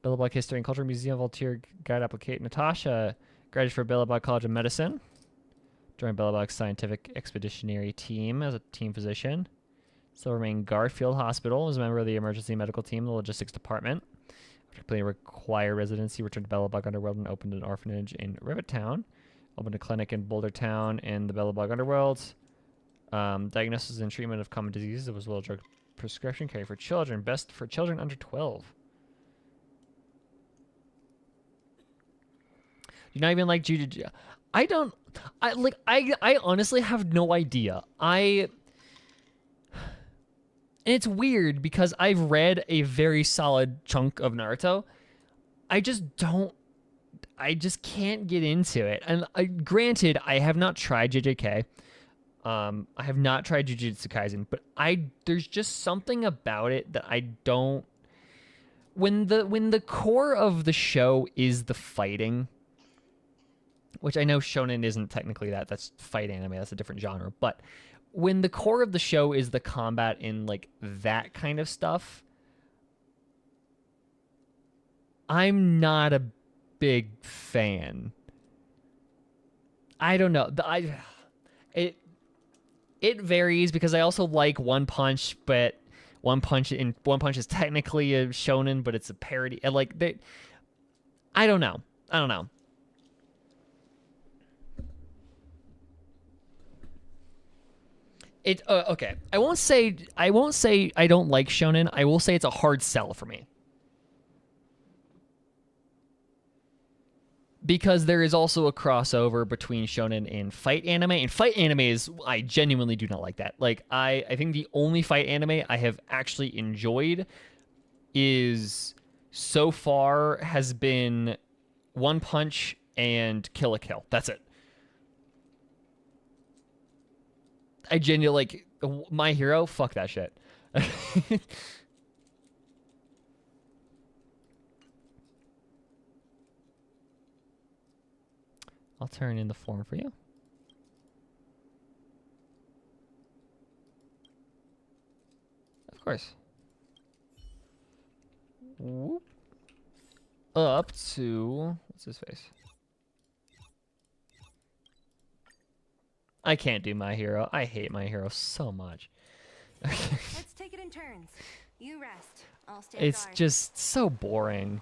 Billabong History and Culture Museum Volunteer Guide Applicate Natasha graduated for Billabong College of Medicine. Joined Billabong's scientific expeditionary team as a team physician. Still remained Garfield Hospital. Was a member of the emergency medical team, the logistics department. After completing a required residency, returned to Billabong Underworld and opened an orphanage in Rivet Town. Opened a clinic in Boulder Town in the Billabong Underworld. Diagnosis and treatment of common diseases. It was well drug prescription care for children. Best for children under 12. Do you not even like Jujutsu? I honestly have no idea. And it's weird because I've read a very solid chunk of Naruto. I just can't get into it. And granted, I have not tried JJK. I have not tried Jujutsu Kaisen, but there's just something about it that I don't. When the core of the show is the fighting, which I know shonen isn't technically that. That's fight anime. That's a different genre. But when the core of the show is the combat in like that kind of stuff, I'm not a big fan. I don't know. It varies because I also like One Punch, but One Punch is technically a shonen, but it's a parody. And like I don't know. Okay. I won't say I don't like shonen. I will say it's a hard sell for me. Because there is also a crossover between shonen and fight anime. And fight anime I genuinely do not like that. Like I think the only fight anime I have actually enjoyed is so far has been One Punch and Kill la Kill. That's it. I genuinely like My Hero. Fuck that shit. I'll turn in the form for you. Of course. Whoop. Up to what's his face? I can't do My Hero. I hate My Hero so much. Let's take it in turns. You rest. I'll stay It's guard. just so boring.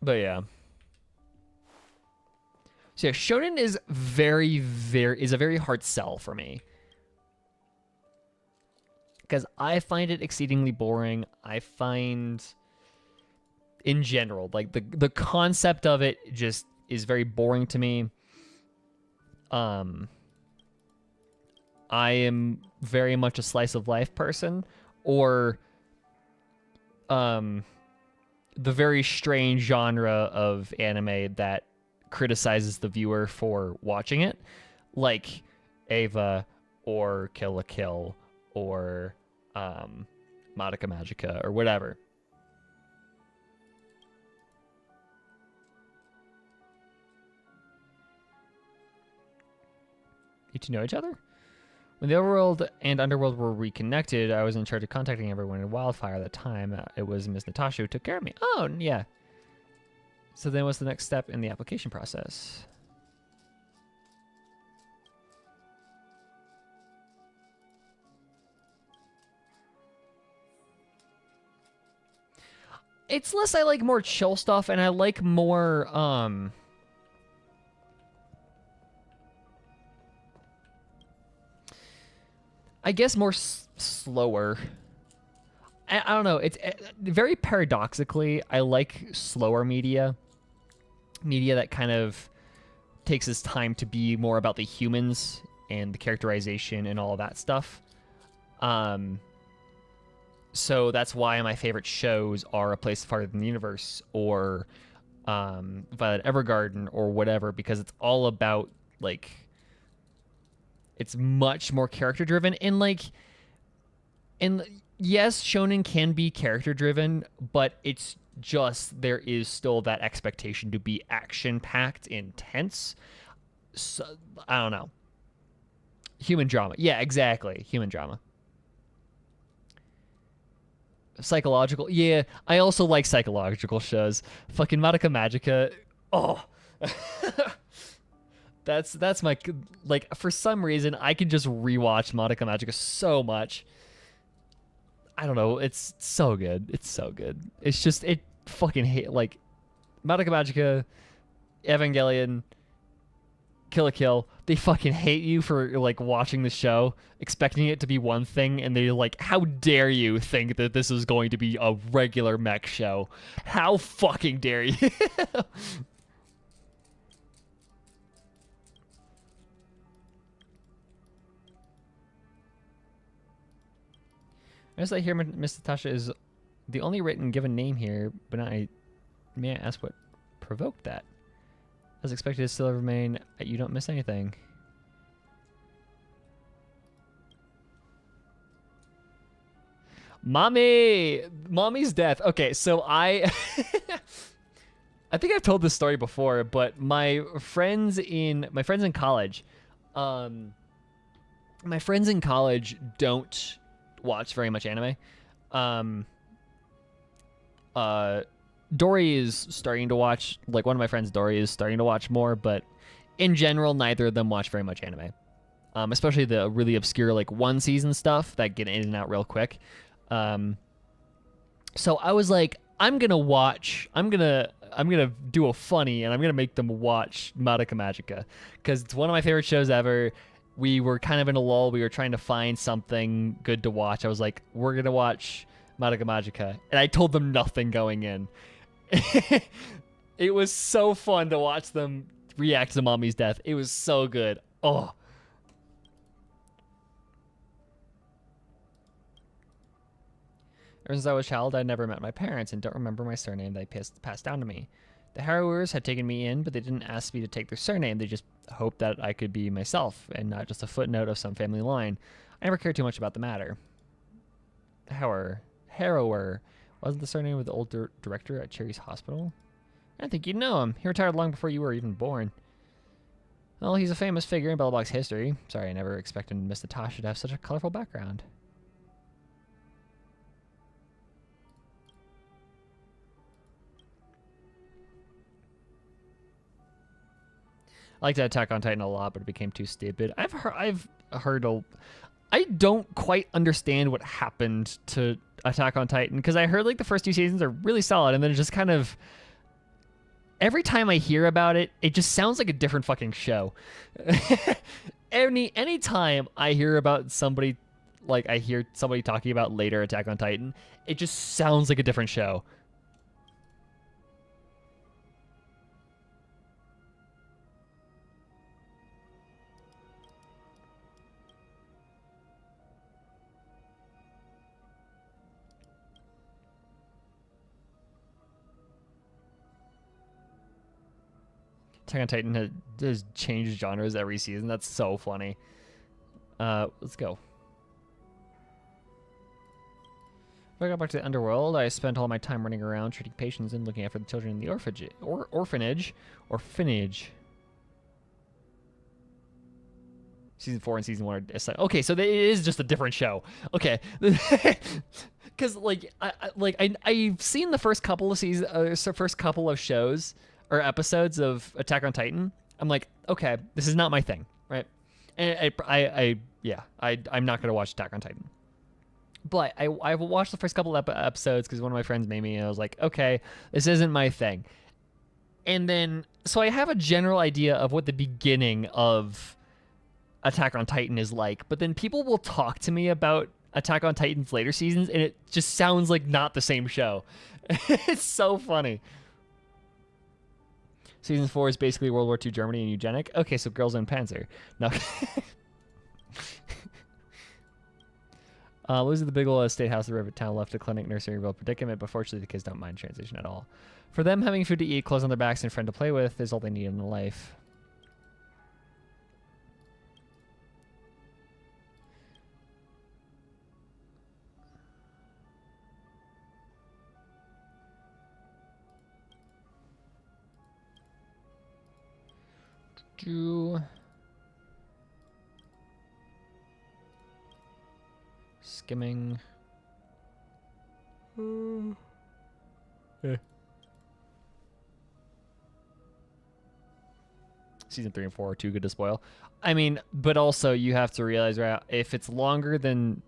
But yeah. So yeah, shonen is a very hard sell for me. Because I find it exceedingly boring. I find in general, like the concept of it just is very boring to me. I am very much a slice of life person, or the very strange genre of anime that criticizes the viewer for watching it, like Ava or Kill la Kill or Madoka Magica or whatever. You two know each other? When the overworld and underworld were reconnected, I was in charge of contacting everyone in Wildfire at the time. It was Miss Natasha who took care of me. Oh, yeah. So then what's the next step in the application process? It's less I like more chill stuff, and I like more, I guess more slower. I don't know. It's very paradoxically, I like slower media that kind of takes its time to be more about the humans and the characterization and all of that stuff. So that's why my favorite shows are A Place Farther Than the Universe or Violet Evergarden or whatever, because it's all about, like, it's much more character driven. And yes, shonen can be character driven, but it's just, there is still that expectation to be action packed, intense. So I don't know. Human drama. Yeah, exactly. Human drama. Psychological. Yeah, I also like psychological shows. Fucking Madoka Magica. Oh. That's my, like, for some reason I can just rewatch Madoka Magica so much. I don't know, it's so good. It's so good. It's just, it fucking hate, like, Madoka Magica, Evangelion, Kill la Kill, they fucking hate you for, like, watching the show, expecting it to be one thing, and they're like, how dare you think that this is going to be a regular mech show? How fucking dare you? As I hear, Miss Natasha is the only written given name here, but may I ask what provoked that? As expected, to still remain. You don't miss anything. Mommy's death. Okay, so I think I've told this story before, but my friends in college, don't watch very much anime. Dory is starting to watch, like, one of my friends, Dory, is starting to watch more, but in general, neither of them watch very much anime. Especially the really obscure, like, one season stuff that get in and out real quick. So I was like, I'm gonna do a funny, and I'm gonna make them watch Madoka Magica, because it's one of my favorite shows ever. We were kind of in a lull. We were trying to find something good to watch. I was like, we're going to watch Madoka Magica. And I told them nothing going in. It was so fun to watch them react to Mommy's death. It was so good. Oh. Ever since I was a child, I never met my parents and don't remember my surname they passed down to me. The Harrowers had taken me in, but they didn't ask me to take their surname. They just hoped that I could be myself and not just a footnote of some family line. I never cared too much about the matter. Harrower. Wasn't the surname of the old director at Cherry's Hospital? I don't think you'd know him. He retired long before you were even born. Well, he's a famous figure in Bellablock's history. Sorry, I never expected Miss Natasha to have such a colorful background. I liked Attack on Titan a lot, but it became too stupid. I've heard I don't quite understand what happened to Attack on Titan, because I heard, like, the first two seasons are really solid, and then it just kind of, every time I hear about it, it just sounds like a different fucking show. Anytime I hear about somebody, like, I hear somebody talking about later Attack on Titan, it just sounds like a different show. Attack on Titan has changed genres every season. That's so funny. Let's go. If I got back to the underworld, I spent all my time running around, treating patients and looking after the children in the orphanage. Season 4 and season 1 are okay, so it is just a different show. Okay. Because, like, I've seen the first couple of shows or episodes of Attack on Titan. I'm like, okay, this is not my thing, right? And I'm not gonna watch Attack on Titan. But I watched the first couple episodes because one of my friends made me, and I was like, okay, this isn't my thing. And then, so I have a general idea of what the beginning of Attack on Titan is like, but then people will talk to me about Attack on Titan's later seasons, and it just sounds like not the same show. It's so funny. Season 4 is basically World War II Germany and eugenic. Okay, so girls in Panzer. No. Losing the big old state house, the river town left a clinic, nursery, real predicament, but fortunately the kids don't mind transition at all. For them, having food to eat, clothes on their backs, and a friend to play with is all they need in life. Skimming. Season 3 and 4 are too good to spoil. I mean, but also you have to realize, right, if it's longer than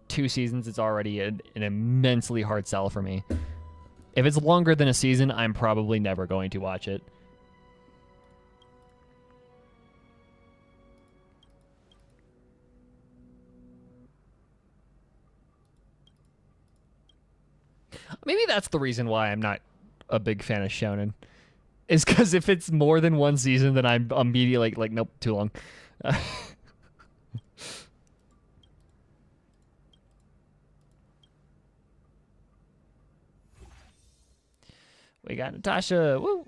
2 seasons, it's already an immensely hard sell for me. If it's longer than a season, I'm probably never going to watch it. Maybe that's the reason why I'm not a big fan of shonen. Is because if it's more than 1 season, then I'm immediately like nope, too long. We got Natasha. Woo!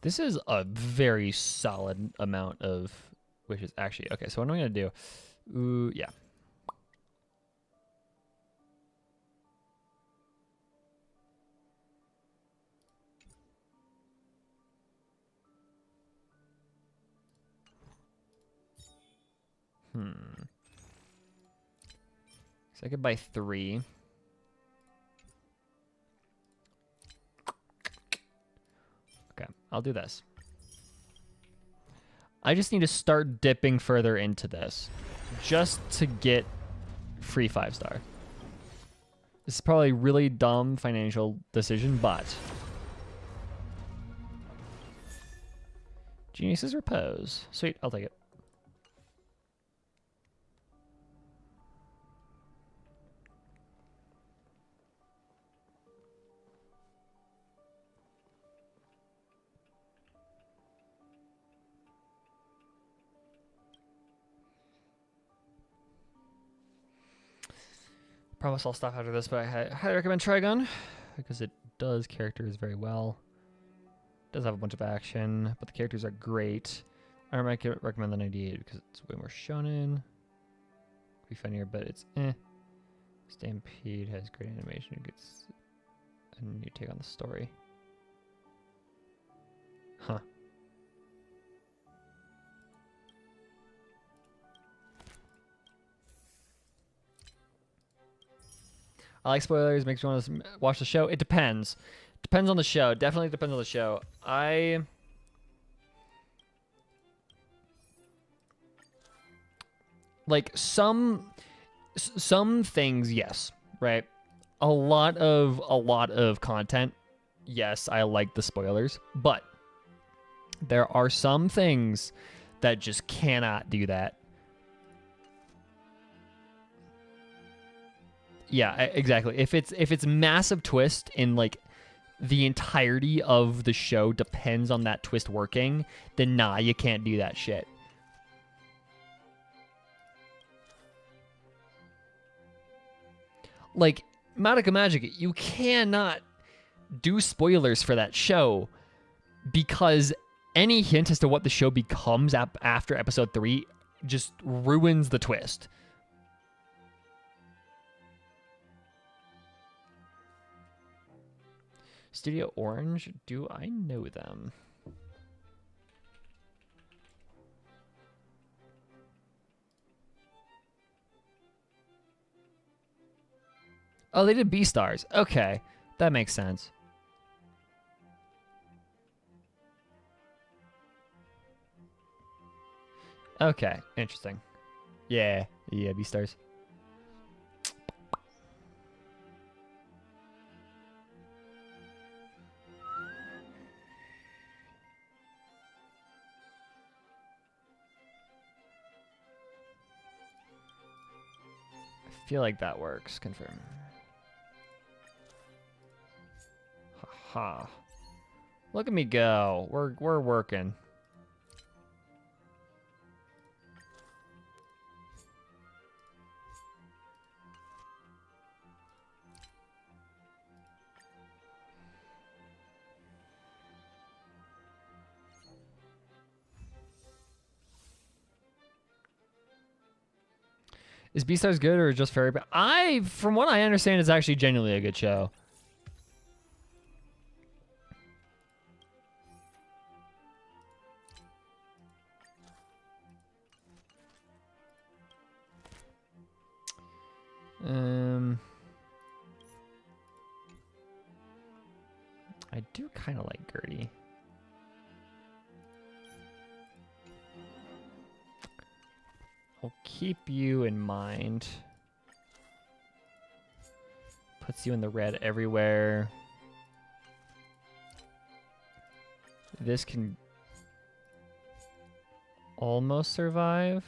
This is a very solid amount of wishes. Actually, okay, so what am I going to do? Ooh, yeah. So I could buy 3. Okay, I'll do this. I just need to start dipping further into this just to get free 5-star. This is probably a really dumb financial decision, but Genius's Repose. Sweet, I'll take it. Promise I'll stop after this, but I highly recommend Trigun because it does characters very well. It does have a bunch of action, but the characters are great. I might recommend the 98 because it's way more shonen. Be funnier, but it's eh. Stampede has great animation. It gets a new take on the story. Huh. I like spoilers. Makes me want to watch the show. It depends. Depends on the show. Definitely depends on the show. Like some things, yes, right? A lot of content, yes, I like the spoilers, but there are some things that just cannot do that. Yeah, exactly. If it's massive twist in like the entirety of the show depends on that twist working, then nah, you can't do that shit. Like Madoka Magic, you cannot do spoilers for that show because any hint as to what the show becomes after episode 3 just ruins the twist. Studio Orange, do I know them? Oh, they did Beastars. Okay, that makes sense. Okay, interesting. Yeah, Beastars. feel like that works. Confirm. Haha. Look at me go. We're working. Is Beastars good or just very bad? From what I understand, it's actually genuinely a good show. I do kind of like Gertie. I'll keep you in mind. Puts you in the red everywhere. This can almost survive.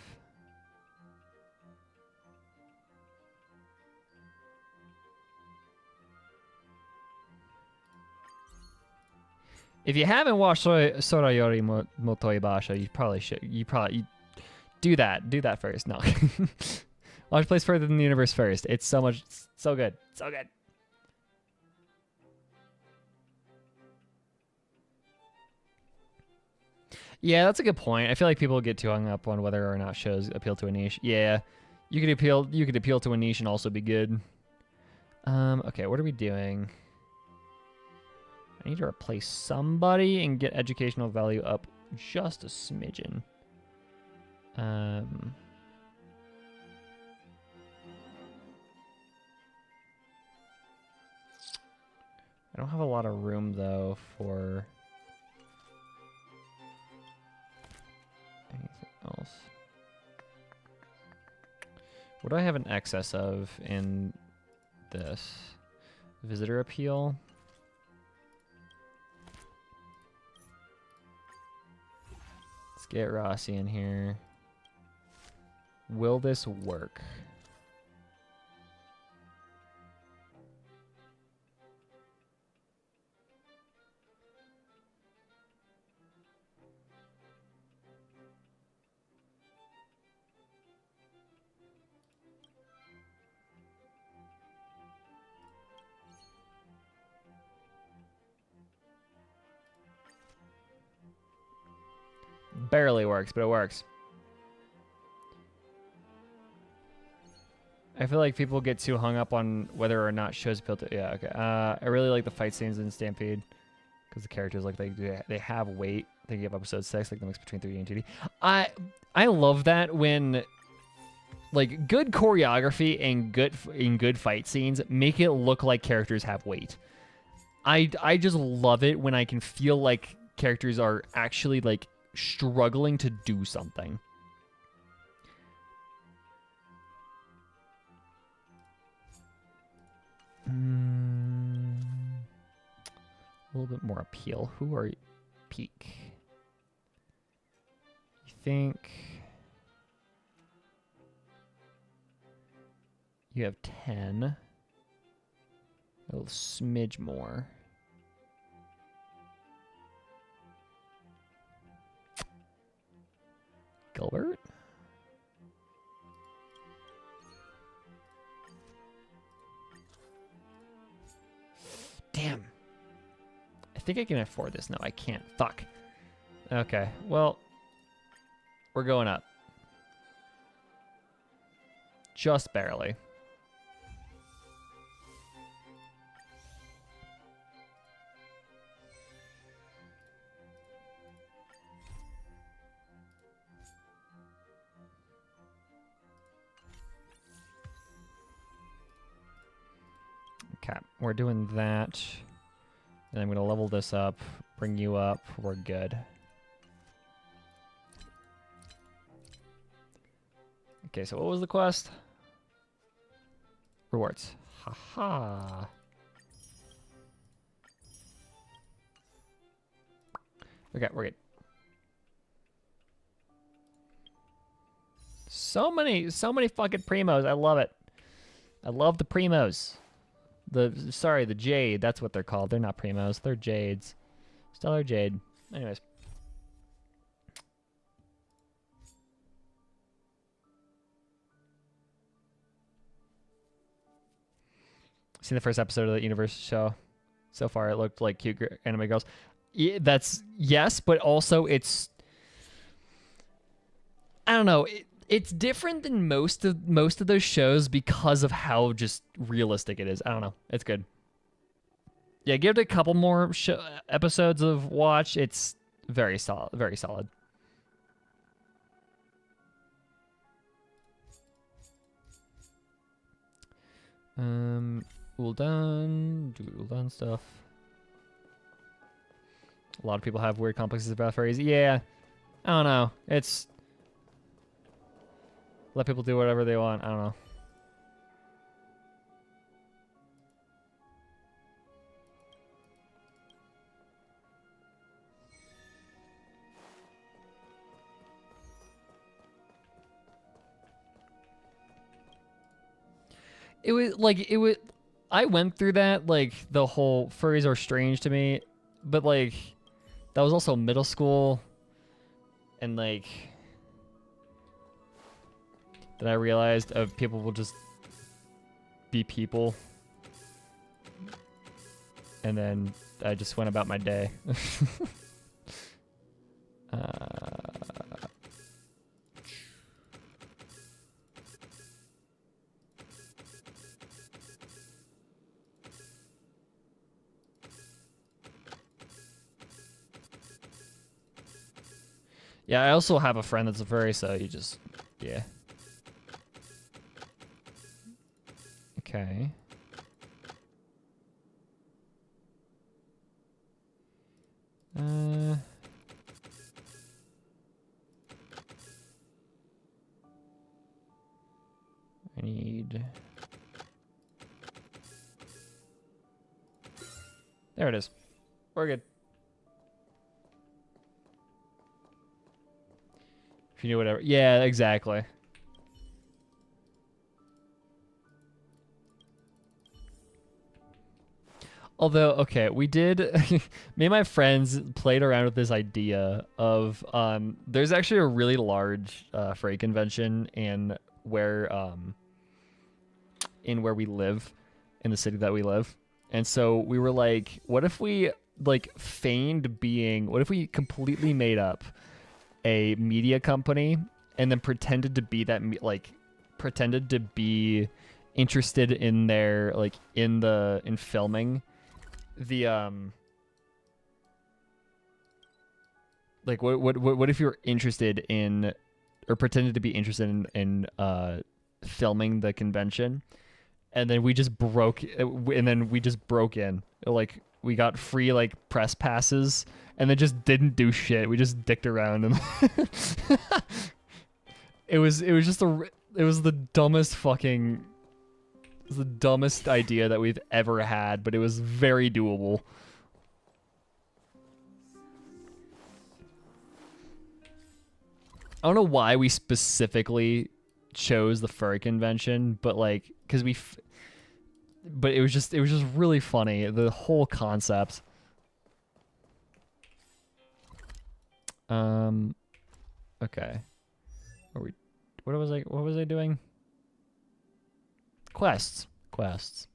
If you haven't watched Sorayori Motoibasha, you probably should. You do that. Do that first. No. Watch Place Further Than the Universe first. It's so much, so good. So good. Yeah, that's a good point. I feel like people get too hung up on whether or not shows appeal to a niche. Yeah. You could appeal to a niche and also be good. Okay, what are we doing? I need to replace somebody and get educational value up just a smidgen. I don't have a lot of room though for anything else. What do I have an excess of in this? Visitor appeal. Let's get Rossi in here. Will this work? Barely works, but it works. I feel like people get too hung up on whether or not shows appeal to. Yeah, okay. I really like the fight scenes in Stampede because the characters like they have weight. Thinking of episode 6, like the mix between 3D and 2D. I love that when like good choreography and good fight scenes make it look like characters have weight. I just love it when I can feel like characters are actually like struggling to do something. A little bit more appeal. Who are you? Peak. You think you have 10? A little smidge more. Gilbert? Damn. I think I can afford this. No, I can't. Fuck. Okay, well, we're going up. Just barely. Okay, we're doing that. And I'm going to level this up, bring you up. We're good. Okay, so what was the quest? Rewards. Haha. Okay, we're good. So many fucking primos. I love it. I love the primos. Sorry, the jade. That's what they're called. They're not primos. They're jades. Stellar jade. Anyways. Seen the first episode of the Universe show. So far, it looked like cute anime girls. Yeah, that's yes, but also it's. I don't know. It's different than most of those shows because of how just realistic it is. I don't know. It's good. Yeah, give it a couple more episodes of watch. It's very solid. Very solid. All done. Do all done stuff. A lot of people have weird complexes about furries. Yeah, I don't know. It's let people do whatever they want. I don't know. It was I went through that, like, the whole furries are strange to me, but like that was also middle school, and like then I realized people will just be people, and then I just went about my day. Yeah, I also have a friend that's a furry, so you just, yeah. Okay. I need... There it is. We're good. If you knew whatever. Yeah, exactly. Although, okay, we did, me and my friends played around with this idea of, there's actually a really large freight convention in where we live, in the city that we live. And so we were like, what if we, like, what if we completely made up a media company and then pretended to be that, pretended to be interested in their, like, in filming the like what if you were interested in or pretended to be interested in filming the convention, and then we just broke in, like we got free like press passes and then just didn't do shit. We just dicked around and it was the dumbest idea that we've ever had, but it was very doable. I don't know why we specifically chose the furry convention, but like, but it was just really funny, the whole concept. Okay. What was I doing? Quests. Careful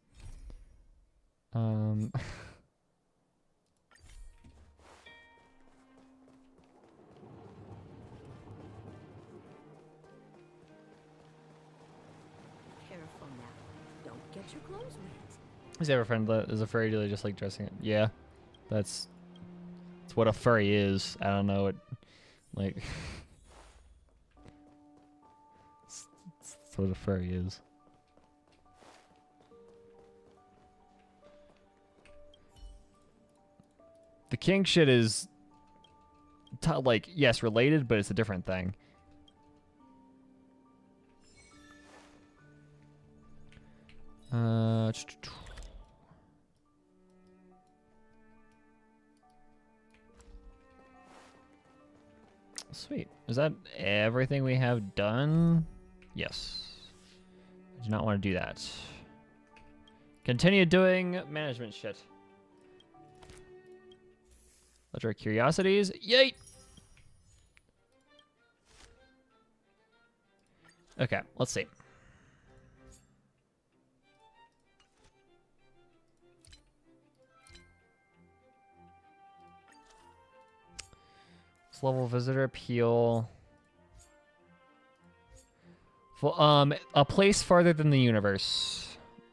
now. Don't get your clothes wet. Is there a friend that is a furry? Do they just like dressing it? Yeah. That's what a furry is. I don't know it, like that's what a furry is. The kink shit is like, yes, related, but it's a different thing. Sweet. Is that everything we have done? Yes. I do not want to do that. Continue doing management shit. Legendary curiosities. Yay! Okay, let's see. Level visitor appeal. A place farther than the universe.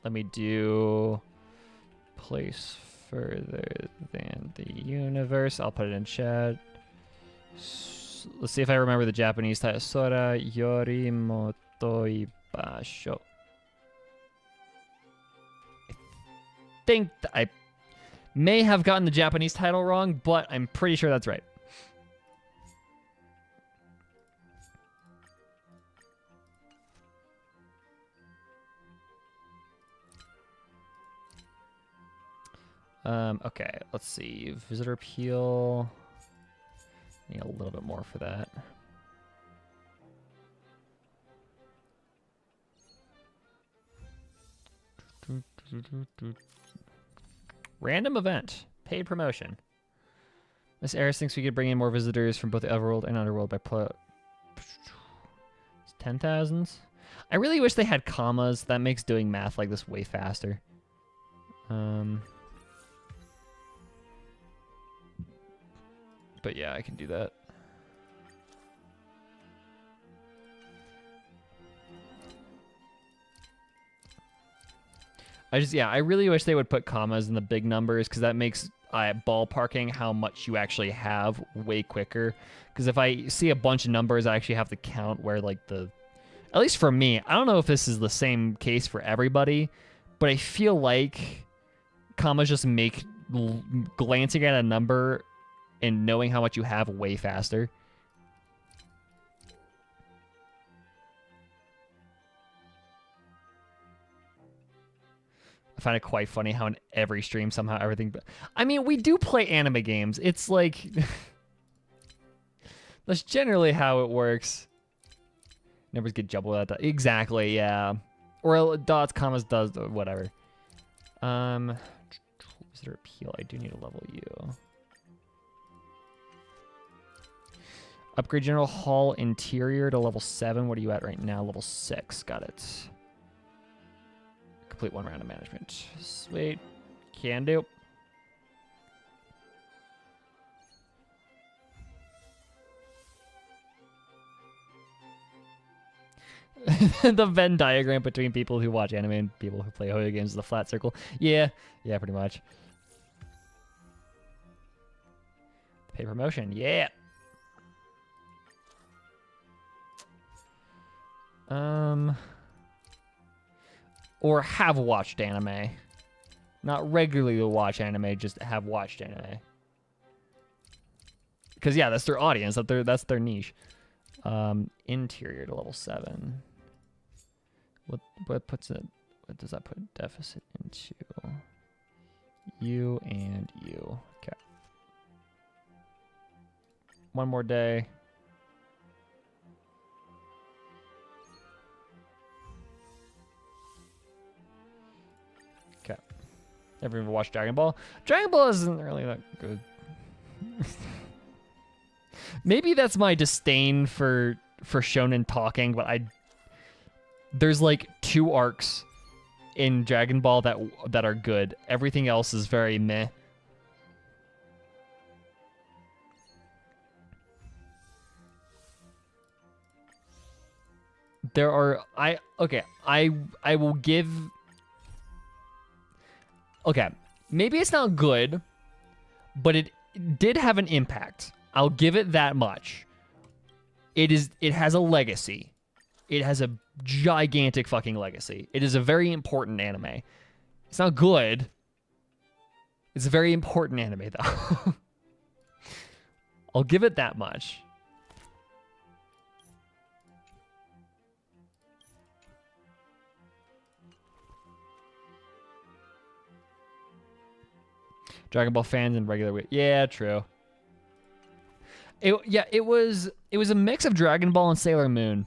Let me do place further than the universe. I'll put it in chat. Let's see if I remember the Japanese title. Sora Yorimoto Basho. I think I may have gotten the Japanese title wrong, but I'm pretty sure that's right. Okay, let's see. Visitor appeal. Need a little bit more for that. Random event. Paid promotion. Miss Eris thinks we could bring in more visitors from both the overworld and underworld by 10,000. I really wish they had commas. That makes doing math like this way faster. But yeah, I can do that. I really wish they would put commas in the big numbers, because that makes ballparking how much you actually have way quicker. Because if I see a bunch of numbers, I actually have to count where, like, at least for me, I don't know if this is the same case for everybody, but I feel like commas just make glancing at a number and knowing how much you have way faster. I find it quite funny how in every stream somehow everything... I mean, we do play anime games. It's like... that's generally how it works. Numbers get jumbled at that. Exactly, yeah. Or dots, commas, does, whatever. Visitor appeal. I do need to level you. Upgrade General Hall Interior to level 7. What are you at right now? Level 6. Got it. Complete 1 round of management. Sweet. Can do. The Venn diagram between people who watch anime and people who play video games is a flat circle. Yeah. Yeah, pretty much. Pay promotion. Yeah. Or have watched anime. Not regularly watch anime, just have watched anime. Because, yeah, that's their audience. That's their niche. Interior to level 7. What puts it? What does that put deficit into? You and you. Okay. One more day. Okay. Ever even watched Dragon Ball? Dragon Ball isn't really that good. Maybe that's my disdain for shonen talking, but there's like 2 arcs in Dragon Ball that are good. Everything else is very meh. There are I will give. Okay, maybe it's not good, but it did have an impact. I'll give it that much. It has a legacy. It has a gigantic fucking legacy. It is a very important anime. It's not good. It's a very important anime, though. I'll give it that much. Dragon Ball fans and regular... Yeah, true. It was a mix of Dragon Ball and Sailor Moon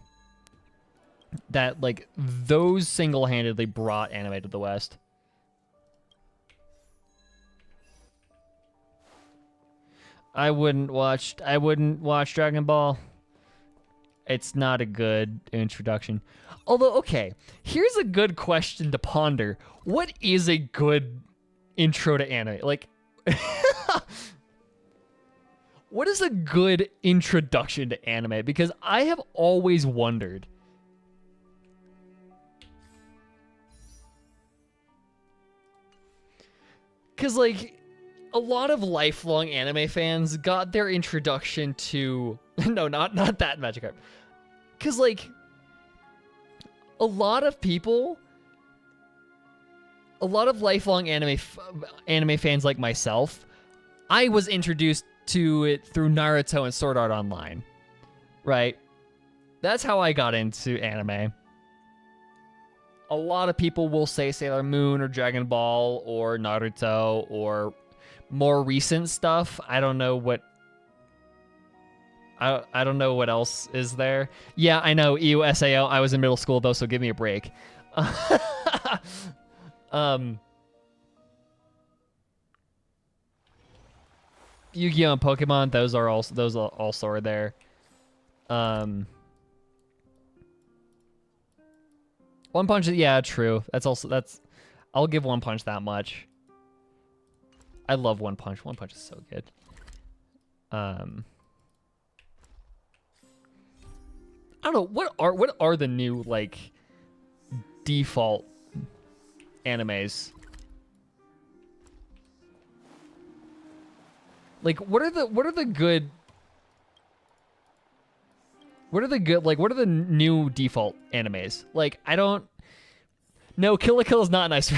that, like, those single-handedly brought anime to the West. I wouldn't watch Dragon Ball. It's not a good introduction. Although, okay, here's a good question to ponder. What is a good intro to anime? Like, what is a good introduction to anime? Because I have always wondered. Because, like, a lot of lifelong anime fans got their introduction to... No, not that Magikarp. Because, like, a lot of people... A lot of lifelong anime fans like myself, I was introduced to it through Naruto and Sword Art Online. Right? That's how I got into anime. A lot of people will say Sailor Moon or Dragon Ball or Naruto or more recent stuff. I don't know what... I don't know what else is there. Yeah, I know. EUSAO. I was in middle school, though, so give me a break. Yu-Gi-Oh! And Pokemon, those also are there. One Punch, yeah, true. I'll give One Punch that much. I love One Punch. One Punch is so good. I don't know, what are the new, like, default animes? Like, what are the new default animes? Like, I don't... No, Kill la Kill is not nice.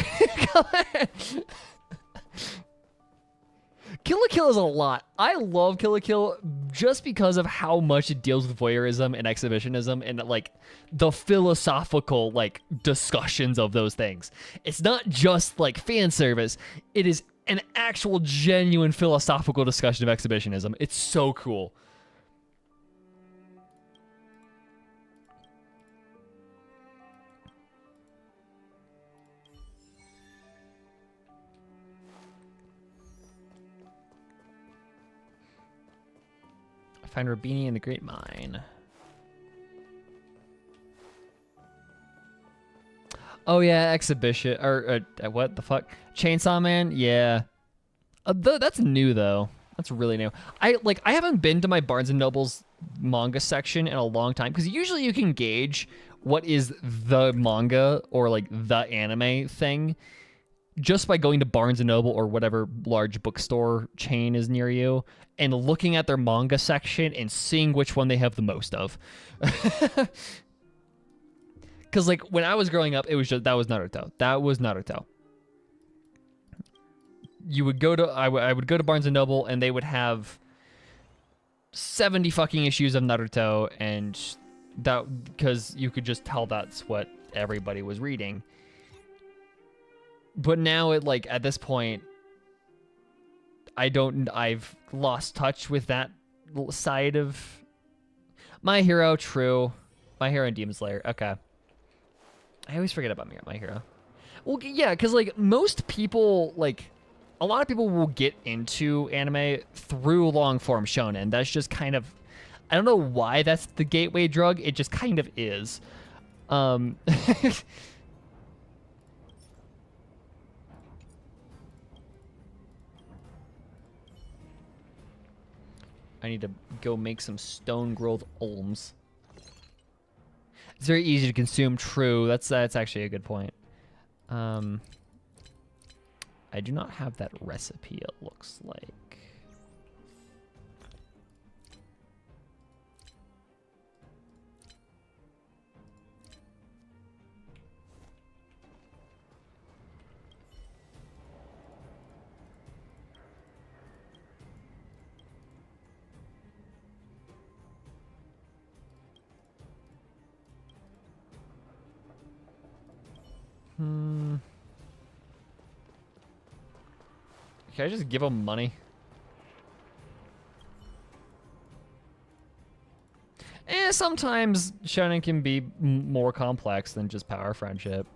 Kill la Kill is a lot. I love Kill la Kill just because of how much it deals with voyeurism and exhibitionism and, like, the philosophical, like, discussions of those things. It's not just, like, fan service. It is an actual genuine philosophical discussion of exhibitionism. It's so cool. I find Rabini in the Great Mine. Oh yeah, exhibition or what the fuck? Chainsaw Man? Yeah. That's new though. That's really new. I haven't been to my Barnes and Noble's manga section in a long time because usually you can gauge what is the manga or like the anime thing just by going to Barnes and Noble or whatever large bookstore chain is near you and looking at their manga section and seeing which one they have the most of. Because, like, when I was growing up, it was just, that was Naruto. That was Naruto. You would go to, I would go to Barnes & Noble, and they would have 70 fucking issues of Naruto, and that, because you could just tell that's what everybody was reading. But now, like, at this point, I've lost touch with that side of My Hero, true. My Hero and Demon Slayer, okay. I always forget about My Hero. Well, yeah, because, like, most people, like, a lot of people will get into anime through long-form shonen. That's just kind of... I don't know why that's the gateway drug. It just kind of is. I need to go make some stone-growth ulms. It's very easy to consume. True. That's actually a good point. I do not have that recipe, it looks like. Can I just give him money? Sometimes shonen can be more complex than just power friendship.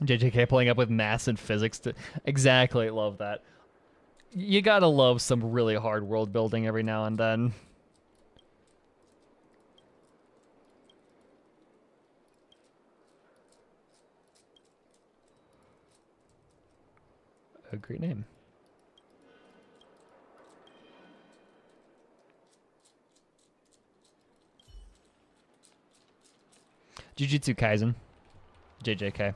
JJK playing up with maths and physics. Exactly, love that. You gotta love some really hard world building every now and then. A great name. Jujutsu Kaisen. JJK.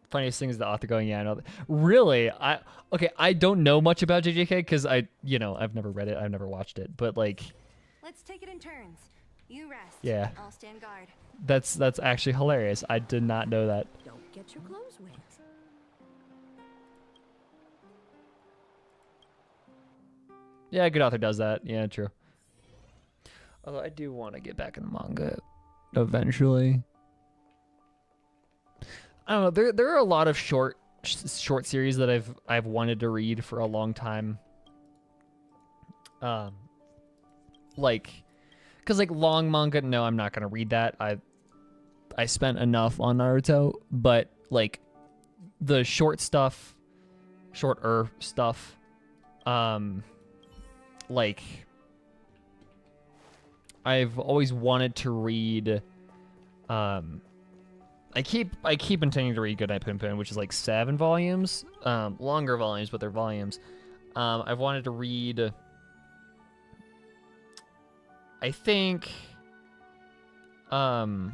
Funniest thing is the author going, yeah, I know that. Really? I don't know much about JJK because I've never read it, I've never watched it, but like, Let's take it in turns. You rest. yeah, I'll stand guard. that's actually hilarious. I did not know that. Don't get your clothes wet. Yeah, a good author does that. Yeah, true. Although I do want to get back in the manga eventually. I don't know. There are a lot of short series that I've wanted to read for a long time. Like, cause like long manga, no, I'm not gonna read that. I spent enough on Naruto, but like the shorter stuff, like I've always wanted to read. I keep intending to read Goodnight Punpun, which is like 7 volumes, longer volumes, but they're volumes. I've wanted to read. I think. Fuck,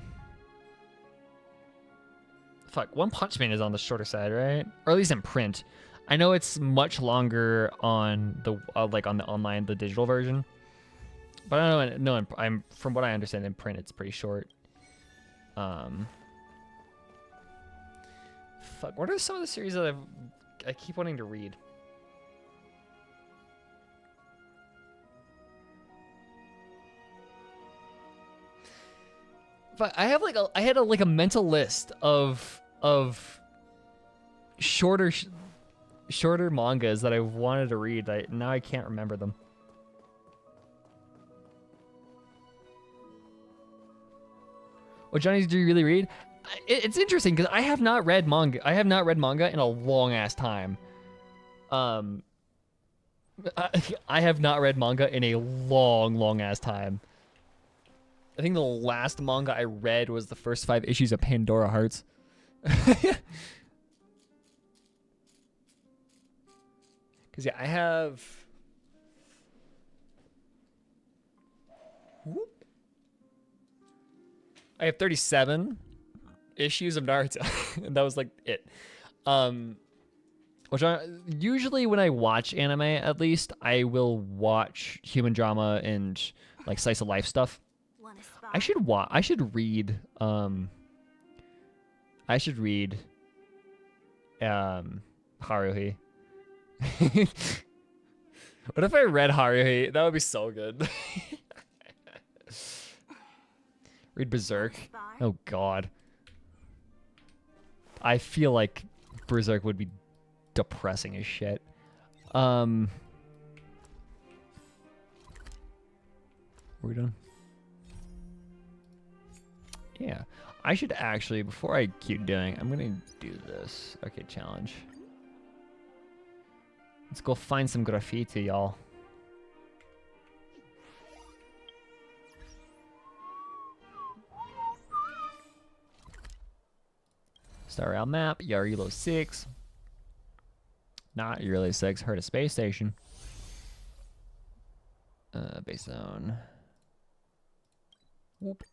One Punch Man is on the shorter side, right? Or at least in print. I know it's much longer on the like on the online, the digital version. But I don't know. No, I'm from what I understand in print, it's pretty short. Fuck, what are some of the series that I keep wanting to read? But I have like I had a mental list of shorter mangas that I wanted to read. Now I can't remember them. What Johnny, do you really read? It's interesting because I have not read manga. I have not read manga in a long ass time. I have not read manga in a long ass time. I think the last manga I read was the first 5 issues of Pandora Hearts. Because yeah, I have. I have 37 issues of Naruto, and that was like it. Which usually when I watch anime, at least I will watch human drama and like slice of life stuff. I should read Haruhi. What if I read Haruhi? That would be so good. Read Berserk. Oh god. I feel like Berserk would be depressing as shit. Are we done? Yeah. I should actually, before I keep doing, I'm gonna do this. Okay, challenge. Let's go find some graffiti, y'all. Star Rail map, Yarilo 6. Not Yarilo 6, heard a space station. Base zone. Whoop.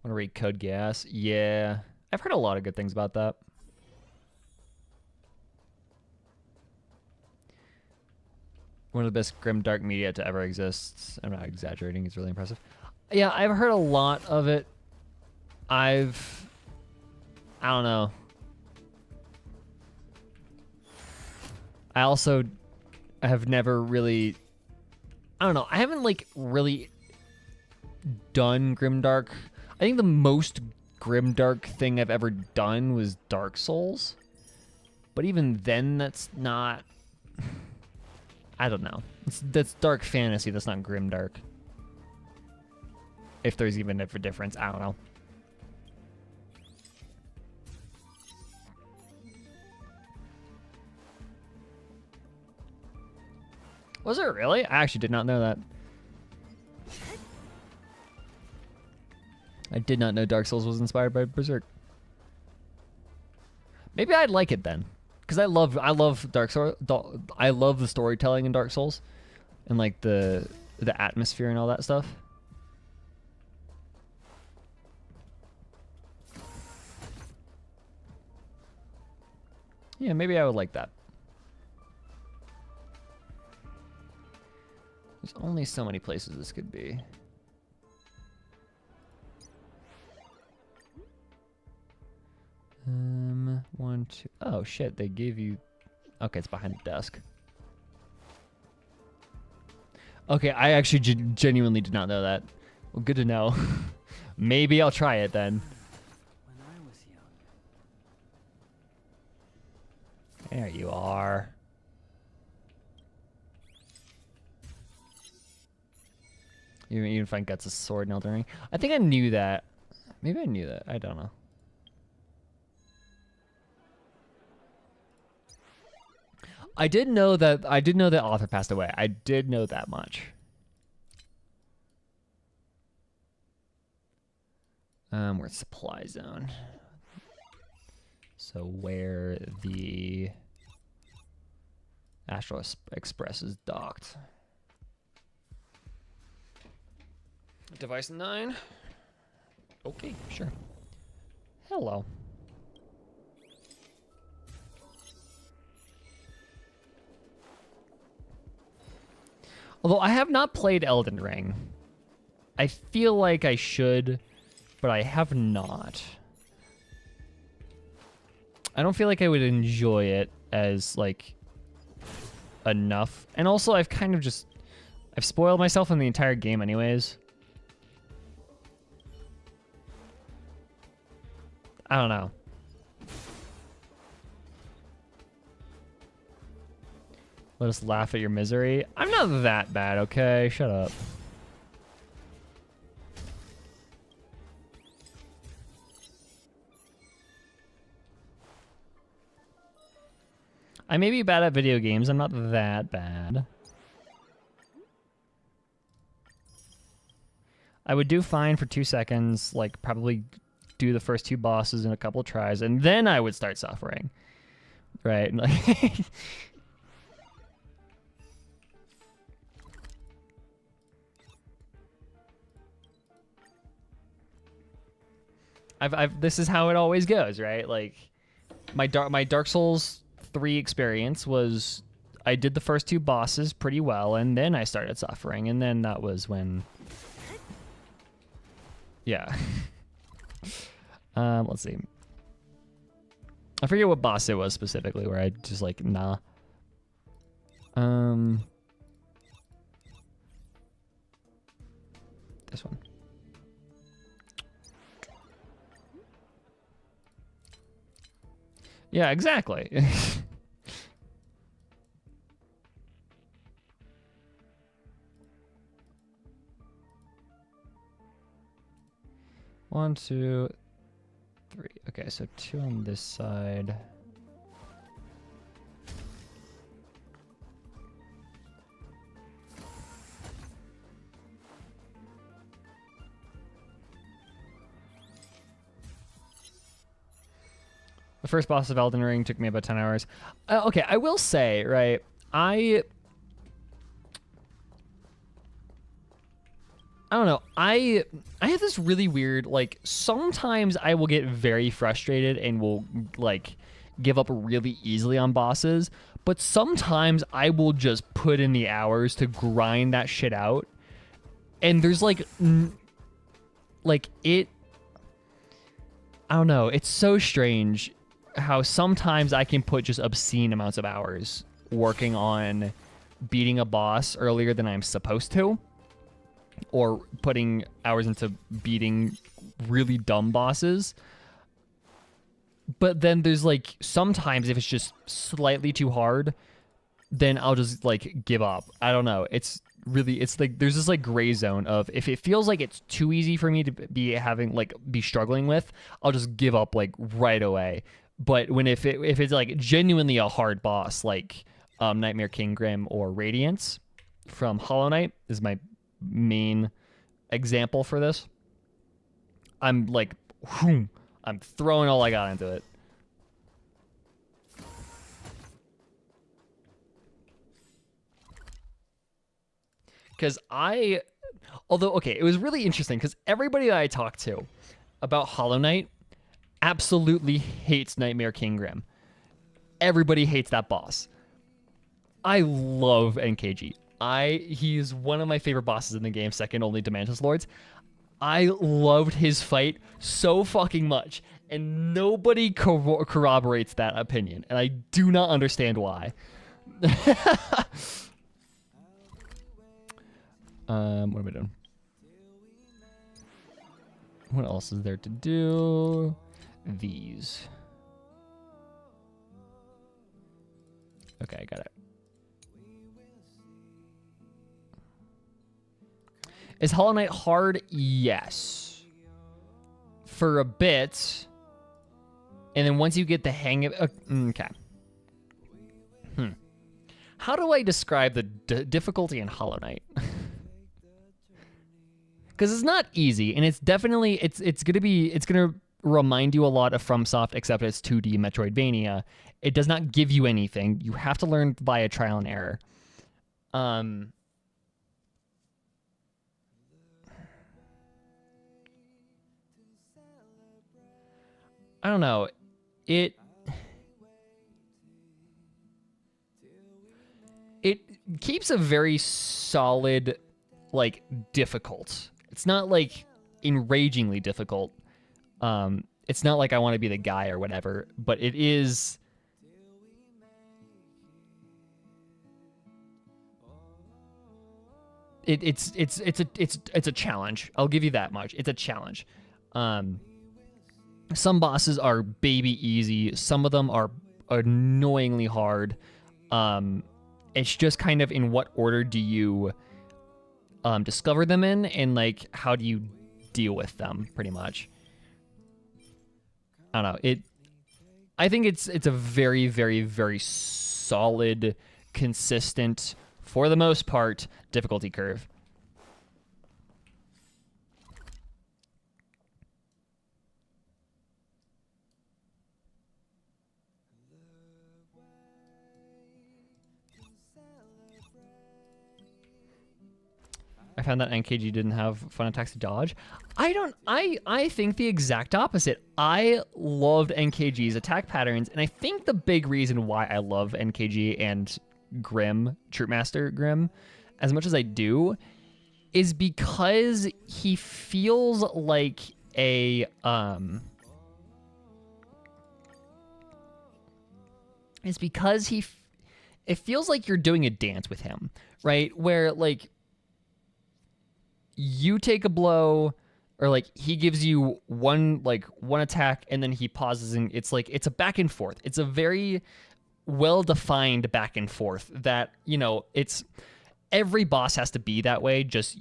Want to read Code Gas? Yeah. I've heard a lot of good things about that. One of the best grim dark media to ever exist. I'm not exaggerating, it's really impressive. Yeah, I've heard a lot of it. I don't know. I also have never really, I don't know, I haven't like really done grimdark. I think the most grimdark thing I've ever done was Dark Souls. But even then, that's not... I don't know. That's dark fantasy. That's not grimdark. If there's even a difference, I don't know. Was it really? I actually did not know that. I did not know Dark Souls was inspired by Berserk. Maybe I'd like it then, because I love Dark Souls. I love the storytelling in Dark Souls, and like the atmosphere and all that stuff. Yeah, maybe I would like that. There's only so many places this could be. One, two. Oh shit! They gave you. Okay, it's behind the desk. Okay, I actually genuinely did not know that. Well, good to know. Maybe I'll try it then. When I was young. There you are. You even find Guts' sword in Elden Ring. I think I knew that. Maybe I knew that. I don't know. I did know that author passed away. I did know that much. We're supply zone. So where the Astral Express is docked. Device 9. Okay, sure. Hello. Although I have not played Elden Ring. I feel like I should, but I have not. I don't feel like I would enjoy it as, like, enough. And also, I've kind of just... I've spoiled myself in the entire game anyways. I don't know. Let us laugh at your misery. I'm not that bad, okay? Shut up. I may be bad at video games. I'm not that bad. I would do fine for 2 seconds, like probably do the first 2 bosses in a couple tries, and then I would start suffering. Right? Like this is how it always goes, right? Like my Dark Souls 3 experience was I did the first 2 bosses pretty well, and then I started suffering, and then that was when, yeah. Let's see. I forget what boss it was specifically where I just like nah. This one. Yeah, exactly. One, 2, 3. Okay, so 2 on this side. The first boss of Elden Ring took me about 10 hours. Okay, I will say, right, I don't know. I have this really weird, like, sometimes I will get very frustrated and will, like, give up really easily on bosses. But sometimes I will just put in the hours to grind that shit out. And there's, like it... I don't know. It's so strange how sometimes I can put just obscene amounts of hours working on beating a boss earlier than I'm supposed to. or putting hours into beating really dumb bosses. But then there's like sometimes if it's just slightly too hard, then I'll just like give up. I don't know. It's like there's this like gray zone of if it feels like it's too easy for me to be struggling with, I'll just give up like right away. But if it's like genuinely a hard boss like Nightmare King Grim or Radiance from Hollow Knight is my main example for this. I'm like, whoom, I'm throwing all I got into it. Because although, okay, it was really interesting because everybody that I talked to about Hollow Knight absolutely hates Nightmare King Grim. Everybody hates that boss. I love NKG. He's one of my favorite bosses in the game, second only to Mantis Lords. I loved his fight so fucking much, and nobody corroborates that opinion, and I do not understand why. What am I doing? What else is there to do? These. Okay, I got it. Is Hollow Knight hard? Yes. For a bit. And then once you get the hang of it... okay. How do I describe the difficulty in Hollow Knight? Because it's not easy, and it's definitely... It's gonna remind you a lot of FromSoft, except it's 2D Metroidvania. It does not give you anything. You have to learn via trial and error. I don't know. It keeps a very solid, like, difficult. It's not, like, enragingly difficult. It's not like I want to be the guy or whatever, but it is... It's a challenge. I'll give you that much. It's a challenge. Some bosses are baby easy. Some of them are annoyingly hard. It's just kind of in what order do you discover them in, and like how do you deal with them, pretty much. I don't know. I think it's a very, very, very solid, consistent, for the most part, difficulty curve. I found that NKG didn't have fun attacks to dodge. I think the exact opposite. I loved NKG's attack patterns, and I think the big reason why I love NKG and Grim, Troopmaster Grim, as much as I do, is because he feels like a it feels like you're doing a dance with him, right? Where like you take a blow, or like he gives you one attack and then he pauses, and it's a back and forth. It's a very well-defined back and forth that, it's every boss has to be that way, just,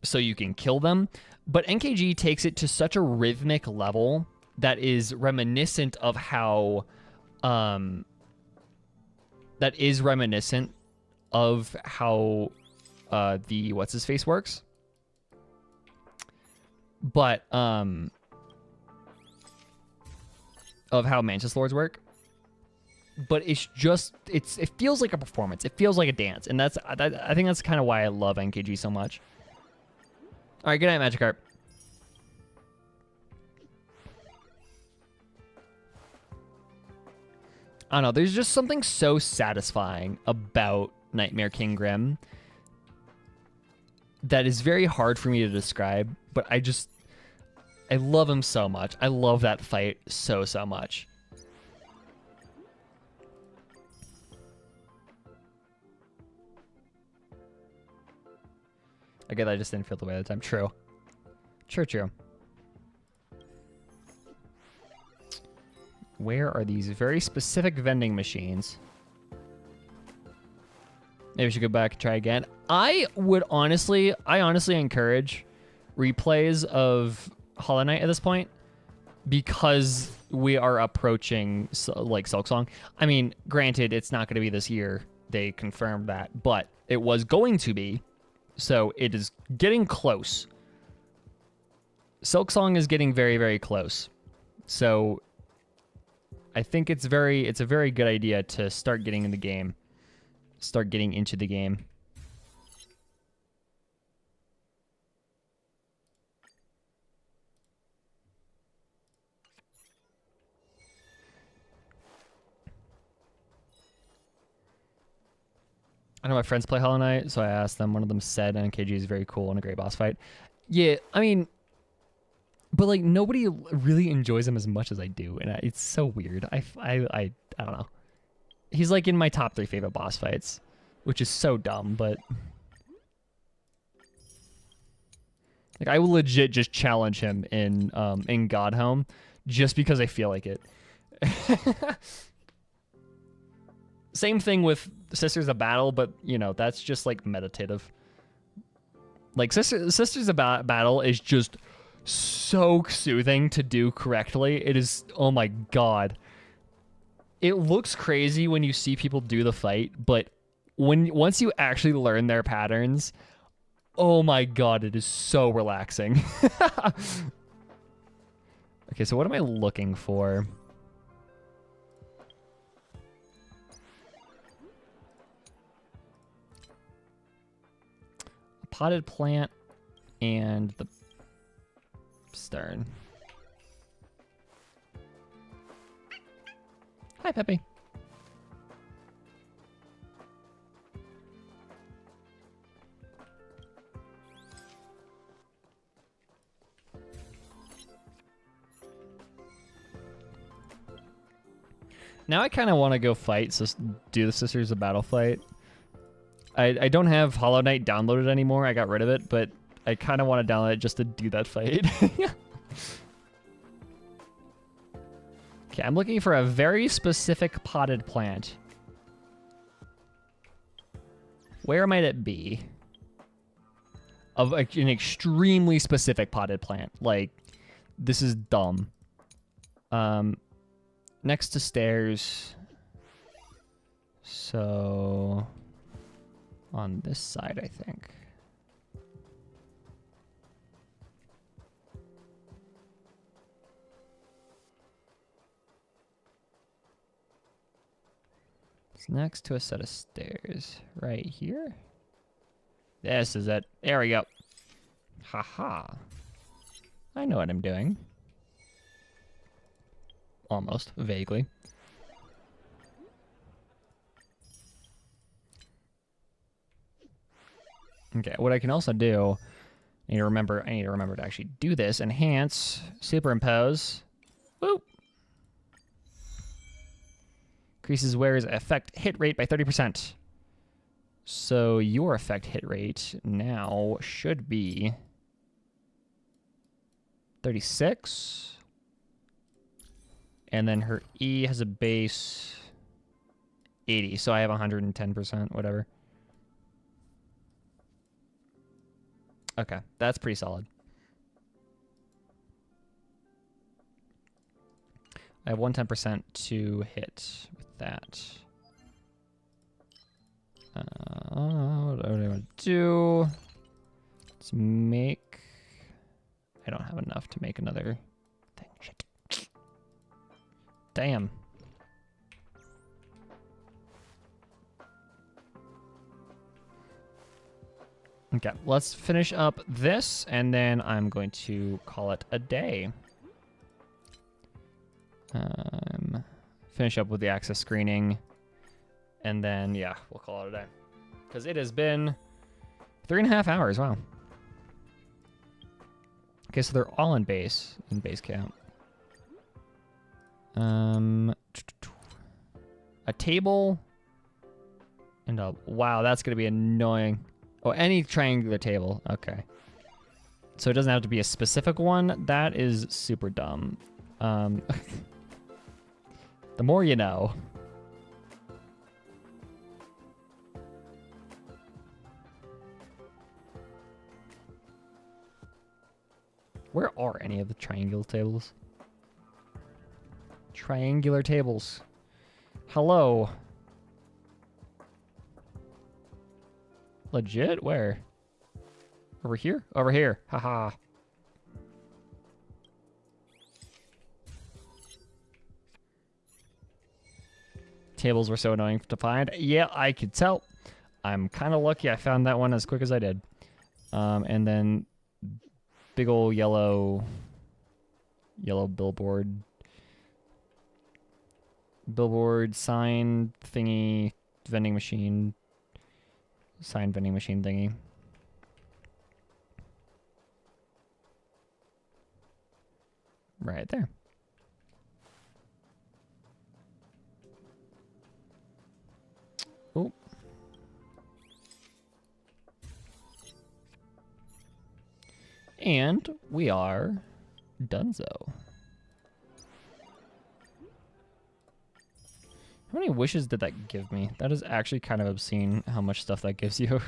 so you can kill them. But NKG takes it to such a rhythmic level that is reminiscent of how the what's his face works, but of how Mantis Lords work. But it's just it feels like a performance. It feels like a dance, and I think that's kind of why I love NKG so much. All right, good night, Magikarp. I don't know. There's just something so satisfying about Nightmare King Grim that is very hard for me to describe, but I love him so much. I love that fight so much. I guess I just didn't feel the way at the time. True. True. Where are these very specific vending machines? Maybe we should go back and try again. I honestly encourage replays of Hollow Knight at this point because we are approaching like Silksong. I mean, granted, it's not going to be this year. They confirmed that, but it was going to be. So it is getting close. Silksong is getting very, very close. So I think it's a very good idea to start getting in the game. Start getting into the game. I know my friends play Hollow Knight, so I asked them. One of them said NKG is very cool and a great boss fight. Yeah, I mean, but like nobody really enjoys him as much as I do, and it's so weird. I don't know. He's like in my top 3 favorite boss fights, which is so dumb, but like I will legit just challenge him in Godhome just because I feel like it. Same thing with Sisters of Battle, but you know, that's just like meditative. Like Sisters of Battle is just so soothing to do correctly. It is, oh my god. It looks crazy when you see people do the fight, but once you actually learn their patterns, oh my god, it is so relaxing. Okay, so what am I looking for? A potted plant and the stern. Hi, Peppy. Now I kind of want to go fight, so do the Sisters of Battle fight. I don't have Hollow Knight downloaded anymore. I got rid of it, but I kind of want to download it just to do that fight. Okay, I'm looking for a very specific potted plant. Where might it be? Of like an extremely specific potted plant. Like, this is dumb. Next to stairs. So, on this side, I think. It's next to a set of stairs. Right here? This is it. There we go. Haha. I know what I'm doing. Almost. Vaguely. Okay, what I can also do, I need to remember to actually do this. Enhance, superimpose. Whoop. Increases wearer's effect hit rate by 30%. So your effect hit rate now should be 36. And then her E has a base 80. So I have 110%, whatever. Okay, that's pretty solid. I have 110% to hit with that. What do I want to do? Let's make... I don't have enough to make another thing. Shit. Damn. Okay, let's finish up this, and then I'm going to call it a day. Finish up with the access screening, and then, yeah, we'll call it a day. Because it has been 3.5 hours, wow. Okay, so they're all in base camp. A table, and a, wow, that's going to be annoying. Oh, any triangular table. Okay. So it doesn't have to be a specific one. That is super dumb. The more you know. Where are any of the triangular tables? Triangular tables. Hello. Legit? Where? Over here? Over here. Haha. Tables were so annoying to find. Yeah, I could tell. I'm kind of lucky I found that one as quick as I did. And then big old yellow billboard. Billboard, sign thingy, vending machine. Sign vending machine thingy. Right there. Oh. And we are donezo. How many wishes did that give me? That is actually kind of obscene how much stuff that gives you.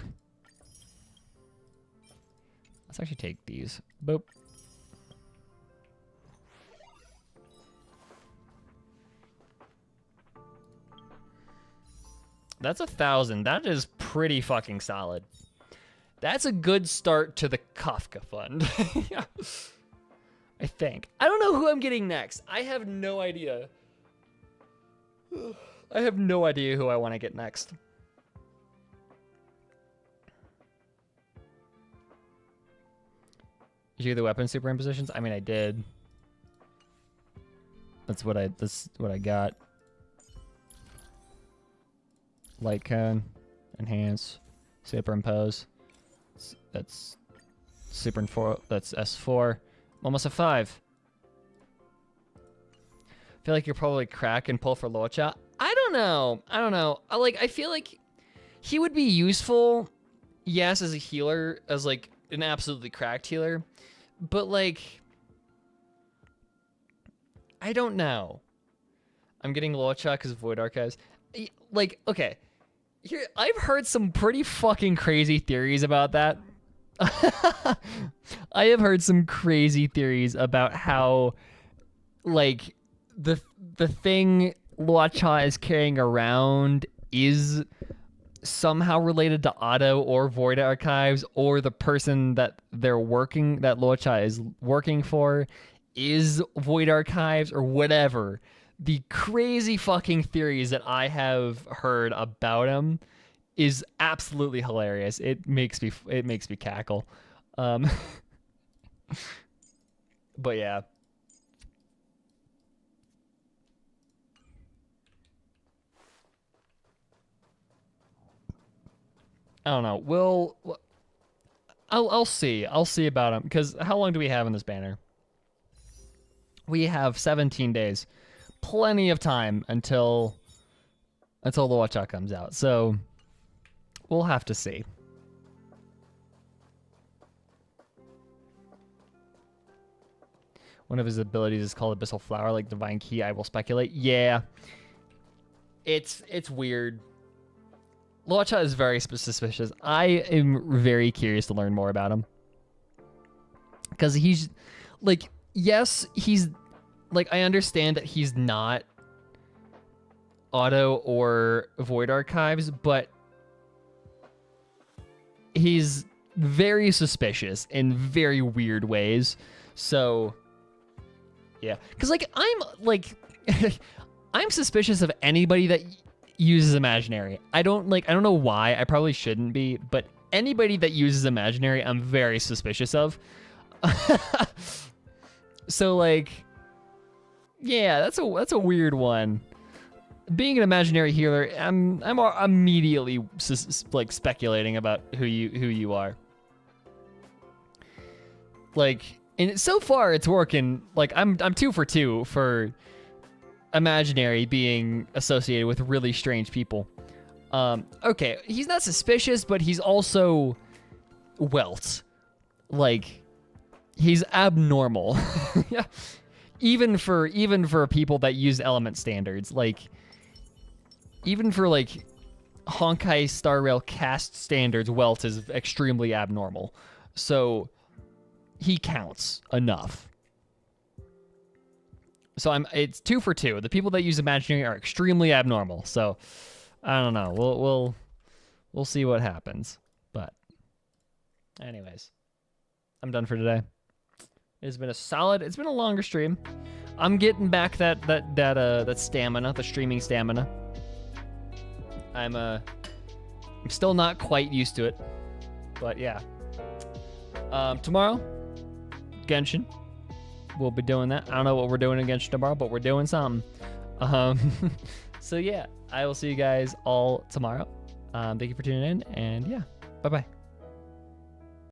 Let's actually take these. Boop. That's 1,000. That is pretty fucking solid. That's a good start to the Kafka fund. Yeah. I think. I don't know who I'm getting next. I have no idea. I have no idea who I want to get next. Did you get the weapon superimpositions? I mean, I did. That's what I got. Light cone, enhance, superimpose. That's superimpose. That's S4. Almost a 5. I feel like you're probably crack and pull for Locha. I don't know. I feel like he would be useful, yes, as a healer, as like an absolutely cracked healer, but like, I don't know. I'm getting Locha because of Void Archives. Like, okay, here I've heard some pretty fucking crazy theories about that. I have heard some crazy theories about how, like, the thing Luocha is carrying around is somehow related to Otto or Void Archives, or the person that Luocha is working for is Void Archives, or whatever. The crazy fucking theories that I have heard about him is absolutely hilarious. It makes me cackle. But yeah. I don't know. I'll see. I'll see about him, because how long do we have in this banner? We have 17 days. Plenty of time until the Luocha comes out. So we'll have to see. One of his abilities is called Abyssal Flower, like Divine Key. I will speculate. Yeah. It's weird. Luocha is very suspicious. I am very curious to learn more about him. Because he's, like, yes, he's, like, I understand that he's not Auto or Void Archives, but he's very suspicious in very weird ways. So, yeah. Because, like, I'm suspicious of anybody that uses Imaginary. I don't know why. I probably shouldn't be, but anybody that uses Imaginary, I'm very suspicious of. So, like, yeah, that's a weird one. Being an Imaginary healer, I'm immediately like speculating about who you are. Like, and so far it's working. Like, I'm 2 for 2 for Imaginary being associated with really strange people. Okay, he's not suspicious, but he's also Welt. Like, he's abnormal. Yeah. Even for people that use element standards, like, even for like Honkai Star Rail cast standards, Welt is extremely abnormal. So he counts enough. So it's 2 for 2. The people that use Imaginary are extremely abnormal. So I don't know. We'll see what happens. But anyways, I'm done for today. It's been a longer stream. I'm getting back that stamina, the streaming stamina. I'm still not quite used to it. But yeah. Tomorrow, Genshin. We'll be doing that. I don't know what we're doing in Genshin tomorrow, but we're doing something. So yeah, I will see you guys all tomorrow. Thank you for tuning in, and yeah, bye-bye.